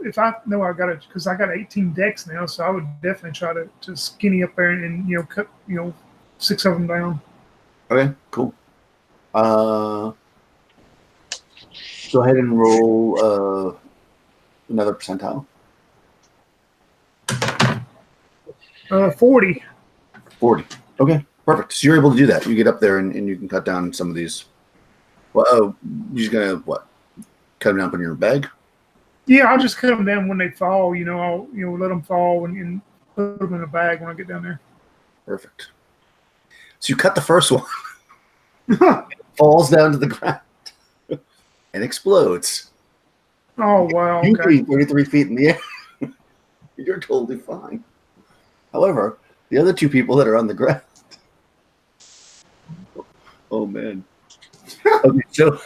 Speaker 4: know I got it because I got 18 decks now, so I would definitely try to skinny up there and cut 6 of them down.
Speaker 1: Okay, cool. Go ahead and roll another percentile.
Speaker 4: 40.
Speaker 1: 40. Okay, perfect. So you're able to do that. You get up there and you can cut down some of these. Well, you're just gonna what? Cut them down in your bag?
Speaker 4: Yeah, I'll just cut them down when they fall. I'll let them fall and put them in a bag when I get down there.
Speaker 1: Perfect. So you cut the first one. Falls down to the ground and explodes.
Speaker 4: Oh wow!
Speaker 1: You
Speaker 4: Okay.
Speaker 1: 33 feet in the air. You're totally fine. However, the other 2 people that are on the ground. Oh man. Okay, so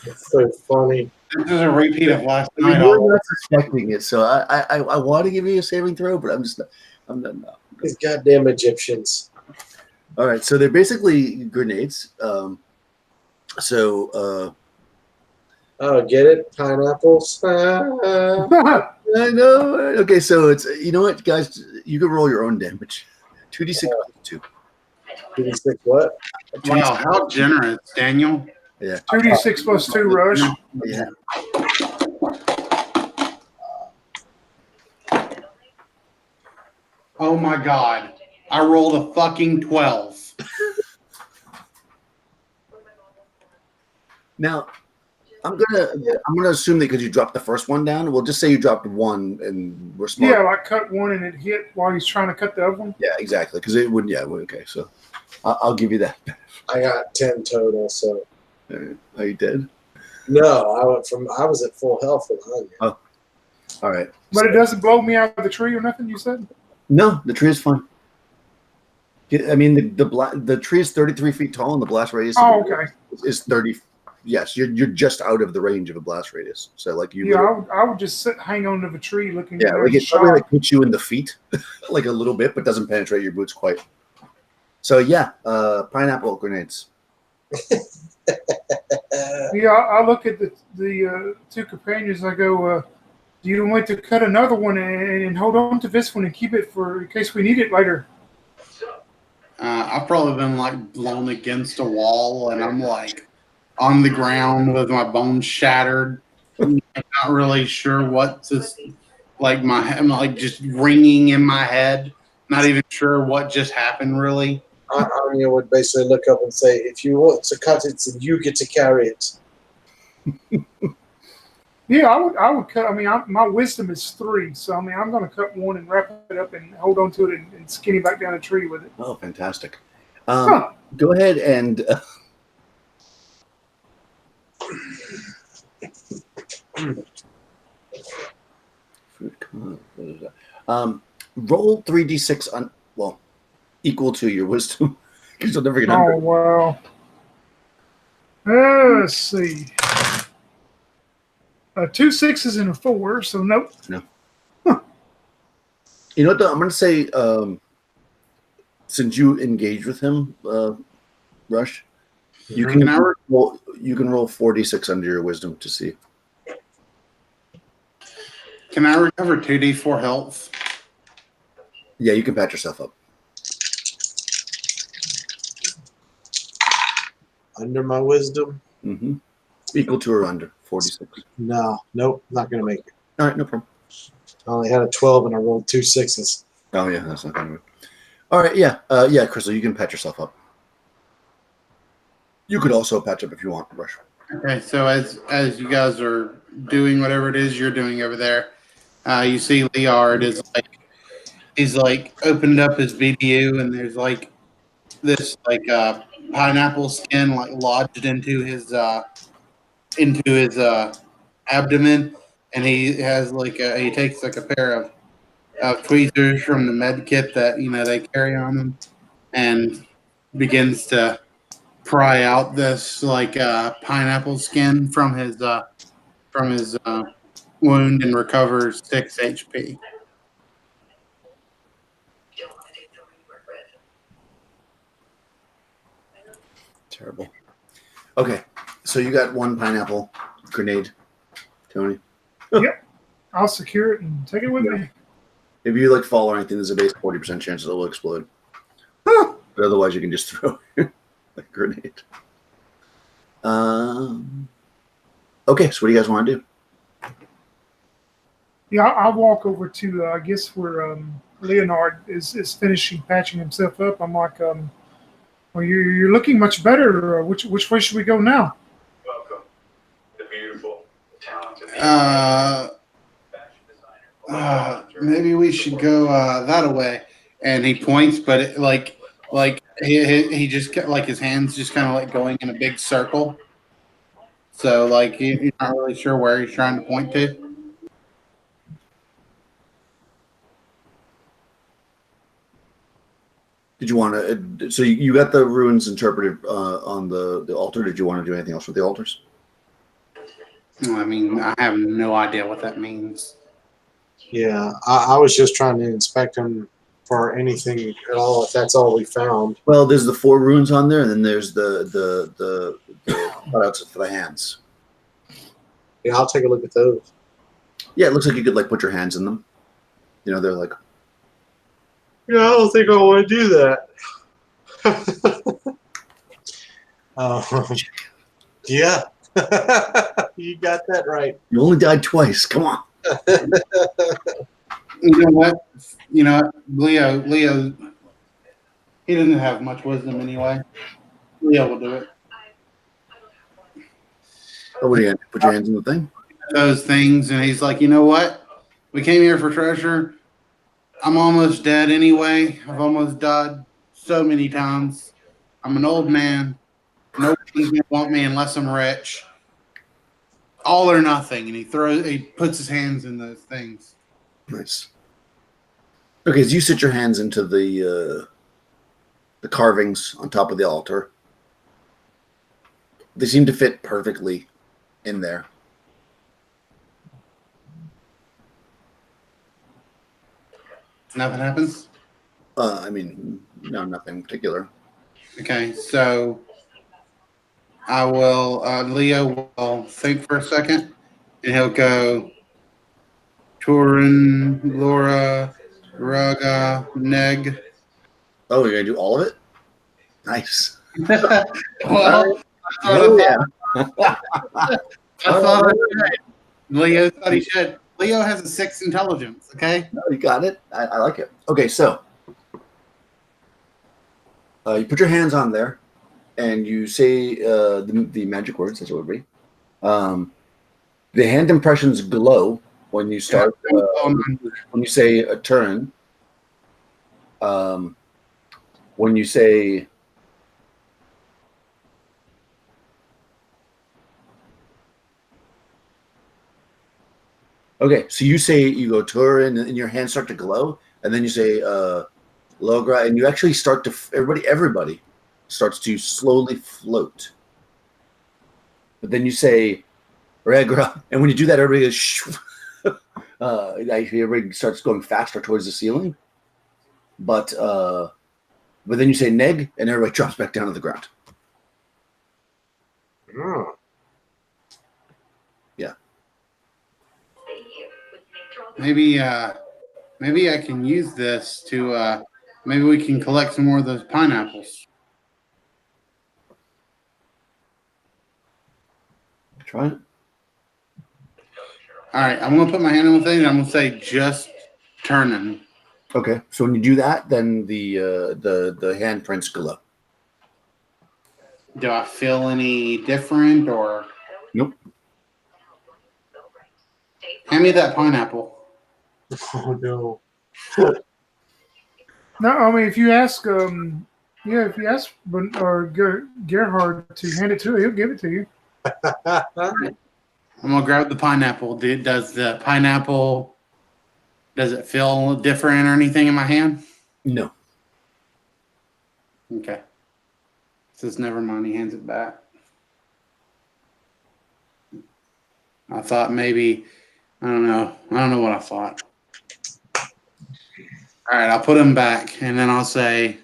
Speaker 3: It's so funny.
Speaker 2: This is a repeat of last night.
Speaker 1: you're not suspecting it, so I want to give you a saving throw, but I'm not. No.
Speaker 3: These goddamn Egyptians.
Speaker 1: All right, so they're basically grenades.
Speaker 3: Oh, get it? Pineapples.
Speaker 1: I know. Okay, so it's what, guys, you can roll your own damage. 2d6 2.
Speaker 3: 26 what?
Speaker 2: Wow, how generous, Daniel.
Speaker 1: Yeah.
Speaker 4: 2d6 plus 2 rush.
Speaker 1: Yeah.
Speaker 2: Oh my God. I rolled a fucking 12.
Speaker 1: Now, I'm gonna assume that because you dropped the first one down, we'll just say you dropped 1 and we're smart.
Speaker 4: Yeah, I cut one and it hit while he's trying to cut the other one.
Speaker 1: Yeah, exactly. Because it wouldn't. Yeah. Okay. So I'll give you that.
Speaker 3: I got 10 total, so.
Speaker 1: Are you dead?
Speaker 3: No, I was at full health with Anya.
Speaker 1: Oh. All right.
Speaker 4: But it doesn't blow me out of the tree or nothing. You said?
Speaker 1: No, the tree is fine. I mean, the tree is 33 feet tall, and the blast radius is 30. Yes, you're just out of the range of a blast radius. So like you.
Speaker 4: Yeah, I would just hang on to the tree looking.
Speaker 1: Yeah, like it probably like hits you in the feet, like a little bit, but doesn't penetrate your boots quite. So yeah, pineapple grenades.
Speaker 4: Yeah, I look at the 2 companions. I go, do you want to cut another one and hold on to this one and keep it in case we need it later?
Speaker 2: I've probably been like blown against a wall, and I'm like on the ground with my bones shattered. I'm not really sure what to like. I'm like just ringing in my head. Not even sure what just happened. Really.
Speaker 3: Anya would basically look up and say, "If you want to cut it, then you get to carry it."
Speaker 4: Yeah, I would cut. I mean, my wisdom is 3, so I mean, I'm going to cut one and wrap it up and hold on to it and skinny back down a tree with it.
Speaker 1: Oh, fantastic! Go ahead and roll 3d6 on equal to your wisdom because you'll never get under.
Speaker 4: Oh wow! Let's see. 2 6s and a 4, so nope.
Speaker 1: No. Huh. You know what? Though? I'm going to say, since you engage with him, Rush, you can roll 4d6 under your wisdom to see.
Speaker 2: Can I recover 2d4 health?
Speaker 1: Yeah, you can patch yourself up.
Speaker 3: Under my wisdom?
Speaker 1: Mm-hmm. Equal to or under 46.
Speaker 3: Nope, not going to make it.
Speaker 1: All right, no problem.
Speaker 3: I only had a 12 and I rolled 2 6s.
Speaker 1: Oh, yeah, that's not going to work. All right, yeah, yeah, Crystal, you can patch yourself up. You could also patch up if you want, Rush.
Speaker 2: Okay, so as you guys are doing whatever it is you're doing over there, you see Liard is like he's like opened up his BDU and there's like this like pineapple skin like lodged into his abdomen, and he has like he takes like a pair of tweezers from the med kit that they carry on him, and begins to pry out this like pineapple skin from his wound and recovers 6 HP.
Speaker 1: Terrible. Okay, so you got one pineapple grenade, Tony.
Speaker 4: Yep. I'll secure it and take it with me.
Speaker 1: If you like fall or anything, there's a base 40% chance it will explode. But otherwise, you can just throw a grenade. Okay, so what do you guys want to do?
Speaker 4: Yeah, I'll walk over to I guess where Leonard is finishing patching himself up. I'm like, well, you're looking much better. Which way should we go now?
Speaker 6: Welcome, the beautiful, talented.
Speaker 2: Maybe we should go that way. And he points, but he just like his hands just kind of like going in a big circle. So like you're not really sure where he's trying to point to.
Speaker 1: Did you want to? So you got the runes interpreted on the altar. Did you want to do anything else with the altars?
Speaker 2: I mean, I have no idea what that means.
Speaker 3: Yeah, I was just trying to inspect them for anything at all, if that's all we found.
Speaker 1: Well, there's the 4 runes on there, and then there's the cutouts for the hands.
Speaker 3: Yeah, I'll take a look at those.
Speaker 1: Yeah, it looks like you could like put your hands in them. You know, they're like.
Speaker 3: Yeah, I don't think I want to do that. Yeah, you got that right.
Speaker 1: You only died twice. Come on.
Speaker 2: You know what? Leo, he doesn't have much wisdom anyway. Leo will do it.
Speaker 1: Oh, what do you put your hands in the thing?
Speaker 2: Those things, and he's like, you know what? We came here for treasure. I'm almost dead anyway. I've almost died so many times. I'm an old man. Nobody's gonna want me unless I'm rich. All or nothing, and he puts his hands in those things.
Speaker 1: Nice. Okay, as you sit your hands into the carvings on top of the altar, they seem to fit perfectly in there.
Speaker 2: Nothing happens?
Speaker 1: I mean, no, nothing particular.
Speaker 2: Okay, so I will, Leo will think for a second, and he'll go Turin, Laura, Raga, Neg.
Speaker 1: Oh, you're going to do all of it? Nice.
Speaker 2: Well, I thought I should. Leo thought he should. Leo has a 6 intelligence, okay?
Speaker 1: No, you got it. I like it. Okay, so you put your hands on there, and you say the magic words, as it would be. The hand impressions glow when you start. When you say a turn. When you say. Okay, so you go Turin, and your hands start to glow, and then you say Logra, and you actually start to everybody starts to slowly float. But then you say Regra, and when you do that, everybody goes shoo. Everybody starts going faster towards the ceiling. But then you say Neg, and everybody drops back down to the ground.
Speaker 3: Oh.
Speaker 1: Yeah.
Speaker 2: Maybe I can use this to maybe we can collect some more of those pineapples.
Speaker 1: Try it.
Speaker 2: All right, I'm gonna put my hand on the thing and I'm gonna say just turning.
Speaker 1: Okay, so when you do that, then the handprints glow.
Speaker 2: Do I feel any different or?
Speaker 1: Nope.
Speaker 2: Hand me that pineapple.
Speaker 3: Oh no.
Speaker 4: No, I mean if you ask, if you ask Gerhard to hand it to you, he'll give it to you.
Speaker 2: I'm gonna grab the pineapple. Does the pineapple? Does it feel different or anything in my hand?
Speaker 1: No.
Speaker 2: Okay. Says never mind. He hands it back. I thought maybe I don't know. I don't know what I thought. All right, I'll put him back, and then I'll say.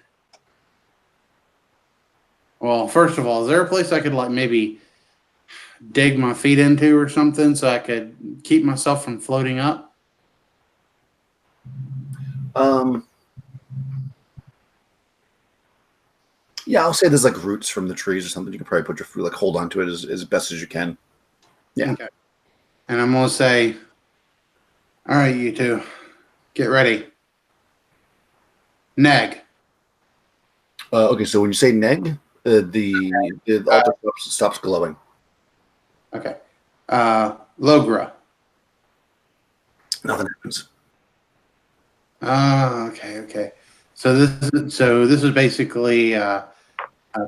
Speaker 2: Well, first of all, is there a place I could like maybe dig my feet into or something so I could keep myself from floating up?
Speaker 1: Yeah, I'll say there's like roots from the trees or something. You can probably put your foot, like hold on to it as best as you can. Yeah.
Speaker 2: Okay. And I'm gonna say, all right, you two, get ready. Neg.
Speaker 1: Okay, so when you say neg, the altar stops glowing.
Speaker 2: Okay. Logra.
Speaker 1: Nothing happens.
Speaker 2: Okay. So this is basically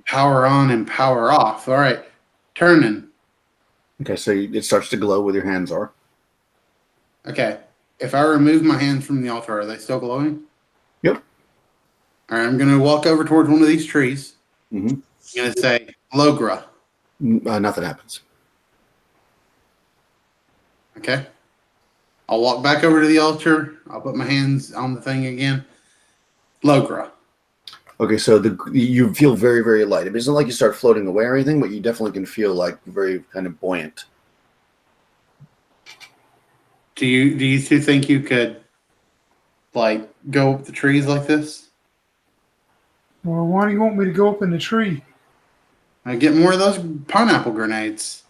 Speaker 2: power on and power off. All right. Turning.
Speaker 1: Okay, so it starts to glow where your hands are.
Speaker 2: Okay. If I remove my hands from the altar, are they still glowing?
Speaker 1: Yep.
Speaker 2: All right. I'm gonna walk over towards one of these trees.
Speaker 1: Mm-hmm.
Speaker 2: I'm gonna say Logra.
Speaker 1: Nothing happens.
Speaker 2: Okay. I'll walk back over to the altar. I'll put my hands on the thing again. Logra.
Speaker 1: Okay, so you feel very, very light. It isn't like you start floating away or anything, but you definitely can feel like very kind of buoyant.
Speaker 2: Do you two think you could like go up the trees like this?
Speaker 4: Well, why do you want me to go up in the tree?
Speaker 2: I get more of those pineapple grenades.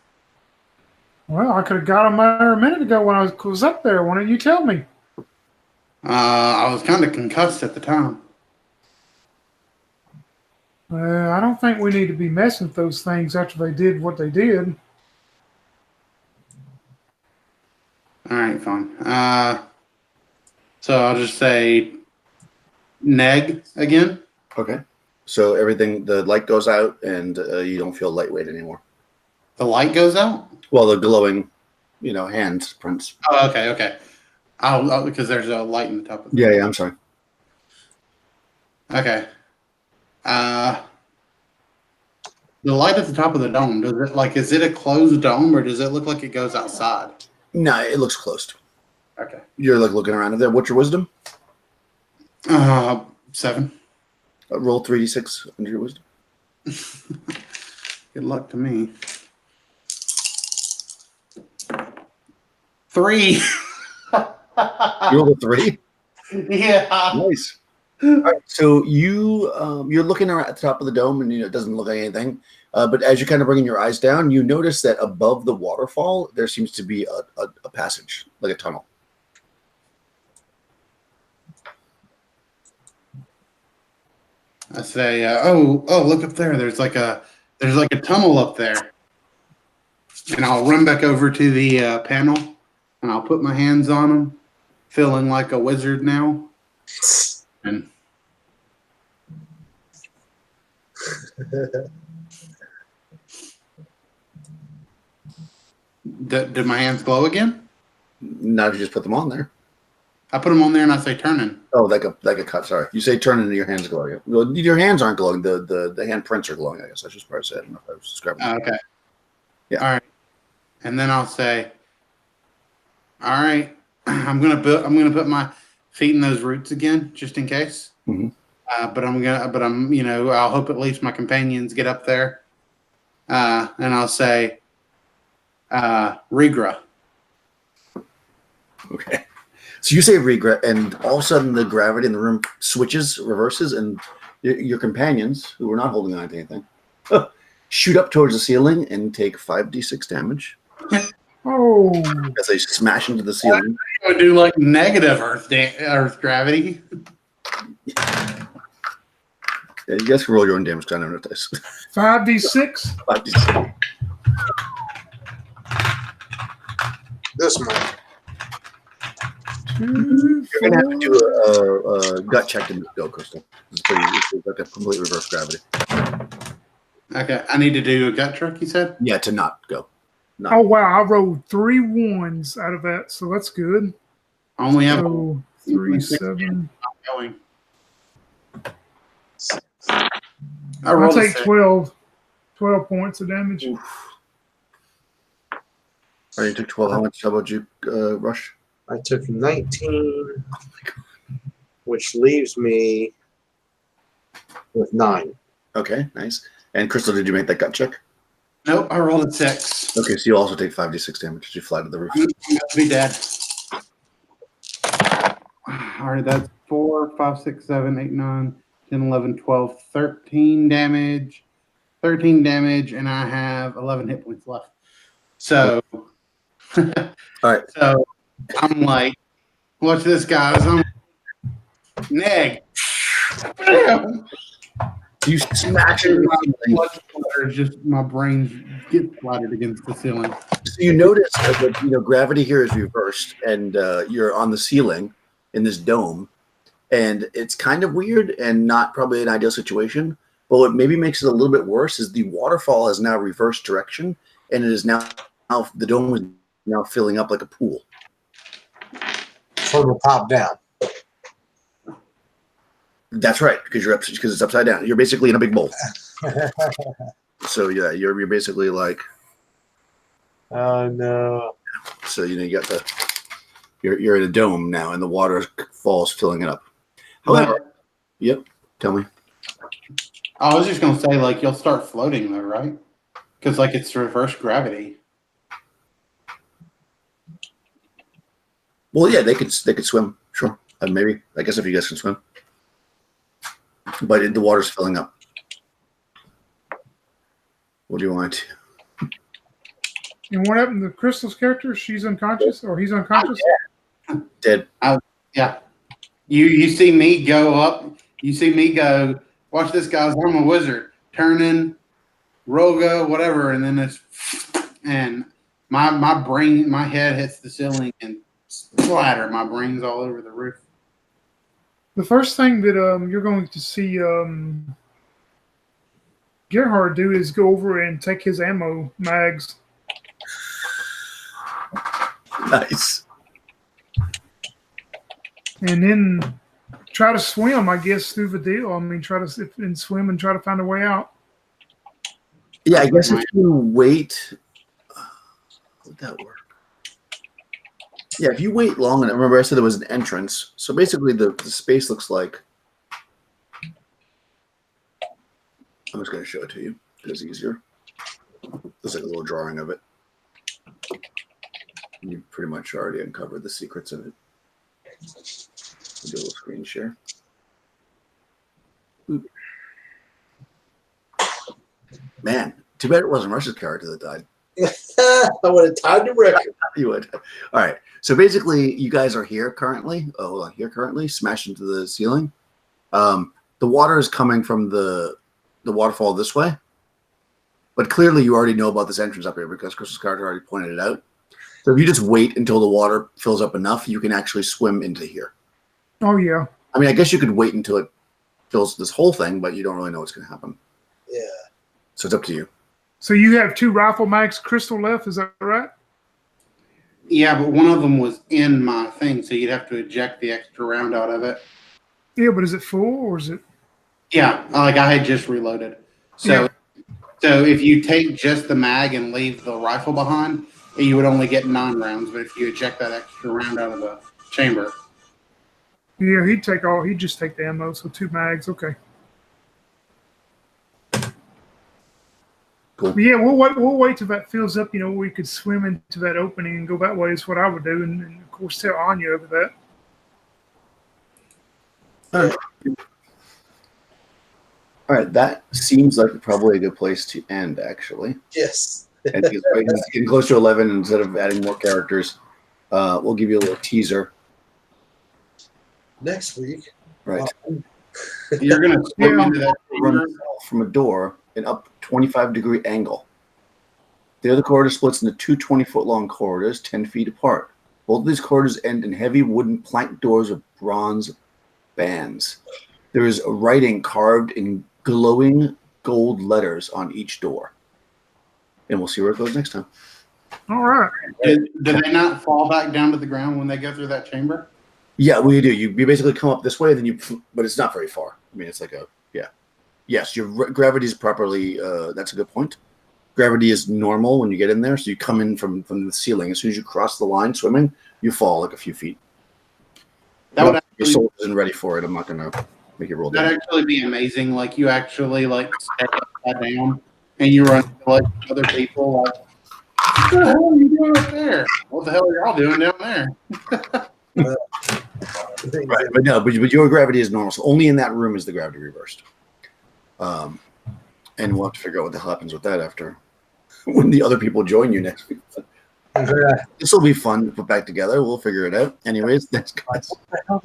Speaker 4: Well, I could have got them there a minute ago when I was up there. Why didn't you tell me?
Speaker 2: I was kind of concussed at the time.
Speaker 4: I don't think we need to be messing with those things after they did what they did.
Speaker 2: All right, fine. So I'll just say neg again.
Speaker 1: Okay. So everything, the light goes out and you don't feel lightweight anymore.
Speaker 2: The light goes out.
Speaker 1: Well, the glowing, hand prints.
Speaker 2: Oh, okay. I'll because there's a light in the top of it.
Speaker 1: Yeah, I'm sorry.
Speaker 2: Okay. The light at the top of the dome, is it a closed dome or does it look like it goes outside?
Speaker 1: No, it looks closed.
Speaker 2: Okay.
Speaker 1: You're like looking around there. What's your wisdom?
Speaker 2: 7.
Speaker 1: Roll 3d6 under your wisdom.
Speaker 2: Good luck to me. 3.
Speaker 1: You rolled a 3?
Speaker 2: Yeah.
Speaker 1: Nice. All right, so you're looking around at the top of the dome, and it doesn't look like anything. But as you're kind of bringing your eyes down, you notice that above the waterfall there seems to be a passage, like a tunnel.
Speaker 2: I say, look up there. There's like a tunnel up there, and I'll run back over to the panel, and I'll put my hands on them, feeling like a wizard now. And did my hands glow again?
Speaker 1: Now you just put them on there.
Speaker 2: I put them on there and I say turning.
Speaker 1: Oh, like a cut. Sorry, you say turn and your hands glow. Well, your hands aren't glowing. The hand prints are glowing. I guess I should probably say. I don't know if I was describing.
Speaker 2: Okay.
Speaker 1: Yeah.
Speaker 2: All right. And then I'll say, all right, I'm gonna put my feet in those roots again, just in case.
Speaker 1: Mm-hmm.
Speaker 2: I'll hope at least my companions get up there. And I'll say, Regra.
Speaker 1: Okay. So you say regret, and all of a sudden the gravity in the room reverses, and your companions, who are not holding on to anything, shoot up towards the ceiling and take 5d6 damage
Speaker 4: Oh.
Speaker 1: as they smash into the ceiling.
Speaker 2: would do like negative Earth gravity.
Speaker 1: Yeah, you guys can roll your own damage because I don't know this.
Speaker 4: 5d6.
Speaker 1: 5d6.
Speaker 3: This one.
Speaker 4: 2,
Speaker 1: You're gonna have to
Speaker 4: 4.
Speaker 1: do a gut check to go, Crystal. It's like a complete reverse gravity.
Speaker 2: Okay, I need to do a gut check. You said.
Speaker 1: Yeah, to not go. Not.
Speaker 4: Oh wow, I rolled 3 1s out of that, so that's good.
Speaker 2: I only have
Speaker 4: So 3, 7.
Speaker 2: going.
Speaker 4: I'll take 12 points of damage.
Speaker 1: All right, you took 12. How much? How about you, Rush?
Speaker 3: I took 19, which leaves me with 9.
Speaker 1: Okay, nice. And Crystal, did you make that gut check?
Speaker 2: Nope, I rolled a 6.
Speaker 1: Okay, so you also take 5d6 damage as you fly to the roof.
Speaker 2: I'm about to be dead. All right, that's 4, 5, 6, 7, 8, 9, 10, 11, 12, 13 damage. 13 damage, and I have 11 hit points left. So,
Speaker 1: All right.
Speaker 2: So I'm like, watch this, guys. I'm neg.
Speaker 1: You smash it.
Speaker 2: Just my brain gets flattered against the ceiling.
Speaker 1: So you notice that gravity here is reversed, and you're on the ceiling in this dome, and it's kind of weird and not probably an ideal situation. But what maybe makes it a little bit worse is the waterfall has now reversed direction, and it is now the dome is now filling up like a pool.
Speaker 3: From the top down.
Speaker 1: That's right, because it's upside down. You're basically in a big bowl. So yeah, you're basically like.
Speaker 3: Oh no!
Speaker 1: So you got you're in a dome now, and the water falls filling it up. However, yep. Tell me.
Speaker 2: I was just gonna say, like, you'll start floating though, right? Because like it's reverse gravity.
Speaker 1: Well, yeah, they could swim, sure. Maybe I guess if you guys can swim, but the water's filling up. What do you want?
Speaker 4: And what happened to Crystal's character? She's unconscious, or he's unconscious?
Speaker 1: Dead.
Speaker 2: Yeah. You see me go up. You see me go. Watch this, guys. I'm a wizard. Turning, Roga, whatever, and then it's and my brain, my head hits the ceiling and splatter. My brain's all over the roof.
Speaker 4: The first thing that you're going to see Gerhard do is go over and take his ammo mags.
Speaker 1: Nice.
Speaker 4: And then try to swim, I guess, through the deal. I mean, try to sit and swim and try to find a way out.
Speaker 1: Yeah, I guess if you wait, would that work? Yeah, if you wait long enough. Remember, I said there was an entrance. So basically, the space looks like. I'm just going to show it to you because it's easier. There's like a little drawing of it. You pretty much already uncovered the secrets of it. Do a little screen share. Oop. Man, too bad it wasn't Rush's character that died.
Speaker 3: I would have tied the record.
Speaker 1: You would. All right. So basically, you guys are here currently. Oh, hold on. Here currently, smashed into the ceiling. The water is coming from the waterfall this way. But clearly, you already know about this entrance up here because Crystal's character already pointed it out. So if you just wait until the water fills up enough, you can actually swim into here.
Speaker 4: Oh, yeah.
Speaker 1: I mean, I guess you could wait until it fills this whole thing, but you don't really know what's going to happen.
Speaker 3: Yeah.
Speaker 1: So it's up to you.
Speaker 4: So you have 2 rifle mags, Crystal left, is that right?
Speaker 2: Yeah, but one of them was in my thing, so you'd have to eject the extra round out of it.
Speaker 4: Yeah, but is it full or is it?
Speaker 2: Yeah, like I had just reloaded. So if you take just the mag and leave the rifle behind, you would only get 9 rounds. But if you eject that extra round out of the chamber.
Speaker 4: Yeah, he'd just take the ammo, so 2 mags, okay.
Speaker 1: Cool.
Speaker 4: But yeah, we'll wait till that fills up, we could swim into that opening and go that way is what I would do, and of course tell Anya over that.
Speaker 1: All right, that seems like probably a good place to end, actually.
Speaker 3: Yes.
Speaker 1: And it's getting close to 11 instead of adding more characters. We'll give you a little teaser.
Speaker 3: Next week.
Speaker 1: Right.
Speaker 2: You're gonna swim into that
Speaker 1: Run
Speaker 2: chamber.
Speaker 1: from a door an up 25-degree angle. The other corridor splits into two 20-foot long corridors, 10 feet apart. Both of these corridors end in heavy wooden plank doors with bronze bands. There is writing carved in glowing gold letters on each door. And we'll see where it goes next time.
Speaker 4: All right.
Speaker 2: Do they not fall back down to the ground when they go through that chamber?
Speaker 1: Yeah, we do. You basically come up this way, then but it's not very far. I mean, it's like yes, your gravity is properly. That's a good point. Gravity is normal when you get in there, so you come in from the ceiling. As soon as you cross the line swimming, you fall like a few feet.
Speaker 2: That would
Speaker 1: Your
Speaker 2: actually,
Speaker 1: soul isn't ready for it. I'm not gonna make it roll down.
Speaker 2: that'd actually be amazing. Like you actually like stay upside down and you run into, like other people. Like, what the hell are you doing up there? What the hell are y'all doing down there?
Speaker 1: Right, but no, but your gravity is normal. So only in that room is the gravity reversed. And we'll have to figure out what the hell happens with that after when the other people join you next week. This will be fun to put back together. We'll figure it out. Anyways, that's guys.
Speaker 3: What the hell